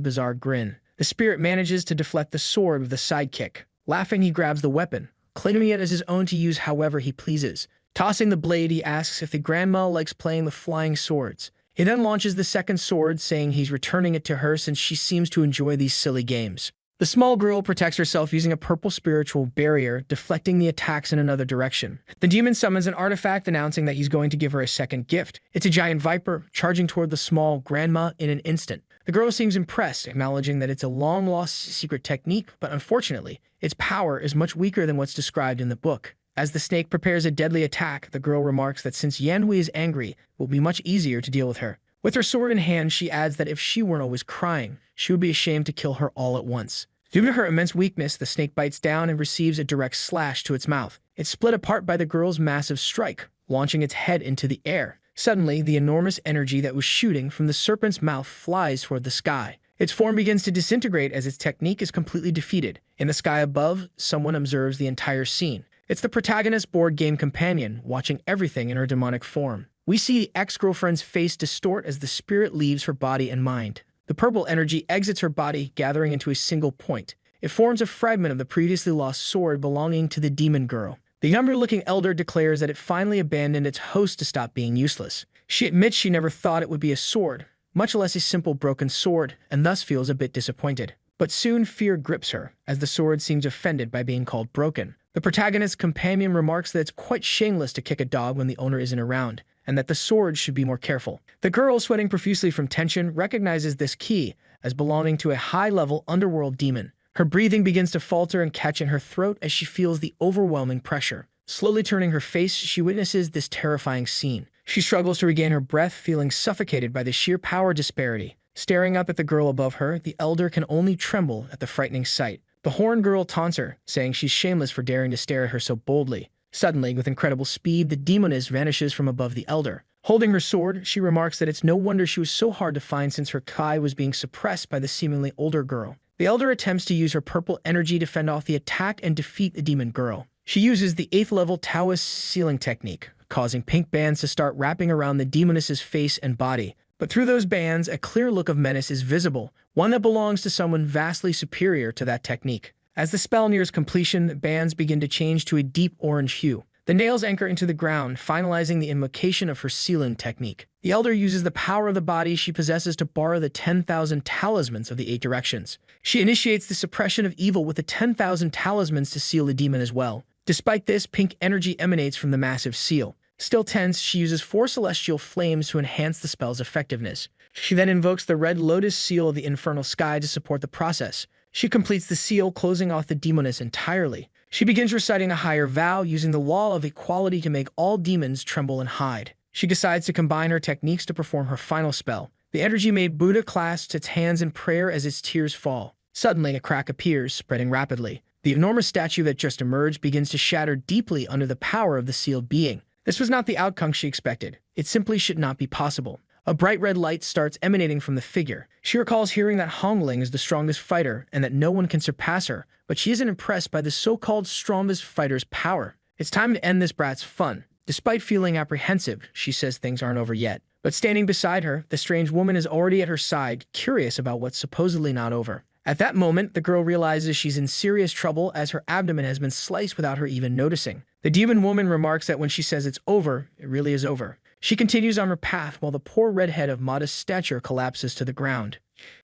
Speaker 1: bizarre grin. The spirit manages to deflect the sword with a sidekick. Laughing, he grabs the weapon, claiming it as his own to use however he pleases. Tossing the blade, he asks if the grandma likes playing with flying swords. He then launches the second sword, saying he's returning it to her since she seems to enjoy these silly games. The small girl protects herself using a purple spiritual barrier, deflecting the attacks in another direction. The demon summons an artifact announcing that he's going to give her a second gift. It's a giant viper, charging toward the small grandma in an instant. The girl seems impressed, acknowledging that it's a long-lost secret technique, but unfortunately, its power is much weaker than what's described in the book. As the snake prepares a deadly attack, the girl remarks that since Yanhui is angry, it will be much easier to deal with her. With her sword in hand, she adds that if she weren't always crying, she would be ashamed to kill her all at once. Due to her immense weakness, the snake bites down and receives a direct slash to its mouth. It's split apart by the girl's massive strike, launching its head into the air. Suddenly, the enormous energy that was shooting from the serpent's mouth flies toward the sky. Its form begins to disintegrate as its technique is completely defeated. In the sky above, someone observes the entire scene. It's the protagonist's board game companion, watching everything in her demonic form. We see the ex-girlfriend's face distort as the spirit leaves her body and mind. The purple energy exits her body, gathering into a single point. It forms a fragment of the previously lost sword belonging to the demon girl. The younger-looking elder declares that it finally abandoned its host to stop being useless. She admits she never thought it would be a sword, much less a simple broken sword, and thus feels a bit disappointed. But soon fear grips her, as the sword seems offended by being called broken. The protagonist's companion remarks that it's quite shameless to kick a dog when the owner isn't around, and that the sword should be more careful. The girl, sweating profusely from tension, recognizes this key as belonging to a high-level underworld demon. Her breathing begins to falter and catch in her throat as she feels the overwhelming pressure. Slowly turning her face, she witnesses this terrifying scene. She struggles to regain her breath, feeling suffocated by the sheer power disparity. Staring up at the girl above her, the elder can only tremble at the frightening sight. The horned girl taunts her, saying she's shameless for daring to stare at her so boldly. Suddenly, with incredible speed, the demoness vanishes from above the elder. Holding her sword, she remarks that it's no wonder she was so hard to find since her kai was being suppressed by the seemingly older girl. The elder attempts to use her purple energy to fend off the attack and defeat the demon girl. She uses the 8th level Taoist sealing technique, causing pink bands to start wrapping around the demoness's face and body. But through those bands, a clear look of menace is visible, one that belongs to someone vastly superior to that technique. As the spell nears completion, the bands begin to change to a deep orange hue. The nails anchor into the ground, finalizing the invocation of her sealing technique. The elder uses the power of the body she possesses to borrow the 10,000 talismans of the 8 directions. She initiates the suppression of evil with the 10,000 talismans to seal the demon as well. Despite this, pink energy emanates from the massive seal. Still tense, she uses 4 celestial flames to enhance the spell's effectiveness. She then invokes the red lotus seal of the infernal sky to support the process. She completes the seal, closing off the demoness entirely. She begins reciting a higher vow, using the law of equality to make all demons tremble and hide. She decides to combine her techniques to perform her final spell. The energy-made Buddha clasps its hands in prayer as its tears fall. Suddenly, a crack appears, spreading rapidly. The enormous statue that just emerged begins to shatter deeply under the power of the sealed being. This was not the outcome she expected. It simply should not be possible. A bright red light starts emanating from the figure. She recalls hearing that Hongling is the strongest fighter and that no one can surpass her, but she isn't impressed by the so-called strongest fighter's power. It's time to end this brat's fun. Despite feeling apprehensive, she says things aren't over yet. But standing beside her, the strange woman is already at her side, curious about what's supposedly not over. At that moment, the girl realizes she's in serious trouble as her abdomen has been sliced without her even noticing. The demon woman remarks that when she says it's over, it really is over. She continues on her path while the poor redhead of modest stature collapses to the ground.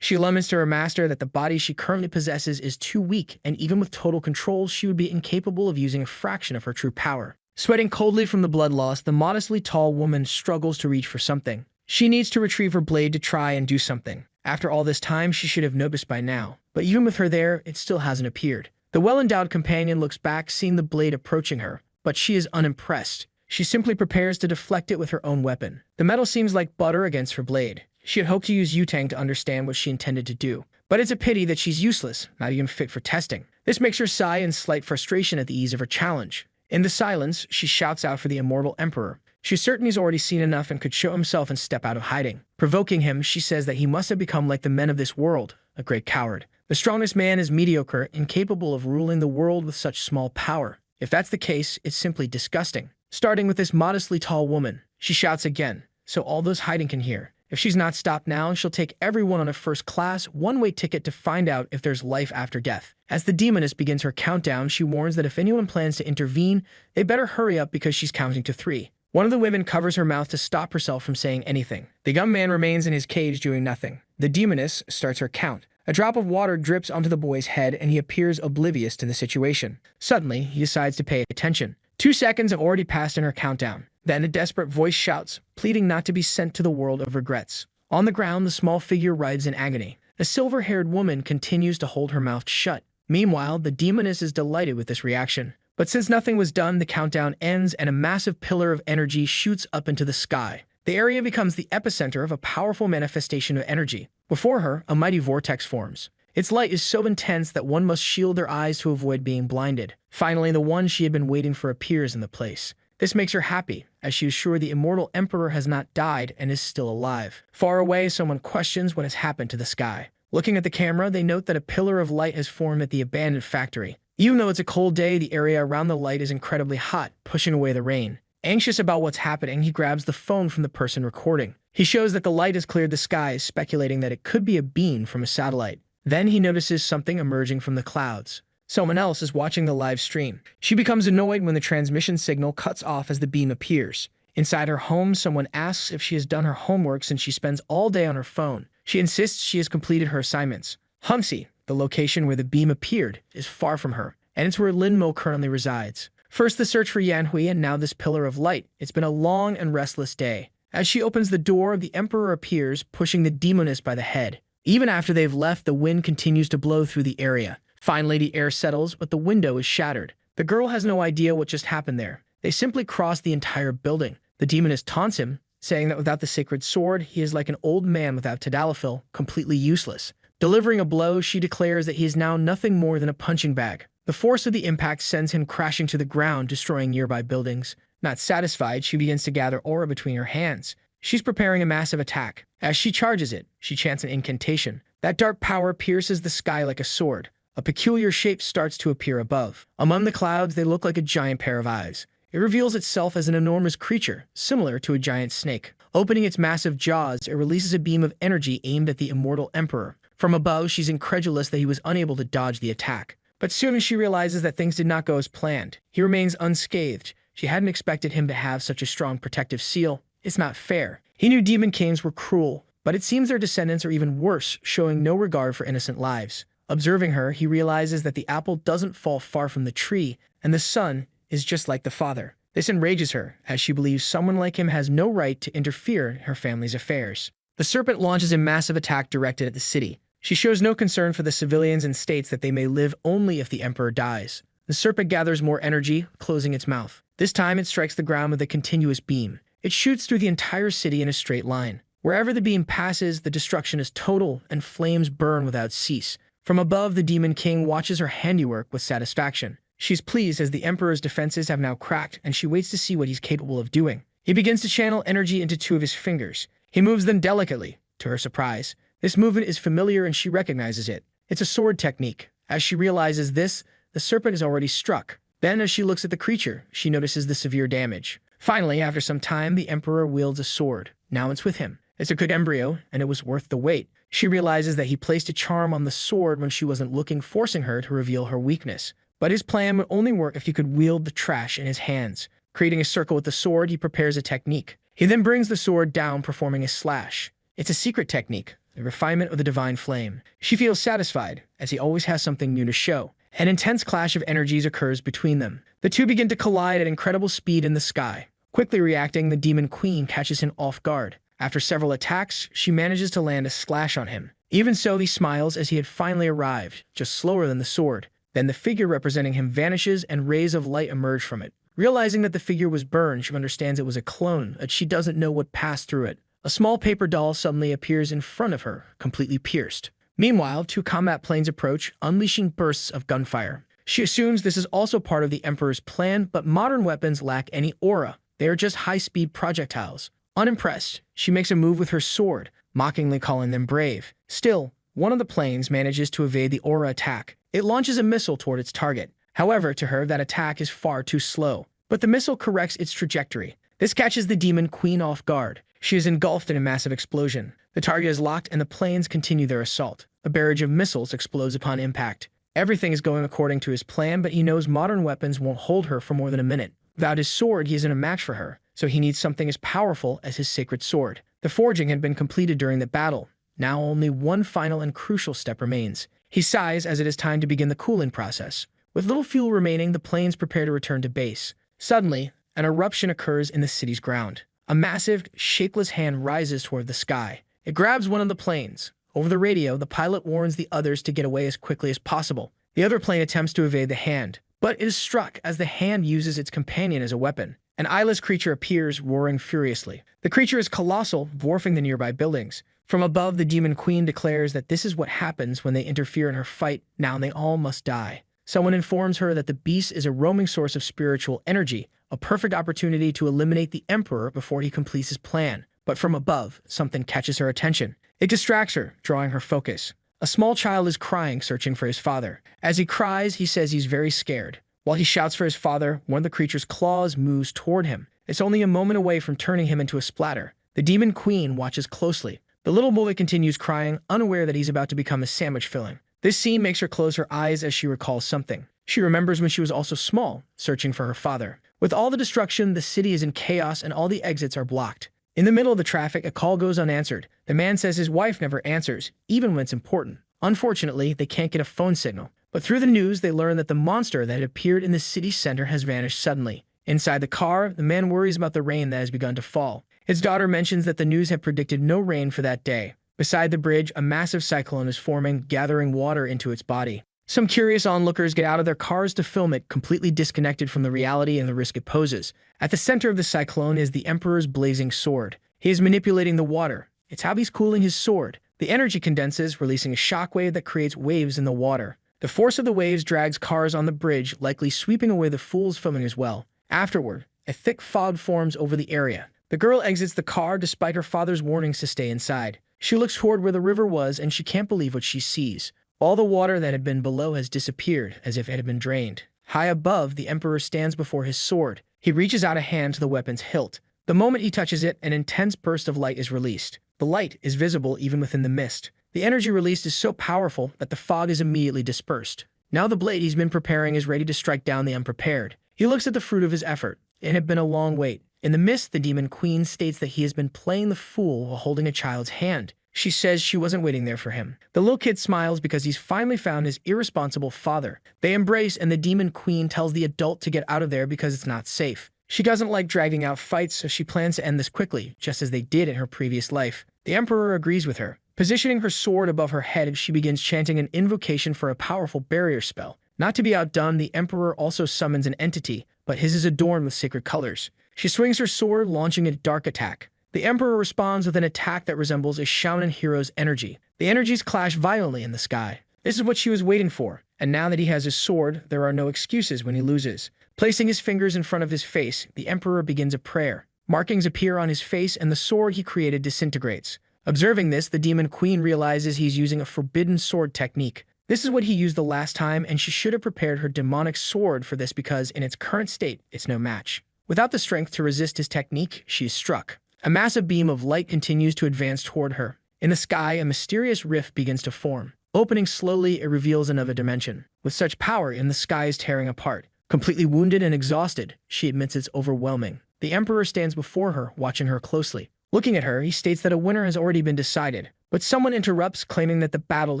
Speaker 1: She laments to her master that the body she currently possesses is too weak, and even with total control, she would be incapable of using a fraction of her true power. Sweating coldly from the blood loss, the modestly tall woman struggles to reach for something. She needs to retrieve her blade to try and do something. After all this time, she should have noticed by now. But even with her there, it still hasn't appeared. The well-endowed companion looks back, seeing the blade approaching her, but she is unimpressed. She simply prepares to deflect it with her own weapon. The metal seems like butter against her blade. She had hoped to use Yutang to understand what she intended to do. But it's a pity that she's useless, not even fit for testing. This makes her sigh in slight frustration at the ease of her challenge. In the silence, she shouts out for the immortal emperor. She's certain he's already seen enough and could show himself and step out of hiding. Provoking him, she says that he must have become like the men of this world, a great coward. The strongest man is mediocre, incapable of ruling the world with such small power. If that's the case, it's simply disgusting. Starting with this modestly tall woman, she shouts again, so all those hiding can hear. If she's not stopped now, she'll take everyone on a first-class, one-way ticket to find out if there's life after death. As the demoness begins her countdown, she warns that if anyone plans to intervene, they better hurry up because she's counting to 3. One of the women covers her mouth to stop herself from saying anything. The young man remains in his cage doing nothing. The demoness starts her count. A drop of water drips onto the boy's head and he appears oblivious to the situation. Suddenly, he decides to pay attention. 2 seconds have already passed in her countdown. Then a desperate voice shouts, pleading not to be sent to the world of regrets. On the ground, the small figure writhes in agony. The silver-haired woman continues to hold her mouth shut. Meanwhile, the demoness is delighted with this reaction. But since nothing was done, the countdown ends and a massive pillar of energy shoots up into the sky. The area becomes the epicenter of a powerful manifestation of energy. Before her, a mighty vortex forms. Its light is so intense that one must shield their eyes to avoid being blinded. Finally, the one she had been waiting for appears in the place. This makes her happy, as she is sure the immortal emperor has not died and is still alive. Far away, someone questions what has happened to the sky. Looking at the camera, they note that a pillar of light has formed at the abandoned factory. Even though it's a cold day, the area around the light is incredibly hot, pushing away the rain. Anxious about what's happening, he grabs the phone from the person recording. He shows that the light has cleared the skies, speculating that it could be a beam from a satellite. Then he notices something emerging from the clouds. Someone else is watching the live stream. She becomes annoyed when the transmission signal cuts off as the beam appears. Inside her home, someone asks if she has done her homework since she spends all day on her phone. She insists she has completed her assignments. Hungsi, the location where the beam appeared, is far from her, and it's where Lin Mo currently resides. First the search for Yanhui and now this pillar of light. It's been a long and restless day. As she opens the door, the emperor appears, pushing the demoness by the head. Even after they've left, the wind continues to blow through the area. Finally, the air settles, but the window is shattered. The girl has no idea what just happened there. They simply cross the entire building. The demoness taunts him, saying that without the sacred sword, he is like an old man without tadalafil, completely useless. Delivering a blow, she declares that he is now nothing more than a punching bag. The force of the impact sends him crashing to the ground, destroying nearby buildings. Not satisfied, she begins to gather aura between her hands. She's preparing a massive attack. As she charges it, she chants an incantation. That dark power pierces the sky like a sword. A peculiar shape starts to appear above. Among the clouds, they look like a giant pair of eyes. It reveals itself as an enormous creature, similar to a giant snake. Opening its massive jaws, it releases a beam of energy aimed at the immortal emperor. From above, she's incredulous that he was unable to dodge the attack. But soon she realizes that things did not go as planned. He remains unscathed. She hadn't expected him to have such a strong protective seal. It's not fair. He knew demon kings were cruel, but it seems their descendants are even worse, showing no regard for innocent lives. Observing her, he realizes that the apple doesn't fall far from the tree, and the son is just like the father. This enrages her, as she believes someone like him has no right to interfere in her family's affairs. The serpent launches a massive attack directed at the city. She shows no concern for the civilians and states that they may live only if the emperor dies. The serpent gathers more energy, closing its mouth. This time it strikes the ground with a continuous beam. It shoots through the entire city in a straight line. Wherever the beam passes, the destruction is total, and flames burn without cease. From above, the Demon King watches her handiwork with satisfaction. She's pleased as the Emperor's defenses have now cracked, and she waits to see what he's capable of doing. He begins to channel energy into 2 of his fingers. He moves them delicately. To her surprise, this movement is familiar and she recognizes it. It's a sword technique. As she realizes this, the serpent is already struck. Then, as she looks at the creature, she notices the severe damage. Finally, after some time, the Emperor wields a sword. Now it's with him. It's a good embryo, and it was worth the wait. She realizes that he placed a charm on the sword when she wasn't looking, forcing her to reveal her weakness. But his plan would only work if he could wield the trash in his hands. Creating a circle with the sword, he prepares a technique. He then brings the sword down, performing a slash. It's a secret technique, the refinement of the divine flame. She feels satisfied, as he always has something new to show. An intense clash of energies occurs between them. The two begin to collide at incredible speed in the sky. Quickly reacting, the Demon Queen catches him off guard. After several attacks, she manages to land a slash on him. Even so, he smiles as he had finally arrived, just slower than the sword. Then the figure representing him vanishes and rays of light emerge from it. Realizing that the figure was burned, she understands it was a clone, but she doesn't know what passed through it. A small paper doll suddenly appears in front of her, completely pierced. Meanwhile, two combat planes approach, unleashing bursts of gunfire. She assumes this is also part of the Emperor's plan, but modern weapons lack any aura. They are just high-speed projectiles. Unimpressed, she makes a move with her sword, mockingly calling them brave. Still, one of the planes manages to evade the aura attack. It launches a missile toward its target. However, to her, that attack is far too slow. But the missile corrects its trajectory. This catches the Demon Queen off guard. She is engulfed in a massive explosion. The target is locked and the planes continue their assault. A barrage of missiles explodes upon impact. Everything is going according to his plan, but he knows modern weapons won't hold her for more than a minute. Without his sword, he isn't a match for her, so he needs something as powerful as his sacred sword. The forging had been completed during the battle. Now only one final and crucial step remains. He sighs as it is time to begin the cooling process. With little fuel remaining, the planes prepare to return to base. Suddenly, an eruption occurs in the city's ground. A massive, shapeless hand rises toward the sky. It grabs one of the planes. Over the radio, the pilot warns the others to get away as quickly as possible. The other plane attempts to evade the hand, but it is struck as the hand uses its companion as a weapon. An eyeless creature appears, roaring furiously. The creature is colossal, dwarfing the nearby buildings. From above, the Demon Queen declares that this is what happens when they interfere in her fight. Now they all must die. Someone informs her that the beast is a roaming source of spiritual energy, a perfect opportunity to eliminate the Emperor before he completes his plan. But from above, something catches her attention. It distracts her, drawing her focus. A small child is crying, searching for his father. As he cries, he says he's very scared. While he shouts for his father, one of the creature's claws moves toward him. It's only a moment away from turning him into a splatter. The Demon Queen watches closely. The little boy continues crying, unaware that he's about to become a sandwich filling. This scene makes her close her eyes as she recalls something. She remembers when she was also small, searching for her father. With all the destruction, the city is in chaos and all the exits are blocked. In the middle of the traffic, a call goes unanswered. The man says his wife never answers, even when it's important. Unfortunately, they can't get a phone signal. But through the news, they learn that the monster that had appeared in the city center has vanished suddenly. Inside the car, the man worries about the rain that has begun to fall. His daughter mentions that the news had predicted no rain for that day. Beside the bridge, a massive cyclone is forming, gathering water into its body. Some curious onlookers get out of their cars to film it, completely disconnected from the reality and the risk it poses. At the center of the cyclone is the Emperor's blazing sword. He is manipulating the water. It's how he's cooling his sword. The energy condenses, releasing a shockwave that creates waves in the water. The force of the waves drags cars on the bridge, likely sweeping away the fools filming as well. Afterward, a thick fog forms over the area. The girl exits the car despite her father's warnings to stay inside. She looks toward where the river was and she can't believe what she sees. All the water that had been below has disappeared, as if it had been drained. High above, the Emperor stands before his sword. He reaches out a hand to the weapon's hilt. The moment he touches it, an intense burst of light is released. The light is visible even within the mist. The energy released is so powerful that the fog is immediately dispersed. Now the blade he's been preparing is ready to strike down the unprepared. He looks at the fruit of his effort. It had been a long wait. In the mist, the Demon Queen states that he has been playing the fool while holding a child's hand. She says she wasn't waiting there for him. The little kid smiles because he's finally found his irresponsible father. They embrace and the Demon Queen tells the adult to get out of there because it's not safe. She doesn't like dragging out fights, so she plans to end this quickly, just as they did in her previous life. The Emperor agrees with her. Positioning her sword above her head, she begins chanting an invocation for a powerful barrier spell. Not to be outdone, the Emperor also summons an entity, but his is adorned with sacred colors. She swings her sword, launching a dark attack. The Emperor responds with an attack that resembles a Shaolin hero's energy. The energies clash violently in the sky. This is what she was waiting for, and now that he has his sword, there are no excuses when he loses. Placing his fingers in front of his face, the Emperor begins a prayer. Markings appear on his face and the sword he created disintegrates. Observing this, the Demon Queen realizes he's using a forbidden sword technique. This is what he used the last time, and she should have prepared her demonic sword for this because, in its current state, it's no match. Without the strength to resist his technique, she is struck. A massive beam of light continues to advance toward her. In the sky, a mysterious rift begins to form. Opening slowly, it reveals another dimension. With such power, the sky is tearing apart. Completely wounded and exhausted, she admits it's overwhelming. The Emperor stands before her, watching her closely. Looking at her, he states that a winner has already been decided. But someone interrupts, claiming that the battle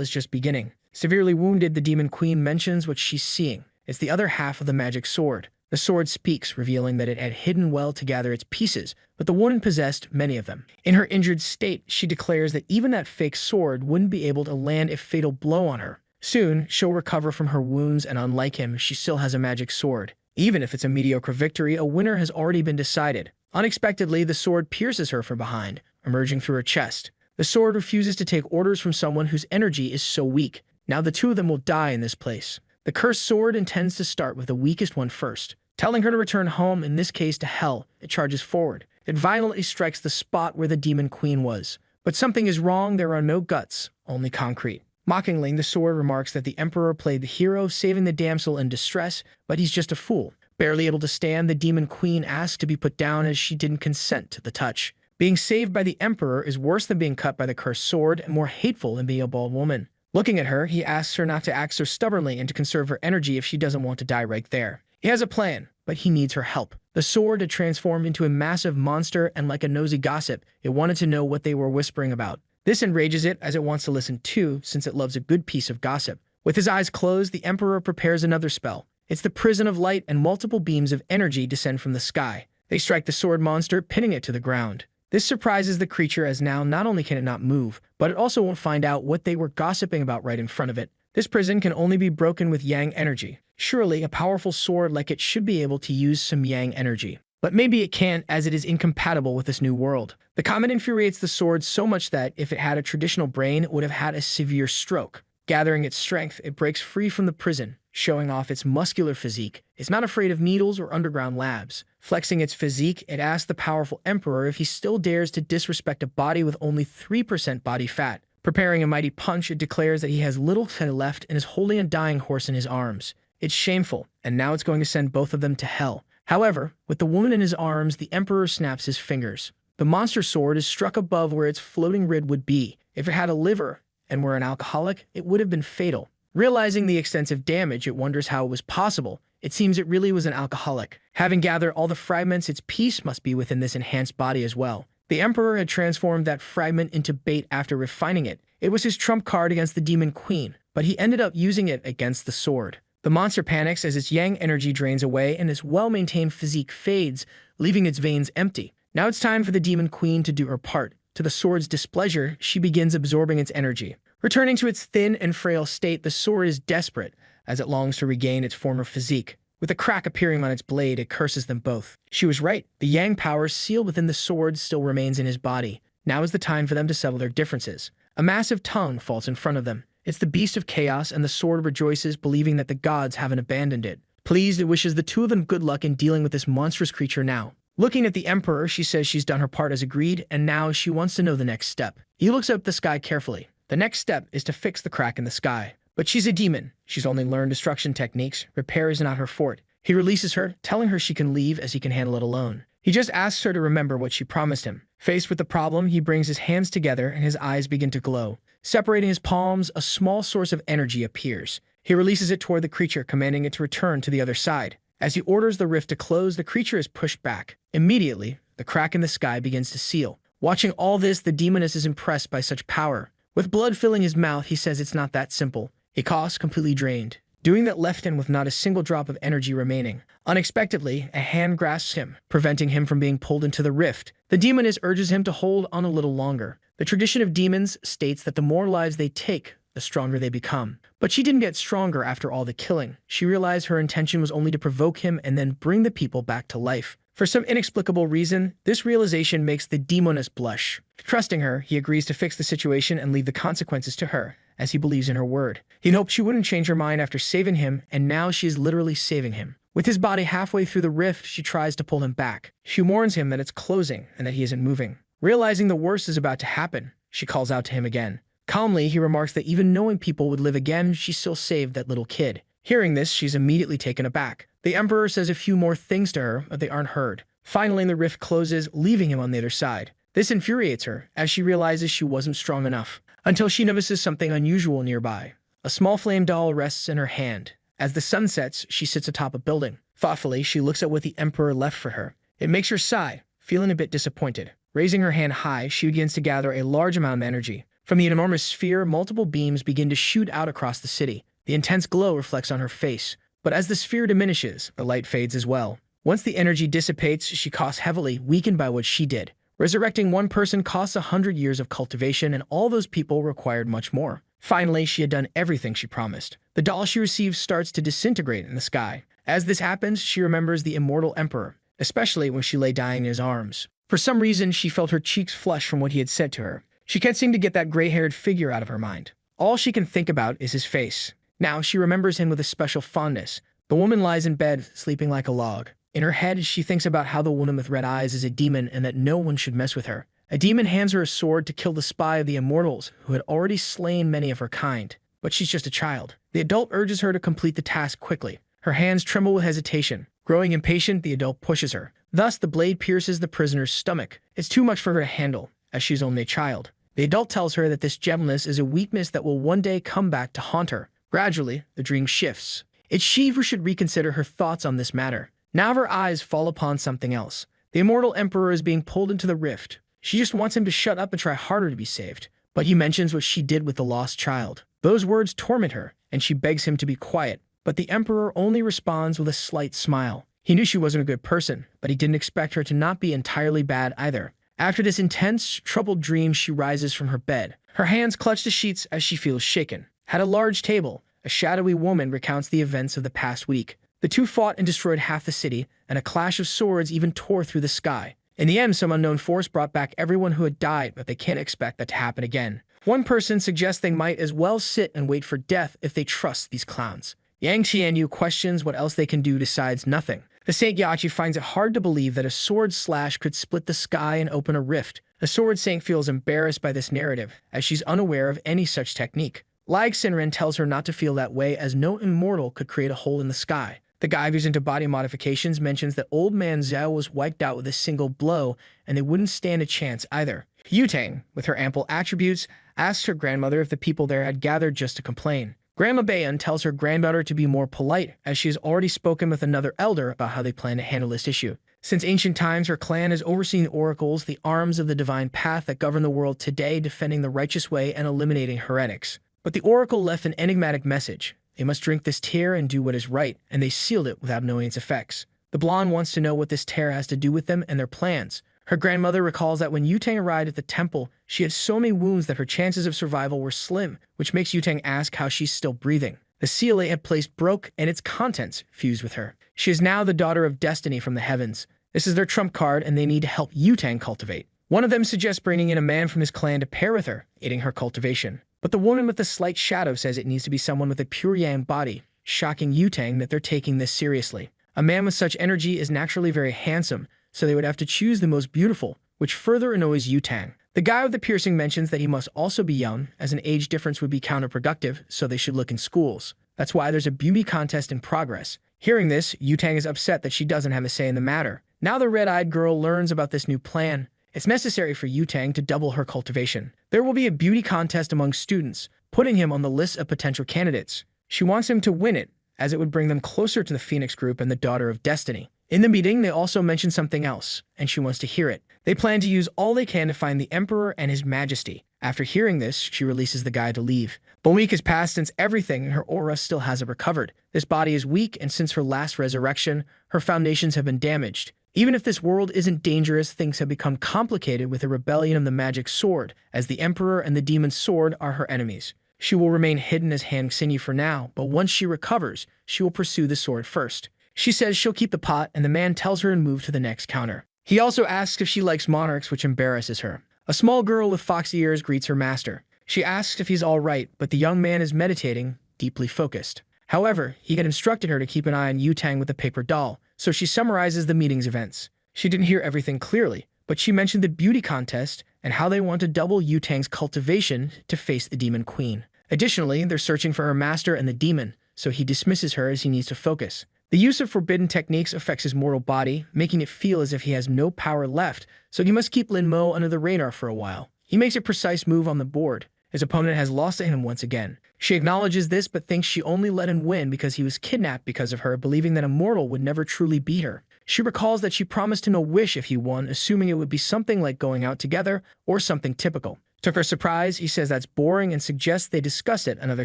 Speaker 1: is just beginning. Severely wounded, the Demon Queen mentions what she's seeing. It's the other half of the magic sword. The sword speaks, revealing that it had hidden well to gather its pieces, but the woman possessed many of them. In her injured state, she declares that even that fake sword wouldn't be able to land a fatal blow on her. Soon, she'll recover from her wounds, and unlike him, she still has a magic sword. Even if it's a mediocre victory, a winner has already been decided. Unexpectedly, the sword pierces her from behind, emerging through her chest. The sword refuses to take orders from someone whose energy is so weak. Now the two of them will die in this place. The cursed sword intends to start with the weakest one first. Telling her to return home, in this case to hell, it charges forward. It violently strikes the spot where the Demon Queen was. But something is wrong, there are no guts, only concrete. Mockingly, the sword remarks that the Emperor played the hero, saving the damsel in distress, but he's just a fool. Barely able to stand, the Demon Queen asks to be put down as she didn't consent to the touch. Being saved by the Emperor is worse than being cut by the cursed sword and more hateful than being a bald woman. Looking at her, he asks her not to act so stubbornly and to conserve her energy if she doesn't want to die right there. He has a plan, but he needs her help. The sword had transformed into a massive monster, and like a nosy gossip, it wanted to know what they were whispering about. This enrages it, as it wants to listen too, since it loves a good piece of gossip. With his eyes closed, the Emperor prepares another spell. It's the Prison of Light, and multiple beams of energy descend from the sky. They strike the sword monster, pinning it to the ground. This surprises the creature, as now not only can it not move, but it also won't find out what they were gossiping about right in front of it. This prison can only be broken with yang energy. Surely, a powerful sword like it should be able to use some yang energy. But maybe it can't, as it is incompatible with this new world. The comment infuriates the sword so much that, if it had a traditional brain, it would have had a severe stroke. Gathering its strength, it breaks free from the prison, showing off its muscular physique. It's not afraid of needles or underground labs. Flexing its physique, it asks the powerful Emperor if he still dares to disrespect a body with only 3% body fat. Preparing a mighty punch, it declares that he has little fat left and is holding a dying horse in his arms. It's shameful, and now it's going to send both of them to hell. However, with the woman in his arms, the Emperor snaps his fingers. The monster sword is struck above where its floating rib would be. If it had a liver and were an alcoholic, it would have been fatal. Realizing the extensive damage, it wonders how it was possible. It seems it really was an alcoholic. Having gathered all the fragments, its peace must be within this enhanced body as well. The Emperor had transformed that fragment into bait after refining it. It was his trump card against the Demon Queen, but he ended up using it against the sword. The monster panics as its yang energy drains away and its well-maintained physique fades, leaving its veins empty. Now it's time for the Demon Queen to do her part. To the sword's displeasure, she begins absorbing its energy. Returning to its thin and frail state, the sword is desperate, as it longs to regain its former physique. With a crack appearing on its blade, it curses them both. She was right. The yang power sealed within the sword still remains in his body. Now is the time for them to settle their differences. A massive tongue falls in front of them. It's the beast of chaos, and the sword rejoices, believing that the gods haven't abandoned it. Pleased, it wishes the two of them good luck in dealing with this monstrous creature now. Looking at the Emperor, she says she's done her part as agreed, and now she wants to know the next step. He looks up at the sky carefully. The next step is to fix the crack in the sky. But she's a demon. She's only learned destruction techniques. Repair is not her forte. He releases her, telling her she can leave as he can handle it alone. He just asks her to remember what she promised him. Faced with the problem, he brings his hands together and his eyes begin to glow. Separating his palms, a small source of energy appears. He releases it toward the creature, commanding it to return to the other side. As he orders the rift to close, the creature is pushed back. Immediately, the crack in the sky begins to seal. Watching all this, the demoness is impressed by such power. With blood filling his mouth, he says it's not that simple. He coughs, completely drained. Doing that left him with not a single drop of energy remaining. Unexpectedly, a hand grasps him, preventing him from being pulled into the rift. The demoness urges him to hold on a little longer. The tradition of demons states that the more lives they take, the stronger they become. But she didn't get stronger after all the killing. She realized her intention was only to provoke him and then bring the people back to life. For some inexplicable reason, this realization makes the demoness blush. Trusting her, he agrees to fix the situation and leave the consequences to her, as he believes in her word. He hoped she wouldn't change her mind after saving him, and now she is literally saving him. With his body halfway through the rift, she tries to pull him back. She warns him that it's closing and that he isn't moving. Realizing the worst is about to happen, she calls out to him again. Calmly, he remarks that even knowing people would live again, she still saved that little kid. Hearing this, she's immediately taken aback. The Emperor says a few more things to her, but they aren't heard. Finally, the rift closes, leaving him on the other side. This infuriates her, as she realizes she wasn't strong enough. until she notices something unusual nearby. A small flame doll rests in her hand. As the sun sets, she sits atop a building. Thoughtfully, she looks at what the Emperor left for her. It makes her sigh, feeling a bit disappointed. Raising her hand high, she begins to gather a large amount of energy. From the enormous sphere, multiple beams begin to shoot out across the city. The intense glow reflects on her face. But as the sphere diminishes, the light fades as well. Once the energy dissipates, she costs heavily, weakened by what she did. Resurrecting one person costs 100 years of cultivation, and all those people required much more. Finally, she had done everything she promised. The doll she receives starts to disintegrate in the sky. As this happens, she remembers the immortal Emperor, especially when she lay dying in his arms. For some reason, she felt her cheeks flush from what he had said to her. She can't seem to get that gray-haired figure out of her mind. All she can think about is his face. Now, she remembers him with a special fondness. The woman lies in bed, sleeping like a log. In her head, she thinks about how the woman with red eyes is a demon and that no one should mess with her. A demon hands her a sword to kill the spy of the immortals, who had already slain many of her kind. But she's just a child. The adult urges her to complete the task quickly. Her hands tremble with hesitation. Growing impatient, the adult pushes her. Thus, the blade pierces the prisoner's stomach. It's too much for her to handle, as she's only a child. The adult tells her that this gentleness is a weakness that will one day come back to haunt her. Gradually, the dream shifts. It's she who should reconsider her thoughts on this matter. Now her eyes fall upon something else. The immortal Emperor is being pulled into the rift. She just wants him to shut up and try harder to be saved. But he mentions what she did with the lost child. Those words torment her, and she begs him to be quiet. But the Emperor only responds with a slight smile. He knew she wasn't a good person, but he didn't expect her to not be entirely bad either. After this intense, troubled dream, she rises from her bed. Her hands clutch the sheets as she feels shaken. At a large table, a shadowy woman recounts the events of the past week. The two fought and destroyed half the city, and a clash of swords even tore through the sky. In the end, some unknown force brought back everyone who had died, but they can't expect that to happen again. One person suggests they might as well sit and wait for death if they trust these clowns. Yang Qianyu questions what else they can do, decides nothing. The Saint Yachi finds it hard to believe that a sword slash could split the sky and open a rift. The sword saint feels embarrassed by this narrative, as she's unaware of any such technique. Lag Sinren tells her not to feel that way, as no immortal could create a hole in the sky. The guy who's into body modifications mentions that old man Zhao was wiped out with a single blow, and they wouldn't stand a chance either. Yutang, with her ample attributes, asks her grandmother if the people there had gathered just to complain. Grandma Bayan tells her granddaughter to be more polite, as she has already spoken with another elder about how they plan to handle this issue. Since ancient times, her clan has overseen the oracles, the arms of the divine path that govern the world today, defending the righteous way and eliminating heretics. But the oracle left an enigmatic message. They must drink this tear and do what is right, and they sealed it without knowing its effects. The blonde wants to know what this tear has to do with them and their plans. Her grandmother recalls that when Yutang arrived at the temple, she had so many wounds that her chances of survival were slim, which makes Yutang ask how she's still breathing. The seal they had placed broke, and its contents fused with her. She is now the daughter of destiny from the heavens. This is their trump card, and they need to help Yutang cultivate. One of them suggests bringing in a man from his clan to pair with her, aiding her cultivation. But the woman with the slight shadow says it needs to be someone with a pure yang body, shocking Yutang that they're taking this seriously. A man with such energy is naturally very handsome, so they would have to choose the most beautiful, which further annoys Yutang. The guy with the piercing mentions that he must also be young, as an age difference would be counterproductive, so they should look in schools. That's why there's a beauty contest in progress. Hearing this, Yutang is upset that she doesn't have a say in the matter. Now the red-eyed girl learns about this new plan. It's necessary for Yutang to double her cultivation. There will be a beauty contest among students, putting him on the list of potential candidates. She wants him to win it, as it would bring them closer to the Phoenix Group and the Daughter of Destiny. In the meeting, they also mention something else, and she wants to hear it. They plan to use all they can to find the Emperor and His Majesty. After hearing this, she releases the guy to leave. But a week has passed since everything in her aura still hasn't recovered. This body is weak, and since her last resurrection, her foundations have been damaged. Even if this world isn't dangerous, things have become complicated with the rebellion of the magic sword, as the Emperor and the demon sword are her enemies. She will remain hidden as Han Xinyu for now, but once she recovers, she will pursue the sword first. She says she'll keep the pot, and the man tells her and move to the next counter. He also asks if she likes monarchs, which embarrasses her. A small girl with foxy ears greets her master. She asks if he's all right, but the young man is meditating, deeply focused. However, he had instructed her to keep an eye on Yutang with the paper doll, so she summarizes the meeting's events. She didn't hear everything clearly, but she mentioned the beauty contest and how they want to double Yutang's cultivation to face the demon queen. Additionally, they're searching for her master and the demon, so he dismisses her as he needs to focus. The use of forbidden techniques affects his mortal body, making it feel as if he has no power left, so he must keep Lin Mo under the radar for a while. He makes a precise move on the board. His opponent has lost to him once again. She acknowledges this but thinks she only let him win because he was kidnapped because of her, believing that a mortal would never truly beat her. She recalls that she promised him a wish if he won, assuming it would be something like going out together or something typical. To her surprise, he says that's boring and suggests they discuss it another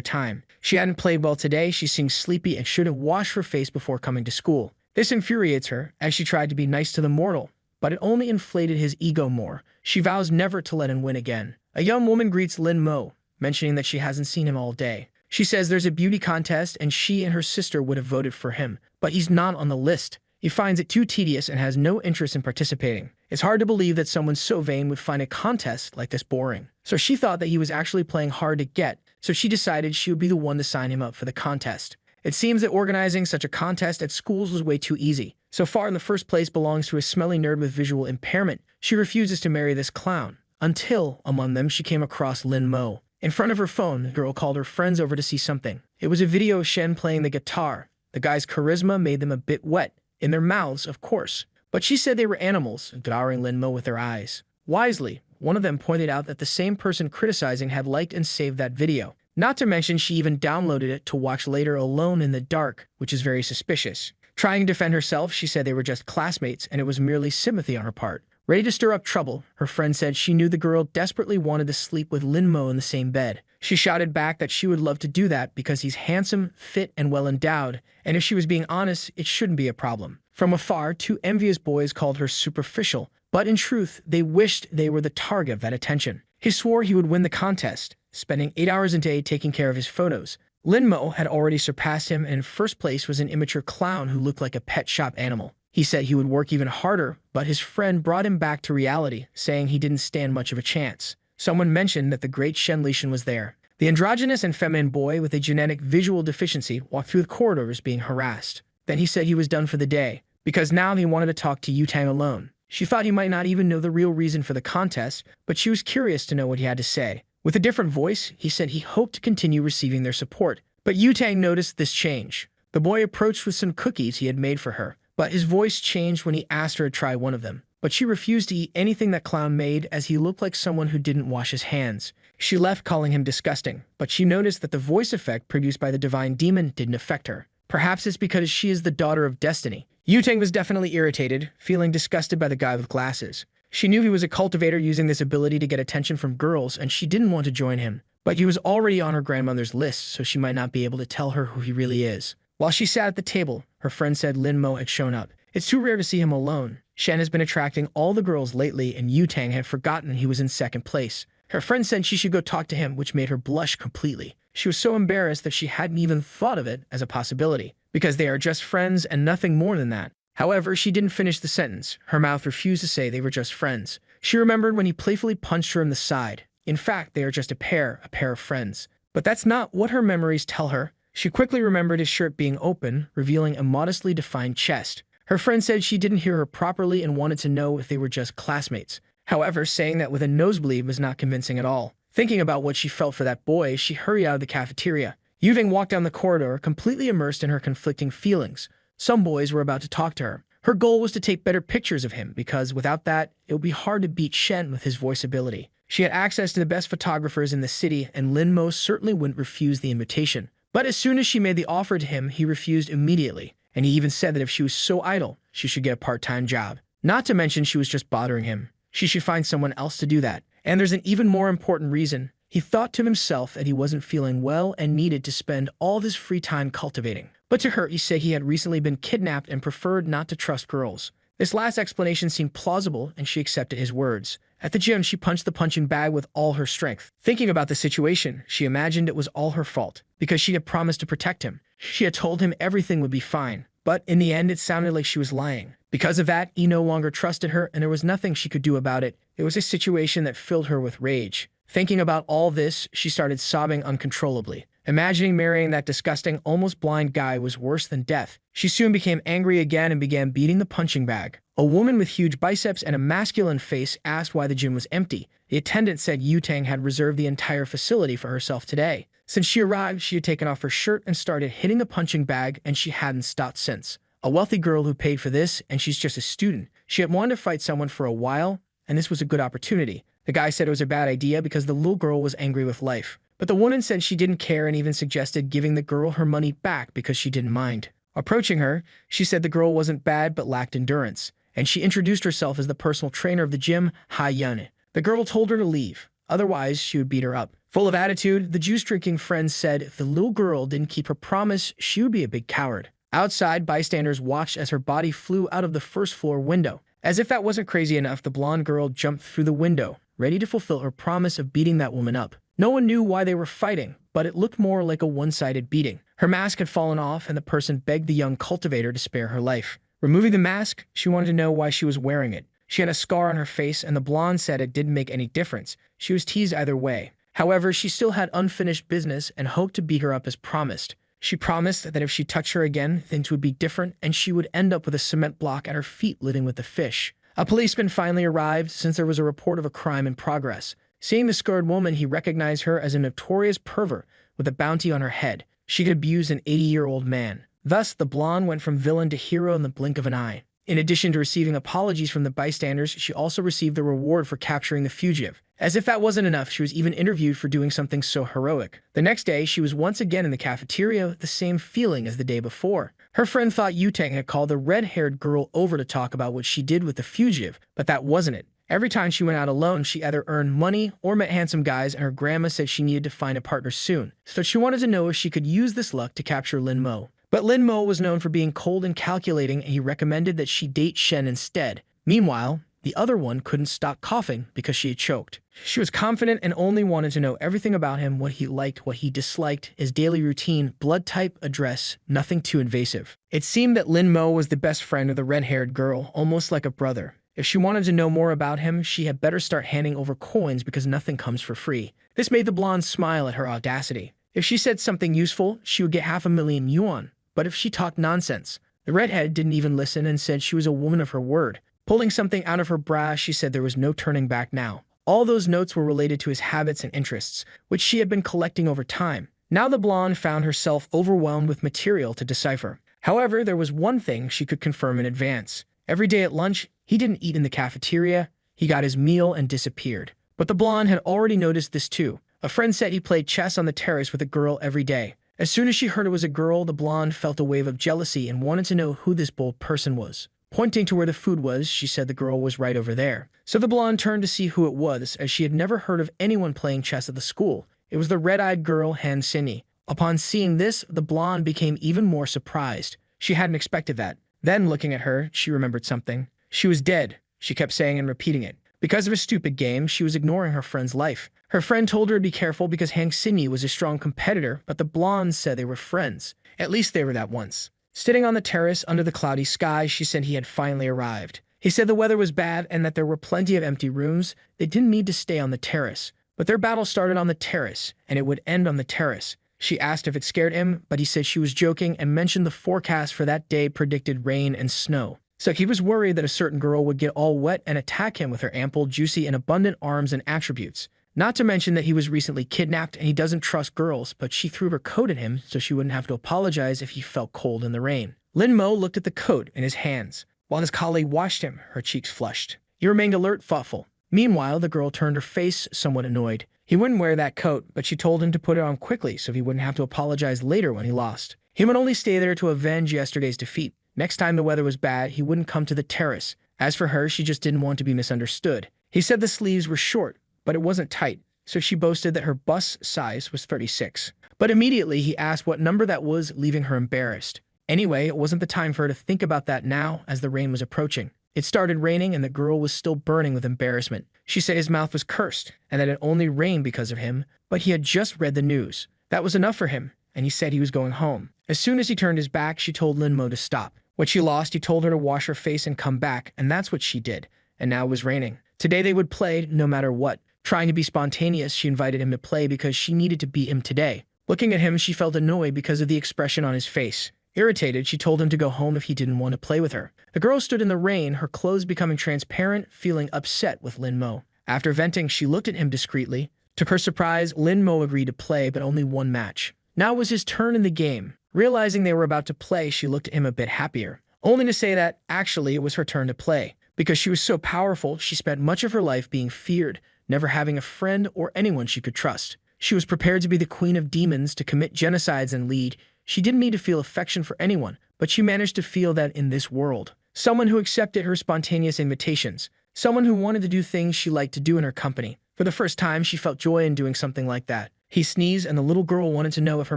Speaker 1: time. She hadn't played well today, she seems sleepy and should have washed her face before coming to school. This infuriates her, as she tried to be nice to the mortal, but it only inflated his ego more. She vows never to let him win again. A young woman greets Lin Mo, mentioning that she hasn't seen him all day. She says there's a beauty contest and she and her sister would have voted for him, but he's not on the list. He finds it too tedious and has no interest in participating. It's hard to believe that someone so vain would find a contest like this boring. So she thought that he was actually playing hard to get, so she decided she would be the one to sign him up for the contest. It seems that organizing such a contest at schools was way too easy. So far in the first place belongs to a smelly nerd with visual impairment. She refuses to marry this clown. Until, among them, she came across Lin Mo. In front of her phone, the girl called her friends over to see something. It was a video of Shen playing the guitar. The guy's charisma made them a bit wet. In their mouths, of course. But she said they were animals, devouring Lin Mo with their eyes. Wisely, one of them pointed out that the same person criticizing had liked and saved that video. Not to mention she even downloaded it to watch later alone in the dark, which is very suspicious. Trying to defend herself, she said they were just classmates and it was merely sympathy on her part. Ready to stir up trouble, her friend said she knew the girl desperately wanted to sleep with Lin Mo in the same bed. She shouted back that she would love to do that because he's handsome, fit, and well-endowed, and if she was being honest, it shouldn't be a problem. From afar, two envious boys called her superficial, but in truth, they wished they were the target of that attention. He swore he would win the contest, spending 8 hours a day taking care of his photos. Lin Mo had already surpassed him and in first place was an immature clown who looked like a pet shop animal. He said he would work even harder, but his friend brought him back to reality, saying he didn't stand much of a chance. Someone mentioned that the great Shen Lishan was there. The androgynous and feminine boy with a genetic visual deficiency walked through the corridors being harassed. Then he said he was done for the day, because now he wanted to talk to Yutang alone. She thought he might not even know the real reason for the contest, but she was curious to know what he had to say. With a different voice, he said he hoped to continue receiving their support. But Yutang noticed this change. The boy approached with some cookies he had made for her, but his voice changed when he asked her to try one of them. But she refused to eat anything that clown made as he looked like someone who didn't wash his hands. She left calling him disgusting, but she noticed that the voice effect produced by the divine demon didn't affect her. Perhaps it's because she is the daughter of destiny. Yutang was definitely irritated, feeling disgusted by the guy with glasses. She knew he was a cultivator using this ability to get attention from girls, and she didn't want to join him. But he was already on her grandmother's list, so she might not be able to tell her who he really is. While she sat at the table, her friend said Lin Mo had shown up. It's too rare to see him alone. Shen has been attracting all the girls lately, and Yutang had forgotten he was in second place. Her friend said she should go talk to him, which made her blush completely. She was so embarrassed that she hadn't even thought of it as a possibility, because they are just friends and nothing more than that. However, she didn't finish the sentence. Her mouth refused to say they were just friends. She remembered when he playfully punched her in the side. In fact, they are just a pair of friends. But that's not what her memories tell her. She quickly remembered his shirt being open, revealing a modestly defined chest. Her friend said she didn't hear her properly and wanted to know if they were just classmates. However, saying that with a nosebleed was not convincing at all. Thinking about what she felt for that boy, she hurried out of the cafeteria. Yuving walked down the corridor, completely immersed in her conflicting feelings. Some boys were about to talk to her. Her goal was to take better pictures of him, because without that, it would be hard to beat Shen with his voice ability. She had access to the best photographers in the city, and Lin Mo certainly wouldn't refuse the invitation. But as soon as she made the offer to him, he refused immediately, and he even said that if she was so idle, she should get a part-time job. Not to mention she was just bothering him. She should find someone else to do that. And there's an even more important reason. He thought to himself that he wasn't feeling well and needed to spend all of his free time cultivating. But to her, he said he had recently been kidnapped and preferred not to trust girls. This last explanation seemed plausible, and she accepted his words. At the gym, she punched the punching bag with all her strength. Thinking about the situation, she imagined it was all her fault, because she had promised to protect him. She had told him everything would be fine. But in the end, it sounded like she was lying. Because of that, he no longer trusted her, and there was nothing she could do about it. It was a situation that filled her with rage. Thinking about all this, she started sobbing uncontrollably. Imagining marrying that disgusting, almost blind guy was worse than death. She soon became angry again and began beating the punching bag. A woman with huge biceps and a masculine face asked why the gym was empty. The attendant said Yutang had reserved the entire facility for herself today. Since she arrived, she had taken off her shirt and started hitting the punching bag, and she hadn't stopped since. A wealthy girl who paid for this, and she's just a student. She had wanted to fight someone for a while, and this was a good opportunity. The guy said it was a bad idea because the little girl was angry with life. But the woman said she didn't care and even suggested giving the girl her money back because she didn't mind. Approaching her, she said the girl wasn't bad but lacked endurance, and she introduced herself as the personal trainer of the gym, Ha Yun. The girl told her to leave, otherwise she would beat her up. Full of attitude, the juice-drinking friend said if the little girl didn't keep her promise, she would be a big coward. Outside, bystanders watched as her body flew out of the first-floor window. As if that wasn't crazy enough, the blonde girl jumped through the window, ready to fulfill her promise of beating that woman up. No one knew why they were fighting, but it looked more like a one-sided beating. Her mask had fallen off, and the person begged the young cultivator to spare her life. Removing the mask, she wanted to know why she was wearing it. She had a scar on her face, and the blonde said it didn't make any difference. She was teased either way. However, she still had unfinished business and hoped to beat her up as promised. She promised that if she touched her again, things would be different, and she would end up with a cement block at her feet living with the fish. A policeman finally arrived since there was a report of a crime in progress. Seeing the scared woman, he recognized her as a notorious pervert with a bounty on her head. She had abused an 80-year-old man. Thus, the blonde went from villain to hero in the blink of an eye. In addition to receiving apologies from the bystanders, she also received the reward for capturing the fugitive. As if that wasn't enough, she was even interviewed for doing something so heroic. The next day, she was once again in the cafeteria with the same feeling as the day before. Her friend thought Yutang had called the red-haired girl over to talk about what she did with the fugitive, but that wasn't it. Every time she went out alone, she either earned money or met handsome guys, and her grandma said she needed to find a partner soon. So she wanted to know if she could use this luck to capture Lin Mo. But Lin Mo was known for being cold and calculating, and he recommended that she date Shen instead. Meanwhile, the other one couldn't stop coughing because she had choked. She was confident and only wanted to know everything about him, what he liked, what he disliked, his daily routine, blood type, address, nothing too invasive. It seemed that Lin Mo was the best friend of the red-haired girl, almost like a brother. If she wanted to know more about him, she had better start handing over coins because nothing comes for free. This made the blonde smile at her audacity. If she said something useful, she would get 500,000 yuan. But if she talked nonsense, the redhead didn't even listen and said she was a woman of her word. Pulling something out of her bra, she said there was no turning back now. All those notes were related to his habits and interests, which she had been collecting over time. Now the blonde found herself overwhelmed with material to decipher. However, there was one thing she could confirm in advance. Every day at lunch, he didn't eat in the cafeteria. He got his meal and disappeared. But the blonde had already noticed this too. A friend said he played chess on the terrace with a girl every day. As soon as she heard it was a girl, the blonde felt a wave of jealousy and wanted to know who this bold person was. Pointing to where the food was, she said the girl was right over there. So the blonde turned to see who it was, as she had never heard of anyone playing chess at the school. It was the red-eyed girl, Han Sinyi. Upon seeing this, the blonde became even more surprised. She hadn't expected that. Then, looking at her, she remembered something. She was dead, she kept saying and repeating it. Because of a stupid game, she was ignoring her friend's life. Her friend told her to be careful because Han Sinyi was a strong competitor, but the blonde said they were friends. At least they were that once. Sitting on the terrace under the cloudy sky, she said he had finally arrived. He said the weather was bad and that there were plenty of empty rooms. They didn't need to stay on the terrace. But their battle started on the terrace, and it would end on the terrace. She asked if it scared him, but he said she was joking and mentioned the forecast for that day predicted rain and snow. So he was worried that a certain girl would get all wet and attack him with her ample, juicy, and abundant arms and attributes. Not to mention that he was recently kidnapped and he doesn't trust girls, but she threw her coat at him so she wouldn't have to apologize if he felt cold in the rain. Lin Mo looked at the coat in his hands. While his colleague watched him, her cheeks flushed. He remained alert, thoughtful. Meanwhile, the girl turned her face, somewhat annoyed. He wouldn't wear that coat, but she told him to put it on quickly so he wouldn't have to apologize later when he lost. He would only stay there to avenge yesterday's defeat. Next time the weather was bad, he wouldn't come to the terrace. As for her, she just didn't want to be misunderstood. He said the sleeves were short, but it wasn't tight, so she boasted that her bust size was 36. But immediately he asked what number that was, leaving her embarrassed. Anyway, it wasn't the time for her to think about that now, as the rain was approaching. It started raining and the girl was still burning with embarrassment. She said his mouth was cursed, and that it only rained because of him, but he had just read the news. That was enough for him, and he said he was going home. As soon as he turned his back, she told Lin Mo to stop. What she lost, he told her to wash her face and come back, and that's what she did. And now it was raining. Today they would play, no matter what. Trying to be spontaneous, she invited him to play because she needed to beat him today. Looking at him, she felt annoyed because of the expression on his face. Irritated, she told him to go home if he didn't want to play with her. The girl stood in the rain, her clothes becoming transparent, feeling upset with Lin Mo. After venting, she looked at him discreetly. To her surprise, Lin Mo agreed to play, but only one match. Now it was his turn in the game. Realizing they were about to play, she looked at him a bit happier. Only to say that, actually, it was her turn to play. Because she was so powerful, she spent much of her life being feared. never having a friend or anyone she could trust. She was prepared to be the queen of demons, to commit genocides and lead. She didn't need to feel affection for anyone, but she managed to feel that in this world. Someone who accepted her spontaneous invitations. Someone who wanted to do things she liked to do in her company. For the first time, she felt joy in doing something like that. He sneezed, and the little girl wanted to know if her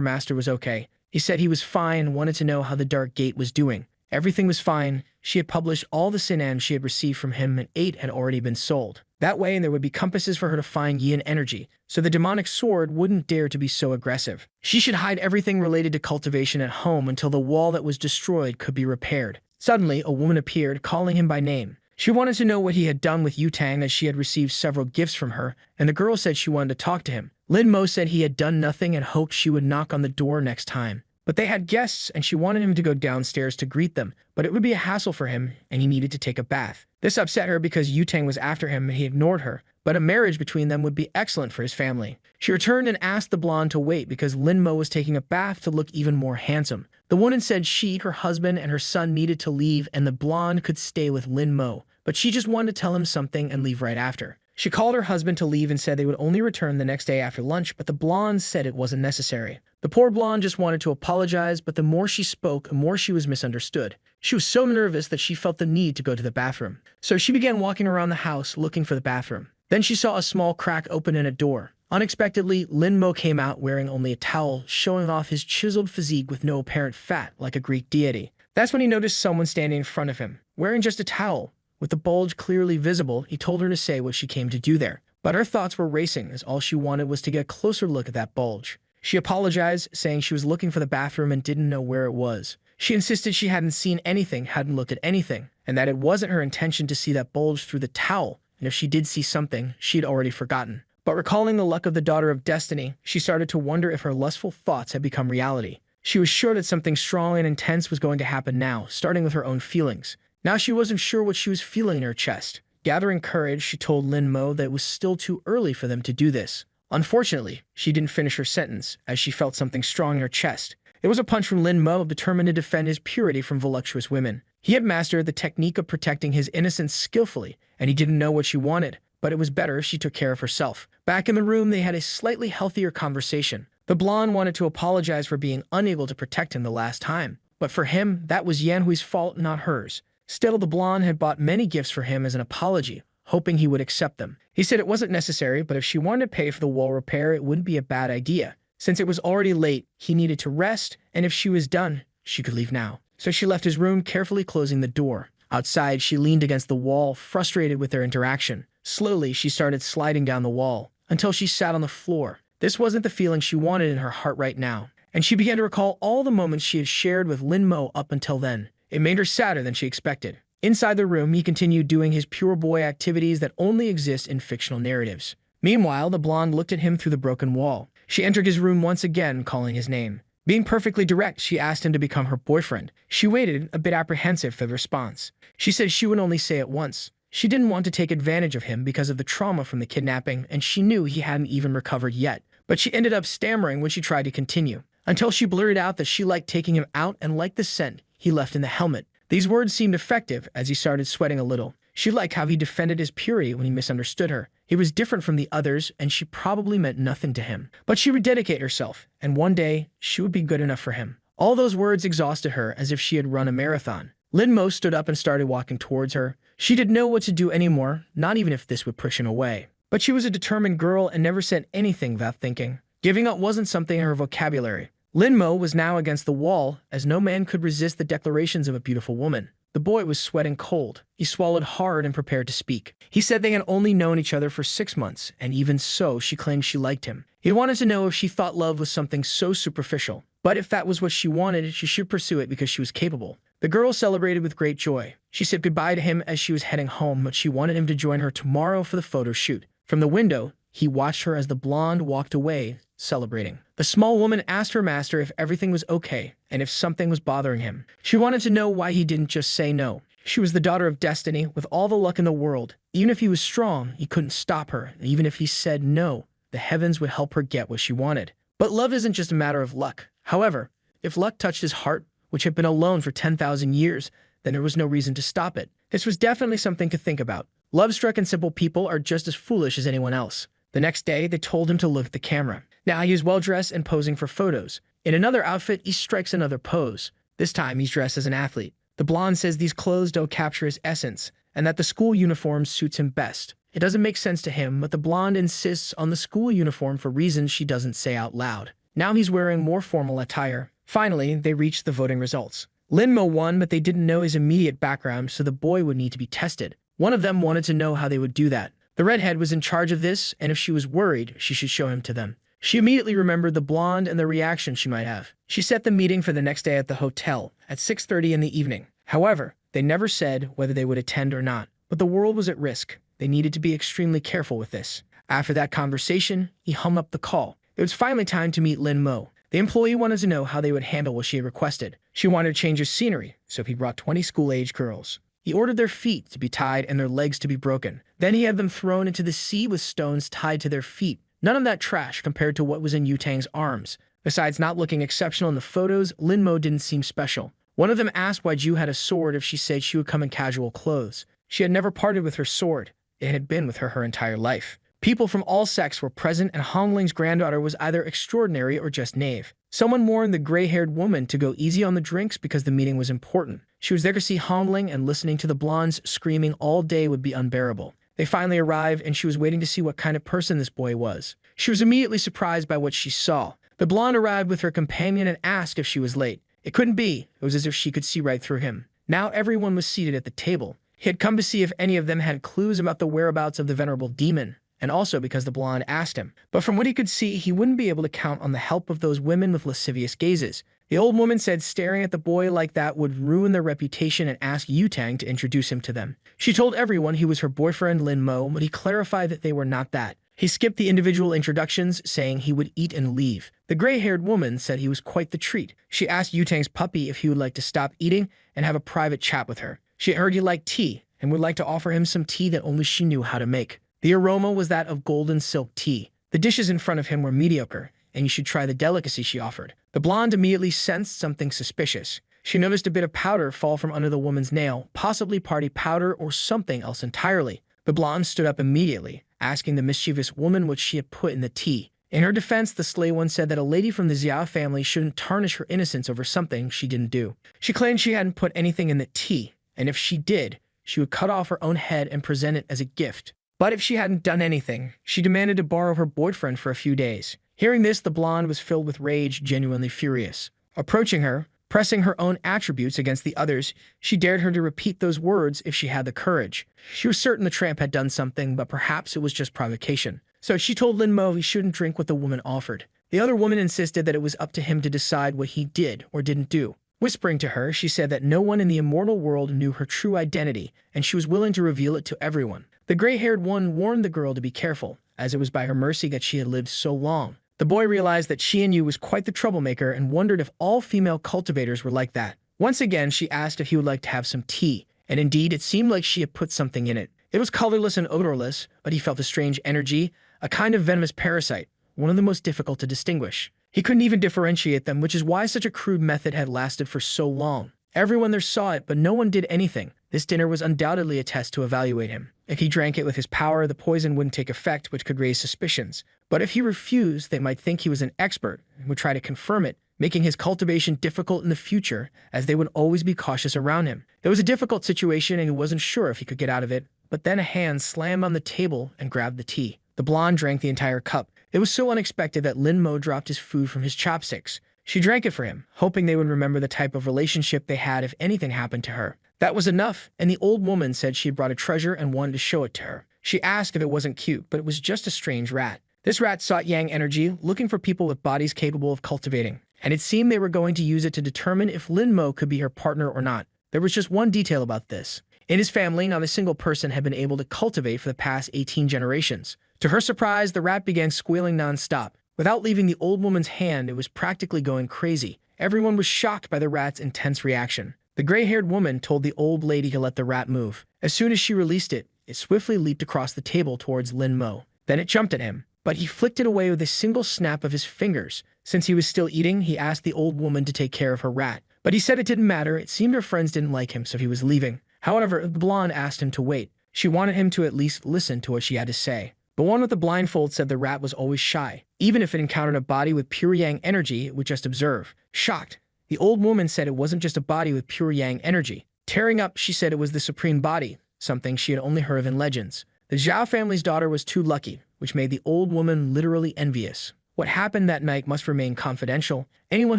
Speaker 1: master was okay. He said he was fine and wanted to know how the Dark Gate was doing. Everything was fine. She had published all the Sinan she had received from him, and 8 had already been sold. That way, there would be compasses for her to find yin energy, so the demonic sword wouldn't dare to be so aggressive. She should hide everything related to cultivation at home until the wall that was destroyed could be repaired. Suddenly, a woman appeared, calling him by name. She wanted to know what he had done with Yutang, as she had received several gifts from her, and the girl said she wanted to talk to him. Lin Mo said he had done nothing and hoped she would knock on the door next time. But they had guests, and she wanted him to go downstairs to greet them, but it would be a hassle for him, and he needed to take a bath. This upset her because Yutang was after him and he ignored her, but a marriage between them would be excellent for his family. She returned and asked the blonde to wait because Lin Mo was taking a bath to look even more handsome. The woman said she, her husband, and her son needed to leave and the blonde could stay with Lin Mo, but she just wanted to tell him something and leave right after. She called her husband to leave and said they would only return the next day after lunch, but the blonde said it wasn't necessary. The poor blonde just wanted to apologize, but the more she spoke, the more she was misunderstood. She was so nervous that she felt the need to go to the bathroom. So she began walking around the house looking for the bathroom. Then she saw a small crack open in a door. Unexpectedly, Lin Mo came out wearing only a towel, showing off his chiseled physique with no apparent fat, like a Greek deity. That's when he noticed someone standing in front of him, wearing just a towel. With the bulge clearly visible, he told her to say what she came to do there. But her thoughts were racing, as all she wanted was to get a closer look at that bulge. She apologized, saying she was looking for the bathroom and didn't know where it was. She insisted she hadn't seen anything, hadn't looked at anything, and that it wasn't her intention to see that bulge through the towel, and if she did see something, she'd already forgotten. But recalling the luck of the daughter of destiny, she started to wonder if her lustful thoughts had become reality. She was sure that something strong and intense was going to happen now, starting with her own feelings. Now she wasn't sure what she was feeling in her chest. Gathering courage, she told Lin Mo that it was still too early for them to do this. Unfortunately, she didn't finish her sentence, as she felt something strong in her chest. It was a punch from Lin Mo, determined to defend his purity from voluptuous women. He had mastered the technique of protecting his innocence skillfully, and he didn't know what she wanted, but it was better if she took care of herself. Back in the room, they had a slightly healthier conversation. The blonde wanted to apologize for being unable to protect him the last time, but for him, that was Yanhui's fault, not hers. Still, the blonde had bought many gifts for him as an apology, hoping he would accept them. He said it wasn't necessary, but if she wanted to pay for the wall repair, it wouldn't be a bad idea. Since it was already late, he needed to rest, and if she was done, she could leave now. So she left his room, carefully closing the door. Outside, she leaned against the wall, frustrated with their interaction. Slowly, she started sliding down the wall, until she sat on the floor. This wasn't the feeling she wanted in her heart right now, and she began to recall all the moments she had shared with Lin Mo up until then. It made her sadder than she expected. Inside the room, he continued doing his pure boy activities that only exist in fictional narratives. Meanwhile, the blonde looked at him through the broken wall. She entered his room once again, calling his name. Being perfectly direct, she asked him to become her boyfriend. She waited, a bit apprehensive for the response. She said she would only say it once. She didn't want to take advantage of him because of the trauma from the kidnapping, and she knew he hadn't even recovered yet. But she ended up stammering when she tried to continue, until she blurted out that she liked taking him out and liked the scent he left in the helmet. These words seemed effective as he started sweating a little. She liked how he defended his purity when he misunderstood her. He was different from the others, and she probably meant nothing to him. But she would dedicate herself, and one day, she would be good enough for him. All those words exhausted her as if she had run a marathon. Lin Mo stood up and started walking towards her. She didn't know what to do anymore, not even if this would push him away. But she was a determined girl and never said anything without thinking. Giving up wasn't something in her vocabulary. Lin Mo was now against the wall, as no man could resist the declarations of a beautiful woman. The boy was sweating cold. He swallowed hard and prepared to speak. He said they had only known each other for 6 months, and even so, she claimed she liked him. He wanted to know if she thought love was something so superficial. But if that was what she wanted, she should pursue it because she was capable. The girl celebrated with great joy. She said goodbye to him as she was heading home, but she wanted him to join her tomorrow for the photo shoot. From the window, he watched her as the blonde walked away, celebrating. The small woman asked her master if everything was okay and if something was bothering him. She wanted to know why he didn't just say no. She was the daughter of destiny, with all the luck in the world. Even if he was strong, he couldn't stop her. And even if he said no, the heavens would help her get what she wanted. But love isn't just a matter of luck. However, if luck touched his heart, which had been alone for 10,000 years, then there was no reason to stop it. This was definitely something to think about. Love-struck and simple people are just as foolish as anyone else. The next day, they told him to look at the camera. Now he is well-dressed and posing for photos. In another outfit, he strikes another pose. This time, he's dressed as an athlete. The blonde says these clothes don't capture his essence, and that the school uniform suits him best. It doesn't make sense to him, but the blonde insists on the school uniform for reasons she doesn't say out loud. Now he's wearing more formal attire. Finally, they reached the voting results. Lin Mo won, but they didn't know his immediate background, so the boy would need to be tested. One of them wanted to know how they would do that. The redhead was in charge of this, and if she was worried, she should show him to them. She immediately remembered the blonde and the reaction she might have. She set the meeting for the next day at the hotel, at 6:30 in the evening. However, they never said whether they would attend or not. But the world was at risk. They needed to be extremely careful with this. After that conversation, he hung up the call. It was finally time to meet Lin Mo. The employee wanted to know how they would handle what she had requested. She wanted to change her scenery, so he brought 20 school-age girls. He ordered their feet to be tied and their legs to be broken. Then he had them thrown into the sea with stones tied to their feet. None of that trash compared to what was in Yutang's arms. Besides not looking exceptional in the photos, Lin Mo didn't seem special. One of them asked why Ju had a sword if she said she would come in casual clothes. She had never parted with her sword. It had been with her entire life. People from all sects were present, and Hongling's granddaughter was either extraordinary or just naive. Someone warned the gray-haired woman to go easy on the drinks because the meeting was important. She was there to see Hongling, and listening to the blondes screaming all day would be unbearable. They finally arrived, and she was waiting to see what kind of person this boy was. She was immediately surprised by what she saw. The blonde arrived with her companion and asked if she was late. It couldn't be. It was as if she could see right through him. Now everyone was seated at the table. He had come to see if any of them had clues about the whereabouts of the venerable demon, and also because the blonde asked him. But from what he could see, he wouldn't be able to count on the help of those women with lascivious gazes. The old woman said staring at the boy like that would ruin their reputation, and asked Yutang to introduce him to them. She told everyone he was her boyfriend Lin Mo, but he clarified that they were not that. He skipped the individual introductions, saying he would eat and leave. The gray-haired woman said he was quite the treat. She asked Yutang's puppy if he would like to stop eating and have a private chat with her. She heard he liked tea, and would like to offer him some tea that only she knew how to make. The aroma was that of golden silk tea. The dishes in front of him were mediocre, and you should try the delicacy she offered. The blonde immediately sensed something suspicious. She noticed a bit of powder fall from under the woman's nail, possibly party powder or something else entirely. The blonde stood up immediately, asking the mischievous woman what she had put in the tea. In her defense, the slay one said that a lady from the Xiao family shouldn't tarnish her innocence over something she didn't do. She claimed she hadn't put anything in the tea, and if she did, she would cut off her own head and present it as a gift. But if she hadn't done anything, she demanded to borrow her boyfriend for a few days. Hearing this, the blonde was filled with rage, genuinely furious. Approaching her, pressing her own attributes against the others, she dared her to repeat those words if she had the courage. She was certain the tramp had done something, but perhaps it was just provocation. So she told Lin Mo he shouldn't drink what the woman offered. The other woman insisted that it was up to him to decide what he did or didn't do. Whispering to her, she said that no one in the immortal world knew her true identity, and she was willing to reveal it to everyone. The gray-haired one warned the girl to be careful, as it was by her mercy that she had lived so long. The boy realized that she and Yu was quite the troublemaker and wondered if all female cultivators were like that. Once again, she asked if he would like to have some tea, and indeed it seemed like she had put something in it. It was colorless and odorless, but he felt a strange energy, a kind of venomous parasite, one of the most difficult to distinguish. He couldn't even differentiate them, which is why such a crude method had lasted for so long. Everyone there saw it, but no one did anything. This dinner was undoubtedly a test to evaluate him. If he drank it with his power, the poison wouldn't take effect, which could raise suspicions. But if he refused, they might think he was an expert and would try to confirm it, making his cultivation difficult in the future, as they would always be cautious around him. It was a difficult situation, and he wasn't sure if he could get out of it, but then a hand slammed on the table and grabbed the tea. The blonde drank the entire cup. It was so unexpected that Lin Mo dropped his food from his chopsticks. She drank it for him, hoping they would remember the type of relationship they had if anything happened to her. That was enough, and the old woman said she had brought a treasure and wanted to show it to her. She asked if it wasn't cute, but it was just a strange rat. This rat sought yang energy, looking for people with bodies capable of cultivating, and it seemed they were going to use it to determine if Lin Mo could be her partner or not. There was just one detail about this. In his family, not a single person had been able to cultivate for the past 18 generations. To her surprise, the rat began squealing non-stop. Without leaving the old woman's hand, it was practically going crazy. Everyone was shocked by the rat's intense reaction. The gray-haired woman told the old lady to let the rat move. As soon as she released it, it swiftly leaped across the table towards Lin Mo. Then it jumped at him, but he flicked it away with a single snap of his fingers. Since he was still eating, he asked the old woman to take care of her rat. But he said it didn't matter. It seemed her friends didn't like him, so he was leaving. However, the blonde asked him to wait. She wanted him to at least listen to what she had to say. The one with the blindfold said the rat was always shy. Even if it encountered a body with pure yang energy, it would just observe. Shocked, the old woman said it wasn't just a body with pure yang energy. Tearing up, she said it was the supreme body, something she had only heard of in legends. The Zhao family's daughter was too lucky, which made the old woman literally envious. What happened that night must remain confidential. Anyone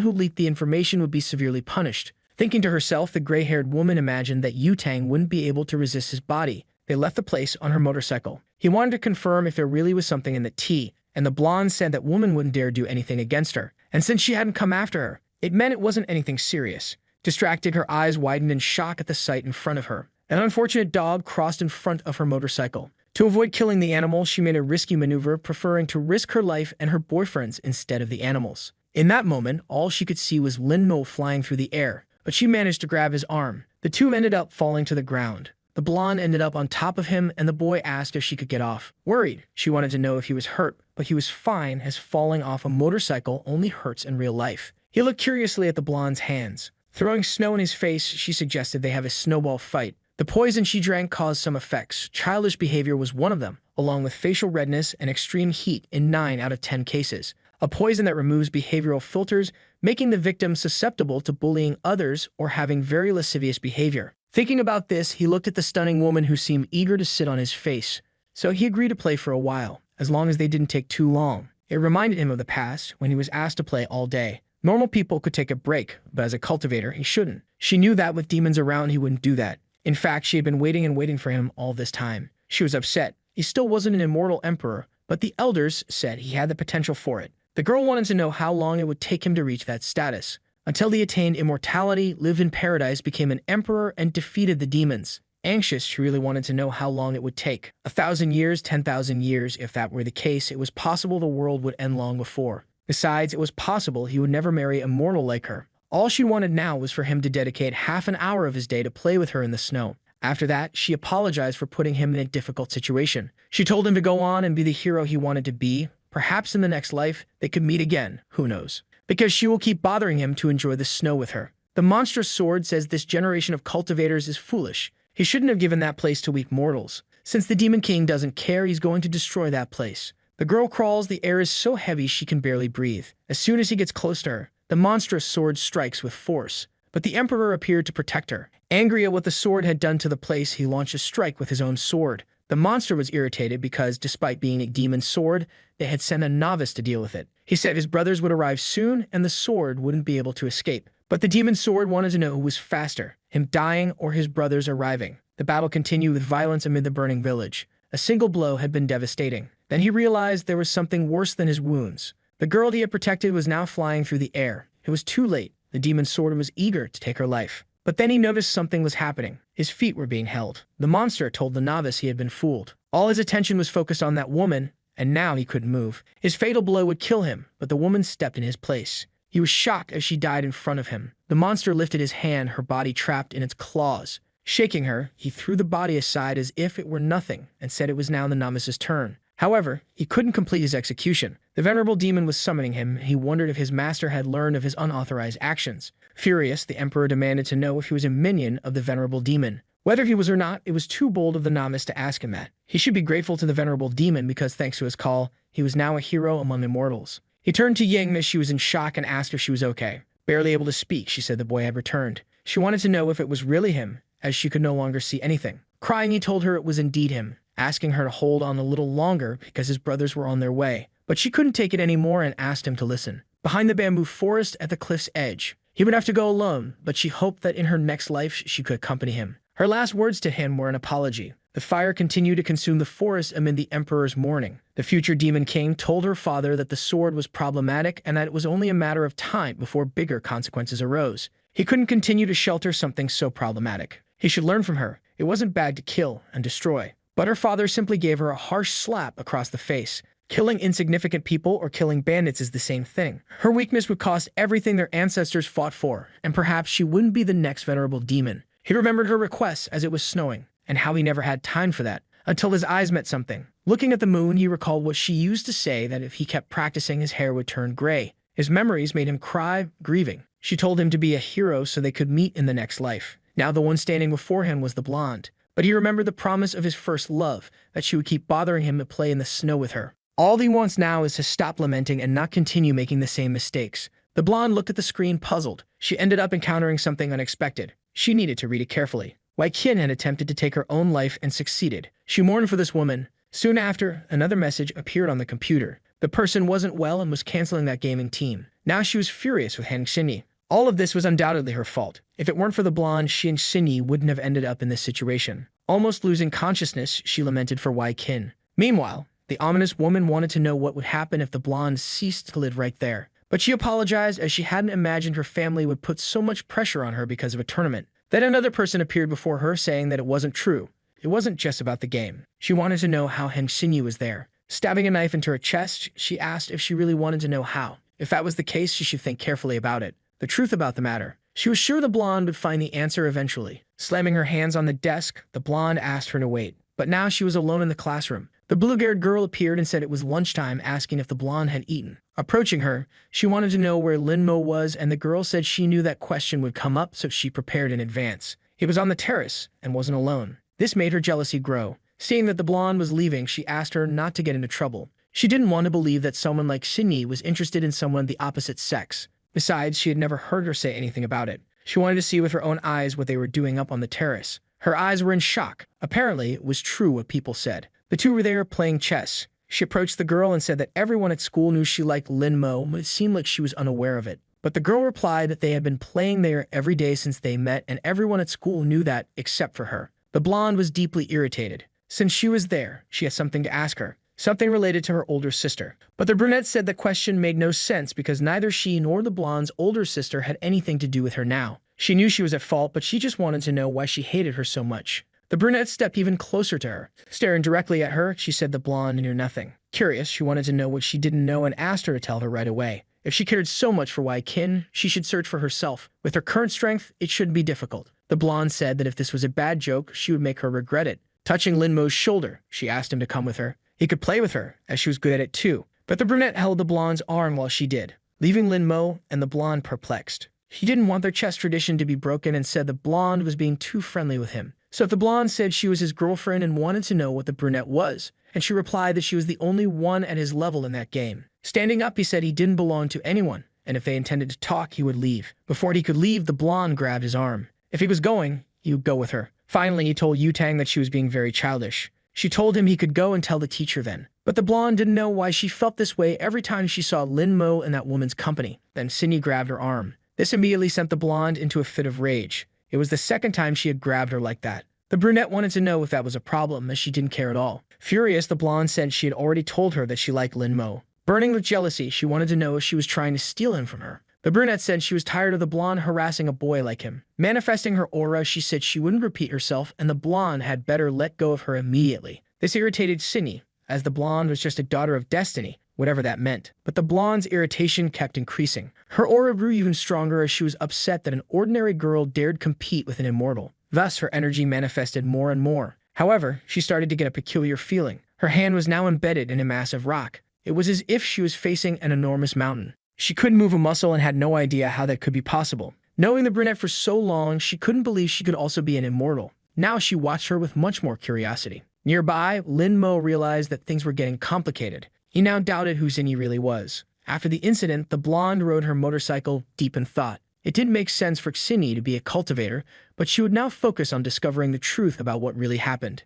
Speaker 1: who leaked the information would be severely punished. Thinking to herself, the gray-haired woman imagined that Yu Tang wouldn't be able to resist his body. They left the place on her motorcycle. He wanted to confirm if there really was something in the tea, and the blonde said that woman wouldn't dare do anything against her. And since she hadn't come after her, it meant it wasn't anything serious. Distracted, her eyes widened in shock at the sight in front of her. An unfortunate dog crossed in front of her motorcycle. To avoid killing the animal, she made a risky maneuver, preferring to risk her life and her boyfriend's instead of the animals. In that moment, all she could see was Lin Mo flying through the air, but she managed to grab his arm. The two ended up falling to the ground. The blonde ended up on top of him, and the boy asked if she could get off. Worried, she wanted to know if he was hurt, but he was fine, as falling off a motorcycle only hurts in real life. He looked curiously at the blonde's hands. Throwing snow in his face, she suggested they have a snowball fight. The poison she drank caused some effects. Childish behavior was one of them, along with facial redness and extreme heat in 9 out of 10 cases. A poison that removes behavioral filters, making the victim susceptible to bullying others or having very lascivious behavior. Thinking about this, he looked at the stunning woman who seemed eager to sit on his face. So he agreed to play for a while, as long as they didn't take too long. It reminded him of the past, when he was asked to play all day. Normal people could take a break, but as a cultivator, he shouldn't. She knew that with demons around, he wouldn't do that. In fact, she had been waiting and waiting for him all this time. She was upset. He still wasn't an immortal emperor, but the elders said he had the potential for it. The girl wanted to know how long it would take him to reach that status. Until he attained immortality, lived in paradise, became an emperor, and defeated the demons. Anxious, she really wanted to know how long it would take. 1,000 years, 10,000 years. If that were the case, it was possible the world would end long before. Besides, it was possible he would never marry a mortal like her. All she wanted now was for him to dedicate half an hour of his day to play with her in the snow. After that, she apologized for putting him in a difficult situation. She told him to go on and be the hero he wanted to be. Perhaps in the next life, they could meet again. Who knows? Because she will keep bothering him to enjoy the snow with her. The monstrous sword says this generation of cultivators is foolish. He shouldn't have given that place to weak mortals. Since the Demon King doesn't care, he's going to destroy that place. The girl crawls. The air is so heavy she can barely breathe. As soon as he gets close to her, the monstrous sword strikes with force. But the Emperor appeared to protect her. Angry at what the sword had done to the place, he launched a strike with his own sword. The monster was irritated because, despite being a demon sword, they had sent a novice to deal with it. He said his brothers would arrive soon and the sword wouldn't be able to escape. But the demon sword wanted to know who was faster, him dying or his brothers arriving. The battle continued with violence amid the burning village. A single blow had been devastating. Then he realized there was something worse than his wounds. The girl he had protected was now flying through the air. It was too late. The demon sword was eager to take her life. But then he noticed something was happening. His feet were being held. The monster told the novice he had been fooled. All his attention was focused on that woman, and now he couldn't move. His fatal blow would kill him, but the woman stepped in his place. He was shocked as she died in front of him. The monster lifted his hand, her body trapped in its claws. Shaking her, he threw the body aside as if it were nothing and said it was now the novice's turn. However, he couldn't complete his execution. The venerable demon was summoning him. He wondered if his master had learned of his unauthorized actions. Furious, the emperor demanded to know if he was a minion of the venerable demon. Whether he was or not, it was too bold of the novice to ask him that. He should be grateful to the venerable demon because, thanks to his call, he was now a hero among immortals. He turned to Ying as she was in shock and asked if she was okay. Barely able to speak, she said the boy had returned. She wanted to know if it was really him, as she could no longer see anything. Crying, he told her it was indeed him, asking her to hold on a little longer because his brothers were on their way. But she couldn't take it anymore and asked him to listen. Behind the bamboo forest at the cliff's edge, he would have to go alone, but she hoped that in her next life she could accompany him. Her last words to him were an apology. The fire continued to consume the forest amid the emperor's mourning. The future demon king told her father that the sword was problematic and that it was only a matter of time before bigger consequences arose. He couldn't continue to shelter something so problematic. He should learn from her. It wasn't bad to kill and destroy. But her father simply gave her a harsh slap across the face. Killing insignificant people or killing bandits is the same thing. Her weakness would cost everything their ancestors fought for, and perhaps she wouldn't be the next venerable demon. He remembered her requests as it was snowing, and how he never had time for that, until his eyes met something. Looking at the moon, he recalled what she used to say, that if he kept practicing, his hair would turn gray. His memories made him cry, grieving. She told him to be a hero so they could meet in the next life. Now the one standing before him was the blonde. but he remembered the promise of his first love, that she would keep bothering him to play in the snow with her. All he wants now is to stop lamenting and not continue making the same mistakes. The blonde looked at the screen puzzled. She ended up encountering something unexpected. She needed to read it carefully. Wei Qin had attempted to take her own life and succeeded. She mourned for this woman. Soon after, another message appeared on the computer. The person wasn't well and was canceling that gaming team. Now she was furious with Han Xinyi. All of this was undoubtedly her fault. If it weren't for the blonde, she and Xinyi wouldn't have ended up in this situation. Almost losing consciousness, she lamented for Wei Qin. Meanwhile, the ominous woman wanted to know what would happen if the blonde ceased to live right there. But she apologized as she hadn't imagined her family would put so much pressure on her because of a tournament. Then another person appeared before her saying that it wasn't true. It wasn't just about the game. She wanted to know how Han Xinyi was there. Stabbing a knife into her chest, she asked if she really wanted to know how. If that was the case, she should think carefully about it. The truth about the matter. She was sure the blonde would find the answer eventually. Slamming her hands on the desk, the blonde asked her to wait. But now she was alone in the classroom. The blue-haired girl appeared and said it was lunchtime, asking if the blonde had eaten. Approaching her, she wanted to know where Lin Mo was, and the girl said she knew that question would come up, so she prepared in advance. He was on the terrace and wasn't alone. This made her jealousy grow. Seeing that the blonde was leaving, she asked her not to get into trouble. She didn't want to believe that someone like Xinyi was interested in someone the opposite sex. Besides, she had never heard her say anything about it. She wanted to see with her own eyes what they were doing up on the terrace. Her eyes were in shock. Apparently, it was true what people said. The two were there playing chess. She approached the girl and said that everyone at school knew she liked Lin Mo, but it seemed like she was unaware of it. But the girl replied that they had been playing there every day since they met, and everyone at school knew that, except for her. The blonde was deeply irritated. Since she was there, she had something to ask her. Something related to her older sister. But the brunette said the question made no sense because neither she nor the blonde's older sister had anything to do with her now. She knew she was at fault, but she just wanted to know why she hated her so much. The brunette stepped even closer to her. Staring directly at her, she said the blonde knew nothing. Curious, she wanted to know what she didn't know and asked her to tell her right away. If she cared so much for Wei Qin, she should search for herself. With her current strength, it shouldn't be difficult. The blonde said that if this was a bad joke, she would make her regret it. Touching Lin Mo's shoulder, she asked him to come with her. He could play with her, as she was good at it too. But the brunette held the blonde's arm while she did, leaving Lin Mo and the blonde perplexed. She didn't want their chess tradition to be broken and said the blonde was being too friendly with him. So if the blonde said she was his girlfriend and wanted to know what the brunette was, and she replied that she was the only one at his level in that game. Standing up, he said he didn't belong to anyone, and if they intended to talk, he would leave. Before he could leave, the blonde grabbed his arm. If he was going, he would go with her. Finally, he told Yutang that she was being very childish. She told him he could go and tell the teacher then. But the blonde didn't know why she felt this way every time she saw Lin Mo in that woman's company. Then Xinyi grabbed her arm. This immediately sent the blonde into a fit of rage. It was the second time she had grabbed her like that. The brunette wanted to know if that was a problem, as she didn't care at all. Furious, the blonde said she had already told her that she liked Lin Mo. Burning with jealousy, she wanted to know if she was trying to steal him from her. The brunette said she was tired of the blonde harassing a boy like him. Manifesting her aura, she said she wouldn't repeat herself, and the blonde had better let go of her immediately. This irritated Xinyi, as the blonde was just a daughter of destiny, whatever that meant. But the blonde's irritation kept increasing. Her aura grew even stronger as she was upset that an ordinary girl dared compete with an immortal. Thus, her energy manifested more and more. However, she started to get a peculiar feeling. Her hand was now embedded in a massive rock. It was as if she was facing an enormous mountain. She couldn't move a muscle and had no idea how that could be possible. Knowing the brunette for so long, she couldn't believe she could also be an immortal. Now she watched her with much more curiosity. Nearby, Lin Mo realized that things were getting complicated. He now doubted who Xinyi really was. After the incident, the blonde rode her motorcycle deep in thought. It didn't make sense for Xinyi to be a cultivator, but she would now focus on discovering the truth about what really happened.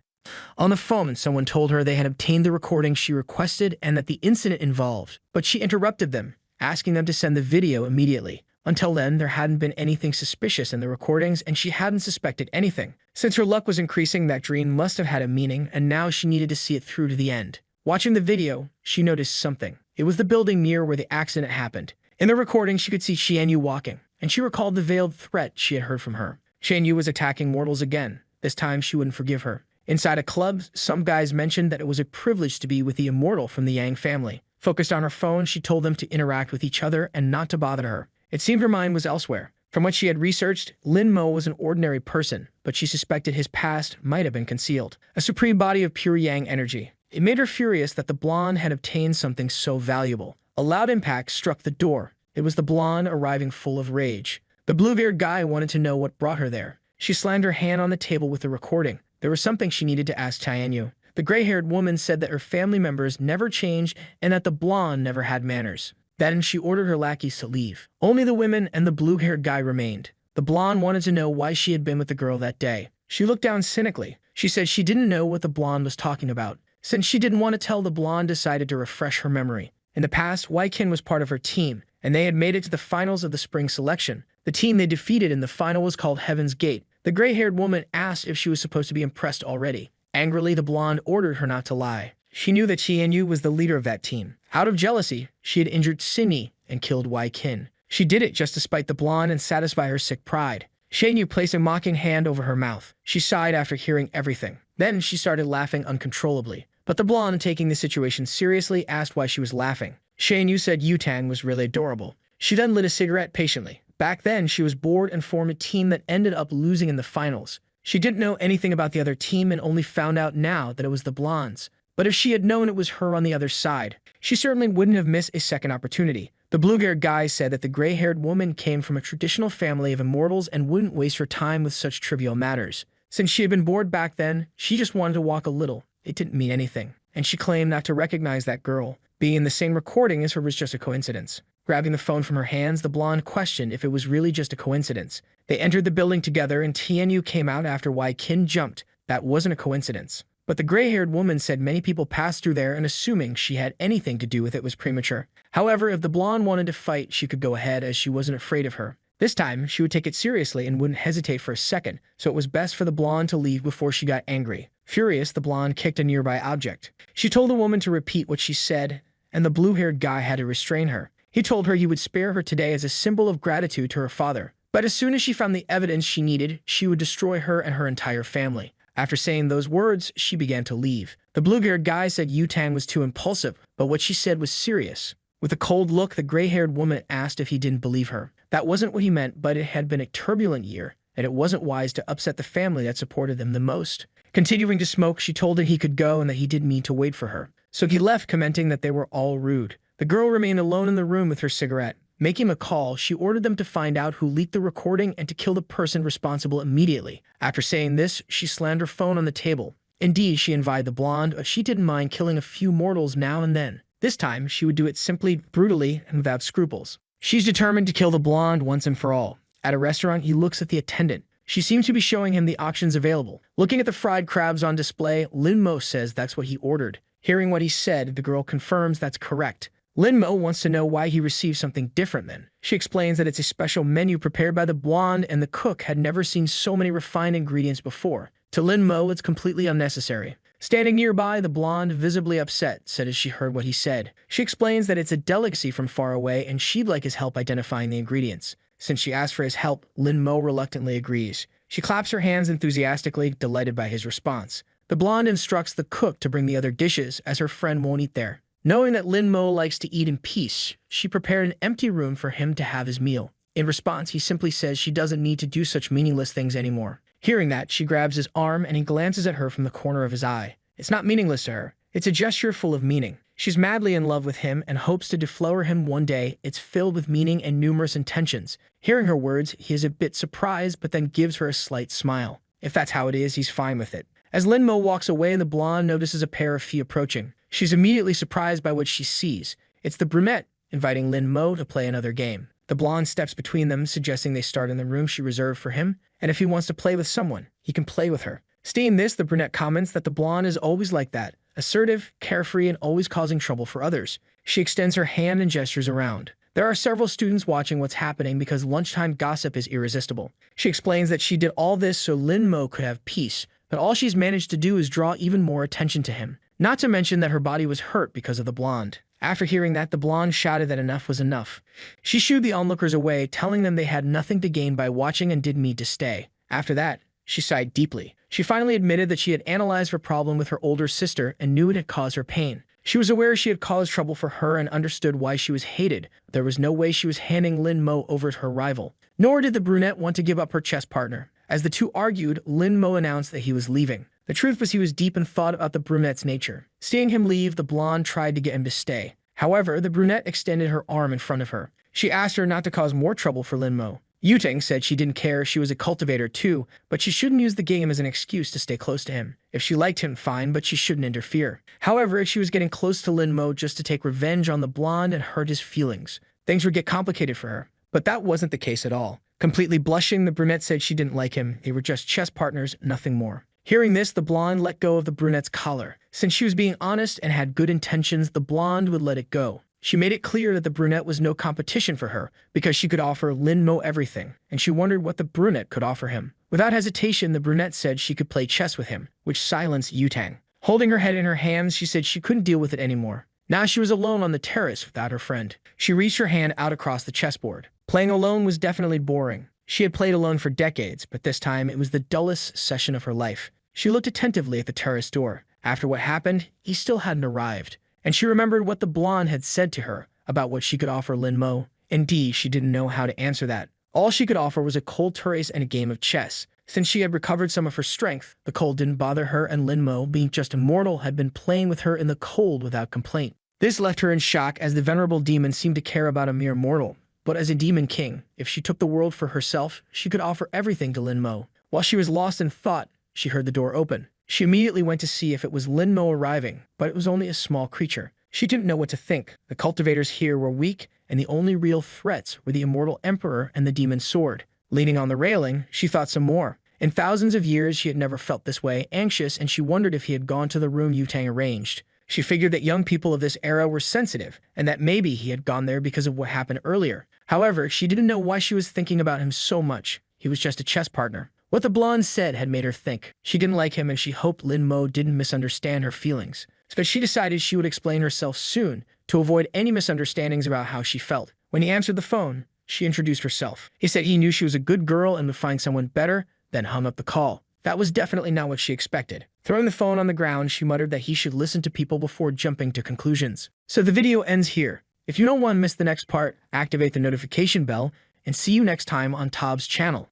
Speaker 1: On the phone, someone told her they had obtained the recording she requested and that the incident involved, but she interrupted them, asking them to send the video immediately. Until then, there hadn't been anything suspicious in the recordings, and she hadn't suspected anything. Since her luck was increasing, that dream must have had a meaning, and now she needed to see it through to the end. Watching the video, she noticed something. It was the building near where the accident happened. In the recording, she could see Xianyu walking, and she recalled the veiled threat she had heard from her. Xianyu was attacking mortals again. This time, she wouldn't forgive her. Inside a club, some guys mentioned that it was a privilege to be with the immortal from the Yang family. Focused on her phone, she told them to interact with each other and not to bother her. It seemed her mind was elsewhere. From what she had researched, Lin Mo was an ordinary person, but she suspected his past might have been concealed. A supreme body of pure Yang energy. It made her furious that the blonde had obtained something so valuable. A loud impact struck the door. It was the blonde arriving full of rage. The blue-haired guy wanted to know what brought her there. She slammed her hand on the table with the recording. there was something she needed to ask Tianyu. The gray-haired woman said that her family members never changed and that the blonde never had manners. Then she ordered her lackeys to leave. Only the women and the blue-haired guy remained. The blonde wanted to know why she had been with the girl that day. She looked down cynically. She said she didn't know what the blonde was talking about. Since she didn't want to tell, the blonde decided to refresh her memory. In the past, Waikin was part of her team, and they had made it to the finals of the spring selection. The team they defeated in the final was called Heaven's Gate. The gray-haired woman asked if she was supposed to be impressed already. Angrily, the blonde ordered her not to lie. She knew that Tianyu was the leader of that team. Out of jealousy, she had injured Sini and killed Waikin. She did it just to spite the blonde and satisfy her sick pride. Tianyu placed a mocking hand over her mouth. She sighed after hearing everything. Then she started laughing uncontrollably. But the blonde, taking the situation seriously, asked why she was laughing. Tianyu said Yutang was really adorable. She then lit a cigarette patiently. Back then, she was bored and formed a team that ended up losing in the finals. She didn't know anything about the other team and only found out now that it was the blondes. But if she had known it was her on the other side, she certainly wouldn't have missed a second opportunity. The blue-haired guy said that the gray-haired woman came from a traditional family of immortals and wouldn't waste her time with such trivial matters. Since she had been bored back then, she just wanted to walk a little. It didn't mean anything. And she claimed not to recognize that girl. Being in the same recording as her was just a coincidence. Grabbing the phone from her hands, the blonde questioned if it was really just a coincidence. They entered the building together and Tianyu came out after Waikin jumped. That wasn't a coincidence. But the gray-haired woman said many people passed through there and assuming she had anything to do with it was premature. However, if the blonde wanted to fight, she could go ahead as she wasn't afraid of her. This time, she would take it seriously and wouldn't hesitate for a second, so it was best for the blonde to leave before she got angry. Furious, the blonde kicked a nearby object. She told the woman to repeat what she said, and the blue-haired guy had to restrain her. He told her he would spare her today as a symbol of gratitude to her father. But as soon as she found the evidence she needed, she would destroy her and her entire family. After saying those words, she began to leave. The blue-haired guy said Yutang was too impulsive, but what she said was serious. With a cold look, the gray-haired woman asked if he didn't believe her. That wasn't what he meant, but it had been a turbulent year, and it wasn't wise to upset the family that supported them the most. Continuing to smoke, she told him he could go and that he didn't mean to wait for her. So he left, commenting that they were all rude. The girl remained alone in the room with her cigarette. Making a call, she ordered them to find out who leaked the recording and to kill the person responsible immediately. After saying this, she slammed her phone on the table. Indeed, she invited the blonde, but she didn't mind killing a few mortals now and then. This time, she would do it simply, brutally, and without scruples. She's determined to kill the blonde once and for all. At a restaurant, he looks at the attendant. She seems to be showing him the options available. Looking at the fried crabs on display, Lin Mo says that's what he ordered. Hearing what he said, the girl confirms that's correct. Lin Mo wants to know why he received something different then. She explains that it's a special menu prepared by the blonde and the cook had never seen so many refined ingredients before. To Lin Mo, it's completely unnecessary. Standing nearby, the blonde, visibly upset, said as she heard what he said. She explains that it's a delicacy from far away and she'd like his help identifying the ingredients. Since she asked for his help, Lin Mo reluctantly agrees. She claps her hands enthusiastically, delighted by his response. The blonde instructs the cook to bring the other dishes as her friend won't eat there. Knowing that Lin Mo likes to eat in peace, she prepared an empty room for him to have his meal. In response, he simply says she doesn't need to do such meaningless things anymore. Hearing that, she grabs his arm and he glances at her from the corner of his eye. It's not meaningless to her. It's a gesture full of meaning. She's madly in love with him and hopes to deflower him one day. It's filled with meaning and numerous intentions. Hearing her words, he is a bit surprised but then gives her a slight smile. If that's how it is, he's fine with it. As Lin Mo walks away, the blonde notices a pair of feet approaching. She's immediately surprised by what she sees. It's the brunette, inviting Lin Mo to play another game. The blonde steps between them, suggesting they start in the room she reserved for him, and if he wants to play with someone, he can play with her. Seeing this, the brunette comments that the blonde is always like that, assertive, carefree, and always causing trouble for others. She extends her hand and gestures around. There are several students watching what's happening because lunchtime gossip is irresistible. She explains that she did all this so Lin Mo could have peace, but all she's managed to do is draw even more attention to him. Not to mention that her body was hurt because of the blonde. After hearing that, the blonde shouted that enough was enough. She shooed the onlookers away, telling them they had nothing to gain by watching and didn't need to stay. After that, she sighed deeply. She finally admitted that she had analyzed her problem with her older sister and knew it had caused her pain. She was aware she had caused trouble for her and understood why she was hated. There was no way she was handing Lin Mo over to her rival. Nor did the brunette want to give up her chess partner. As the two argued, Lin Mo announced that he was leaving. The truth was he was deep in thought about the brunette's nature. Seeing him leave, the blonde tried to get him to stay. However, the brunette extended her arm in front of her. She asked her not to cause more trouble for Lin Mo. Yutang said she didn't care, she was a cultivator too, but she shouldn't use the game as an excuse to stay close to him. If she liked him, fine, but she shouldn't interfere. However, she was getting close to Lin Mo just to take revenge on the blonde and hurt his feelings. Things would get complicated for her. But that wasn't the case at all. Completely blushing, the brunette said she didn't like him. They were just chess partners, nothing more. Hearing this, the blonde let go of the brunette's collar. Since she was being honest and had good intentions, the blonde would let it go. She made it clear that the brunette was no competition for her because she could offer Lin Mo everything, and she wondered what the brunette could offer him. Without hesitation, the brunette said she could play chess with him, which silenced Yutang. Holding her head in her hands, she said she couldn't deal with it anymore. Now she was alone on the terrace without her friend. She reached her hand out across the chessboard. Playing alone was definitely boring. She had played alone for decades, but this time it was the dullest session of her life. She looked attentively at the terrace door. After what happened, he still hadn't arrived. And she remembered what the blonde had said to her about what she could offer Lin Mo. Indeed, she didn't know how to answer that. All she could offer was a cold terrace and a game of chess. Since she had recovered some of her strength, the cold didn't bother her, and Lin Mo, being just a mortal, had been playing with her in the cold without complaint. This left her in shock, as the venerable demon seemed to care about a mere mortal. But as a demon king, if she took the world for herself, she could offer everything to Lin Mo. While she was lost in thought, she heard the door open. She immediately went to see if it was Lin Mo arriving, but it was only a small creature. She didn't know what to think. The cultivators here were weak, and the only real threats were the immortal emperor and the demon sword. Leaning on the railing, she thought some more. In thousands of years, she had never felt this way, anxious, and she wondered if he had gone to the room Yutang arranged. She figured that young people of this era were sensitive, and that maybe he had gone there because of what happened earlier. However, she didn't know why she was thinking about him so much. He was just a chess partner. What the blonde said had made her think. She didn't like him, and she hoped Lin Mo didn't misunderstand her feelings. But she decided she would explain herself soon to avoid any misunderstandings about how she felt. When he answered the phone, she introduced herself. He said he knew she was a good girl and would find someone better, then hung up the call. That was definitely not what she expected. Throwing the phone on the ground, she muttered that he should listen to people before jumping to conclusions. So the video ends here. If you don't want to miss the next part, activate the notification bell, and see you next time on Tob's channel.